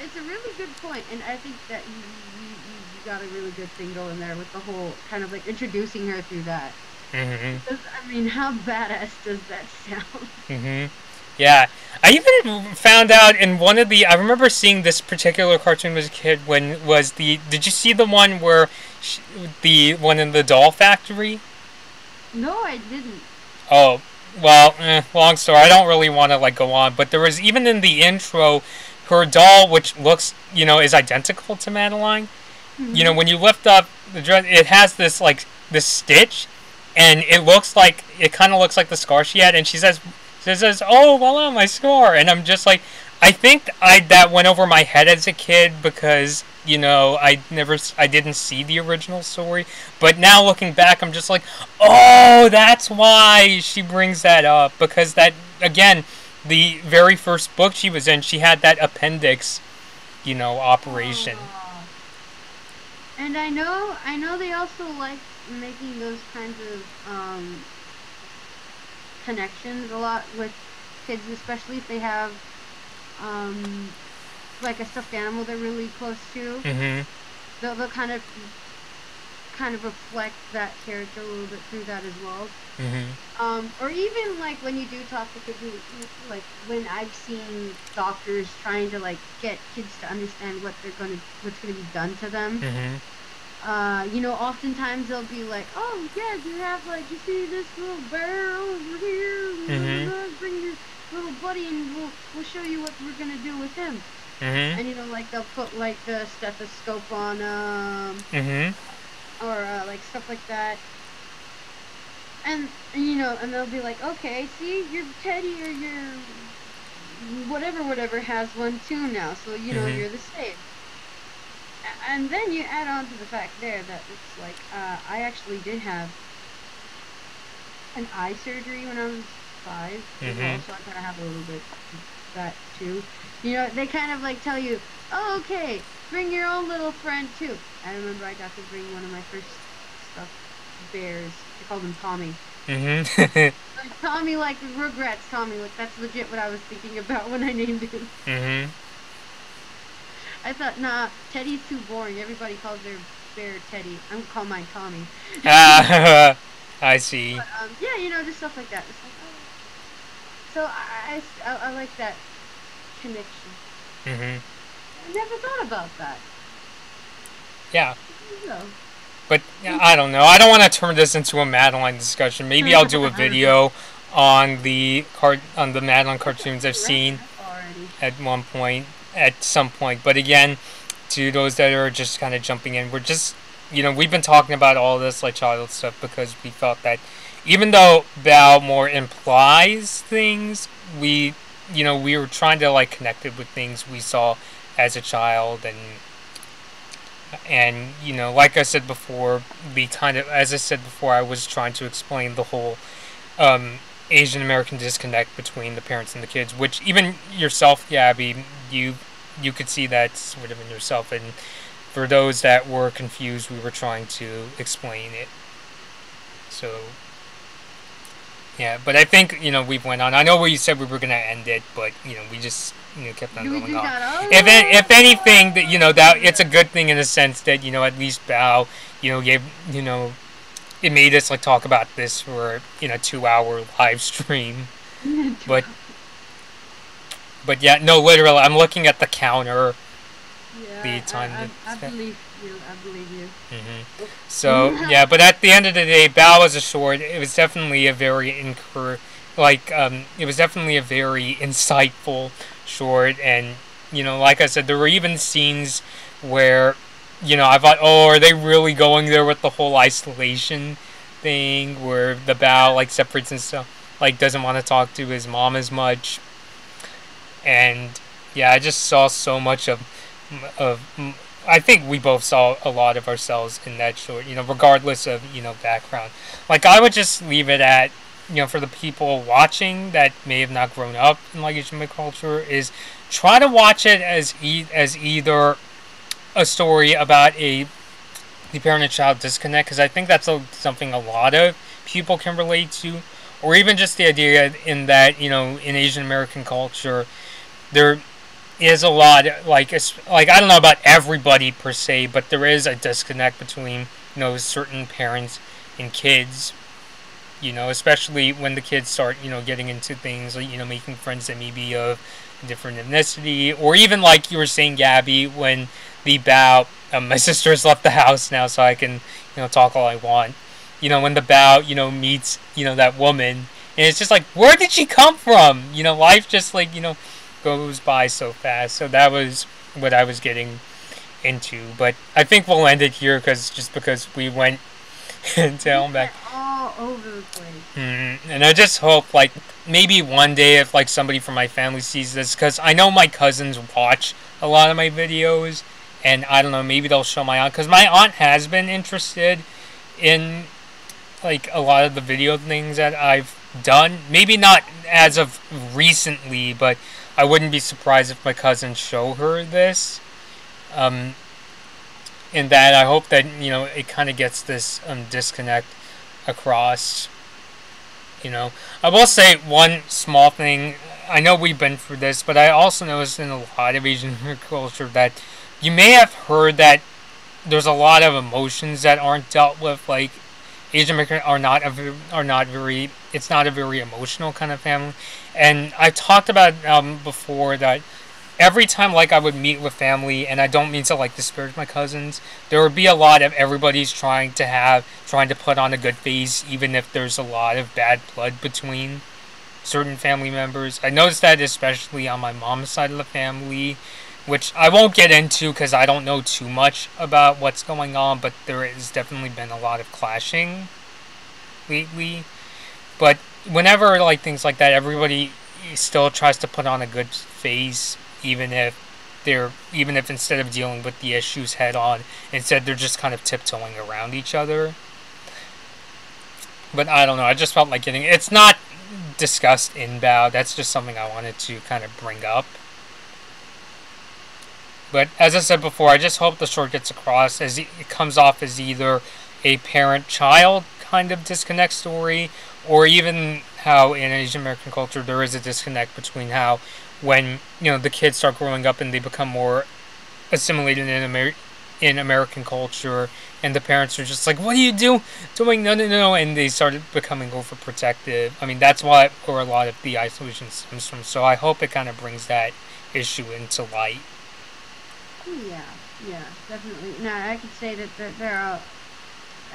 it's a really good point, and I think that you got a really good thing going there with the whole kind of like introducing her through that. Because, I mean, how badass does that sound? Yeah, I even found out in one of the, I remember seeing this particular cartoon as a kid when was did you see the one where the one in the doll factory? No, I didn't. Oh, well, long story. I don't really want to, like, go on, but there was, even in the intro, her doll, which looks, is identical to Madeline. When you lift up the dress, it has this, like, this stitch, and it kind of looks like the scar she had, and she says, oh, voila, my scar. And I'm just like, I think that went over my head as a kid because, I didn't see the original story. But now looking back, I'm just like, oh, that's why she brings that up. Because that, again, the very first book she was in, she had that appendix, operation. And I know they also like making those kinds of, connections a lot with kids, especially if they have like a stuffed animal they're really close to. They'll kind of reflect that character a little bit through that as well. Or even like when you do talk to kids, like when I've seen doctors trying to like get kids to understand what's gonna be done to them. Oftentimes they'll be like, oh, yeah, you see this little bear over here? Bring your little buddy and we'll show you what we're going to do with him. And, like, they'll put, like, the stethoscope on them. Or, like, stuff like that. And they'll be like, okay, see, your teddy or your whatever has one too now, so, you're the same. And then you add on to the fact there that it's like, I actually did have an eye surgery when I was 5. So I kind of have a little bit of that too. They kind of like tell you, oh, okay, bring your own little friend too. I remember I got to bring one of my first stuffed bears. I called him Tommy. Tommy, like Rugrats Tommy. Like, that's legit what I was thinking about when I named him. I thought, nah, Teddy's too boring. Everybody calls their bear Teddy. I'm gonna call mine Tommy. I see. But, just stuff like that. It's like, oh. So I like that connection. I never thought about that. Yeah. But I don't know. I don't want to turn this into a Madeline discussion. Maybe I'll do a video on the Madeline cartoons I've seen at some point. But again, to those that are just kind of jumping in, we're just we've been talking about all this like childhood stuff because we felt that even though Bao more implies things, we were trying to like connect it with things we saw as a child, and like I said before, as I said before, I was trying to explain the whole Asian American disconnect between the parents and the kids, which even yourself, Gabby, you could see that sort of in yourself, and for those that were confused, we were trying to explain it. So yeah, but I think we've went on. I know we said we were gonna end it, but we just kept on going on. If anything, that that it's a good thing in the sense that at least Bao gave it made us like talk about this for 2-hour live stream. but yeah, no, literally, I'm looking at the counter. Yeah, the time. I believe you. I believe you. Mm-hmm. So yeah, but at the end of the day, Bao was a short. It was definitely a very it was definitely a very insightful short, and like I said, there were even scenes where I thought, oh, are they really going there with the whole isolation thing, where the Bao like separates himself, like doesn't want to talk to his mom as much, and yeah, I just saw so much of I think we both saw a lot of ourselves in that short, regardless of, background. Like, I would just leave it at, for the people watching that may have not grown up in, like, Asian culture, is try to watch it as either a story about the parent and child disconnect, because I think that's something a lot of people can relate to, or even just the idea in that, in Asian American culture, there is a lot, like I don't know about everybody per se, but there is a disconnect between certain parents and kids, especially when the kids start getting into things like making friends that may be of different ethnicity, or even like you were saying, Gabby, when the Bao my sister's left the house now, so I can talk all I want, when the Bao meets that woman, and it's just like, where did she come from? Life just like goes by so fast. So that was what I was getting into, but I think we'll end it here because we went down back all over the place. And I just hope like maybe one day if like somebody from my family sees this, because I know my cousins watch a lot of my videos, and I don't know, maybe they'll show my aunt, because my aunt has been interested in like a lot of the video things that I've done. Maybe not as of recently, but I wouldn't be surprised if my cousins show her this. In that, I hope that it kind of gets this disconnect across. I will say one small thing. I know we've been through this, but I also noticed in a lot of Asian culture that you may have heard that there's a lot of emotions that aren't dealt with. Like, Asian Americans are not very. It's not a very emotional kind of family, and I talked about before that every time like I would meet with family, and I don't mean to like disparage my cousins, there would be a lot of everybody's trying to put on a good face, even if there's a lot of bad blood between certain family members. I noticed that especially on my mom's side of the family, which I won't get into because I don't know too much about what's going on, but there has definitely been a lot of clashing lately. But whenever like things like that, everybody still tries to put on a good face, even if instead of dealing with the issues head on, instead they're just kind of tiptoeing around each other. But I don't know, I just felt like it's not discussed in Bao, that's just something I wanted to kind of bring up. But as I said before, I just hope the short gets across as it comes off as either a parent-child kind of disconnect story, or even how in Asian American culture there is a disconnect between how when the kids start growing up and they become more assimilated in American culture, and the parents are just like, what are you doing? No, and they started becoming overprotective. I mean, that's where a lot of the isolation stems from. So I hope it kind of brings that issue into light. Yeah, definitely. Now, I could say that there are,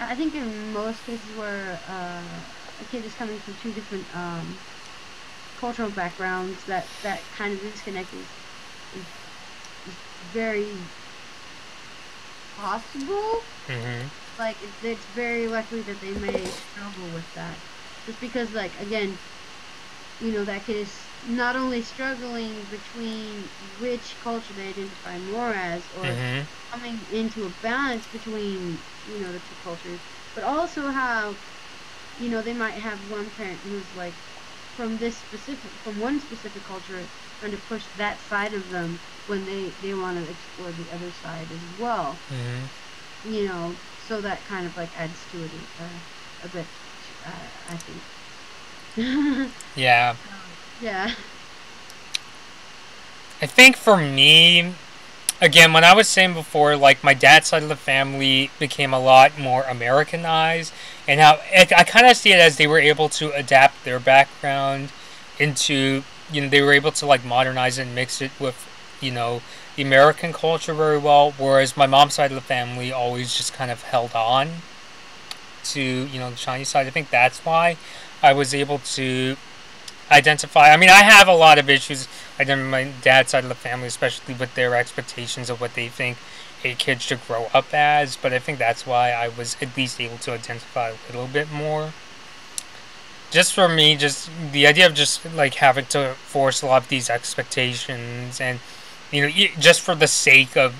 I think in most cases where a kid is coming from two different cultural backgrounds, that kind of disconnect is very possible, Mm-hmm. like it's very likely that they may struggle with that, just because, like, again, that kid is not only struggling between which culture they identify more as, or Mm-hmm. coming into a balance between the two cultures, but also how they might have one parent who's like from one specific culture, trying to push that side of them when they want to explore the other side as well. Mm-hmm. So that kind of like adds to it a bit, I think. Yeah. Yeah. I think for me, again, when I was saying before, like my dad's side of the family became a lot more Americanized, and how I kind of see it as they were able to adapt their background into, they were able to like modernize it and mix it with, the American culture very well. Whereas my mom's side of the family always just kind of held on to, the Chinese side. I think that's why I was able to identify. I mean, I have a lot of issues identifying my dad's side of the family, especially with their expectations of what they think a kid should grow up as. But I think that's why I was at least able to identify a little bit more. Just for me, just the idea of just like having to force a lot of these expectations, and just for the sake of,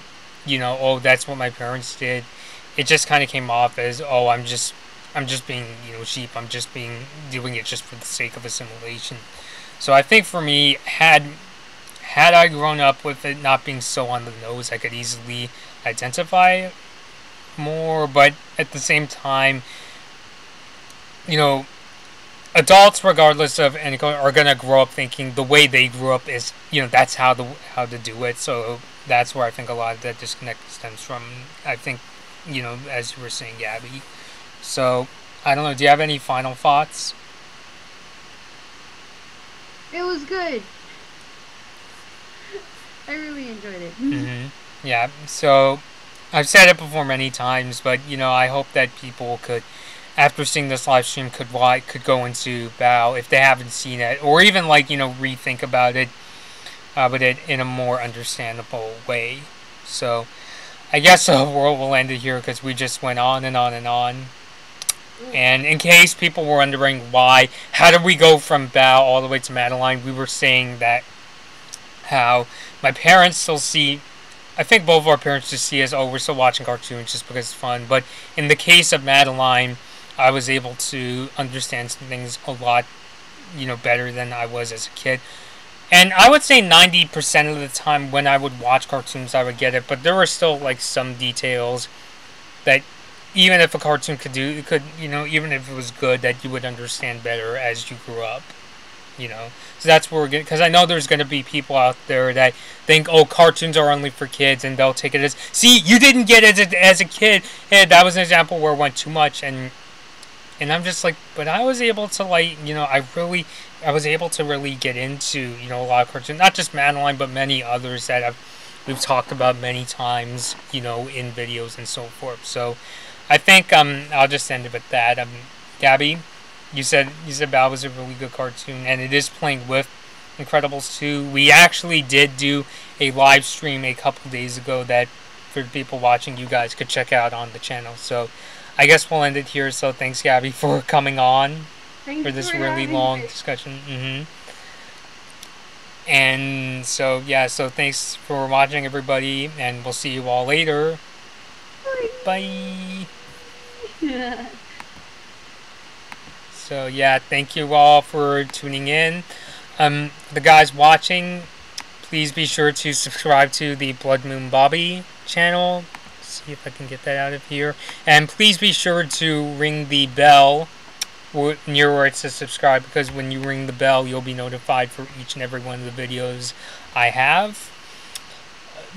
oh, that's what my parents did. It just kind of came off as, oh, I'm just being, sheep. I'm just doing it just for the sake of assimilation. So I think for me, had I grown up with it not being so on the nose, I could easily identify more. But at the same time, adults, regardless of any, are gonna grow up thinking the way they grew up is, that's how to do it. So that's where I think a lot of that disconnect stems from. I think, as you were saying, Gabby. So, I don't know, do you have any final thoughts? It was good. I really enjoyed it. Mm-hmm. Yeah, so I've said it before many times, but, I hope that people could, after seeing this live stream, could go into Bao if they haven't seen it, or even, rethink about it, but it in a more understandable way. So, I guess we'll end it here because we just went on and on and on. And in case people were wondering how did we go from Bao all the way to Madeline, we were saying that how my parents still see, I think both of our parents just see us, oh, we're still watching cartoons just because it's fun. But in the case of Madeline, I was able to understand some things a lot, better than I was as a kid. And I would say 90% of the time when I would watch cartoons, I would get it. But there were still, some details that, even if a cartoon even if it was good, that you would understand better as you grew up, So that's where we're getting, because I know there's going to be people out there that think, oh, cartoons are only for kids, and they'll take it as, see, you didn't get it as a kid. And that was an example where it went too much, and I'm just like, but I was able to, I was able to really get into, a lot of cartoons, not just Madeline, but many others that we've talked about many times, in videos and so forth. So I think I'll just end it with that. Gabby, you said Bao was a really good cartoon, and it is playing with Incredibles 2. We actually did do a live stream a couple days ago that for people watching, you guys could check out on the channel. So I guess we'll end it here. So thanks, Gabby, for coming on for this really long discussion. Mm-hmm. And so yeah, so thanks for watching, everybody, and we'll see you all later. Bye. So yeah, thank you all for tuning in. The guys watching, please be sure to subscribe to the Blood Moon Bobby channel. Let's see if I can get that out of here. And please be sure to ring the bell near where it says subscribe, because when you ring the bell, you'll be notified for each and every one of the videos I have.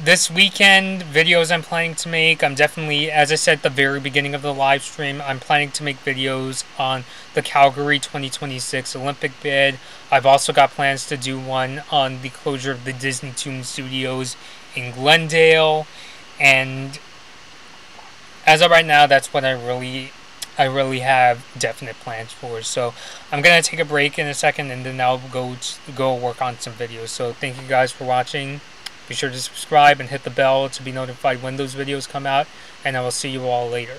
This weekend, videos I'm planning to make, I'm definitely, as I said at the very beginning of the live stream, I'm planning to make videos on the Calgary 2026 Olympic bid. I've also got plans to do one on the closure of the Disney Toon Studios in Glendale. And as of right now, that's what I really have definite plans for. So I'm going to take a break in a second, and then I'll go work on some videos. So thank you guys for watching. Be sure to subscribe and hit the bell to be notified when those videos come out, and I will see you all later.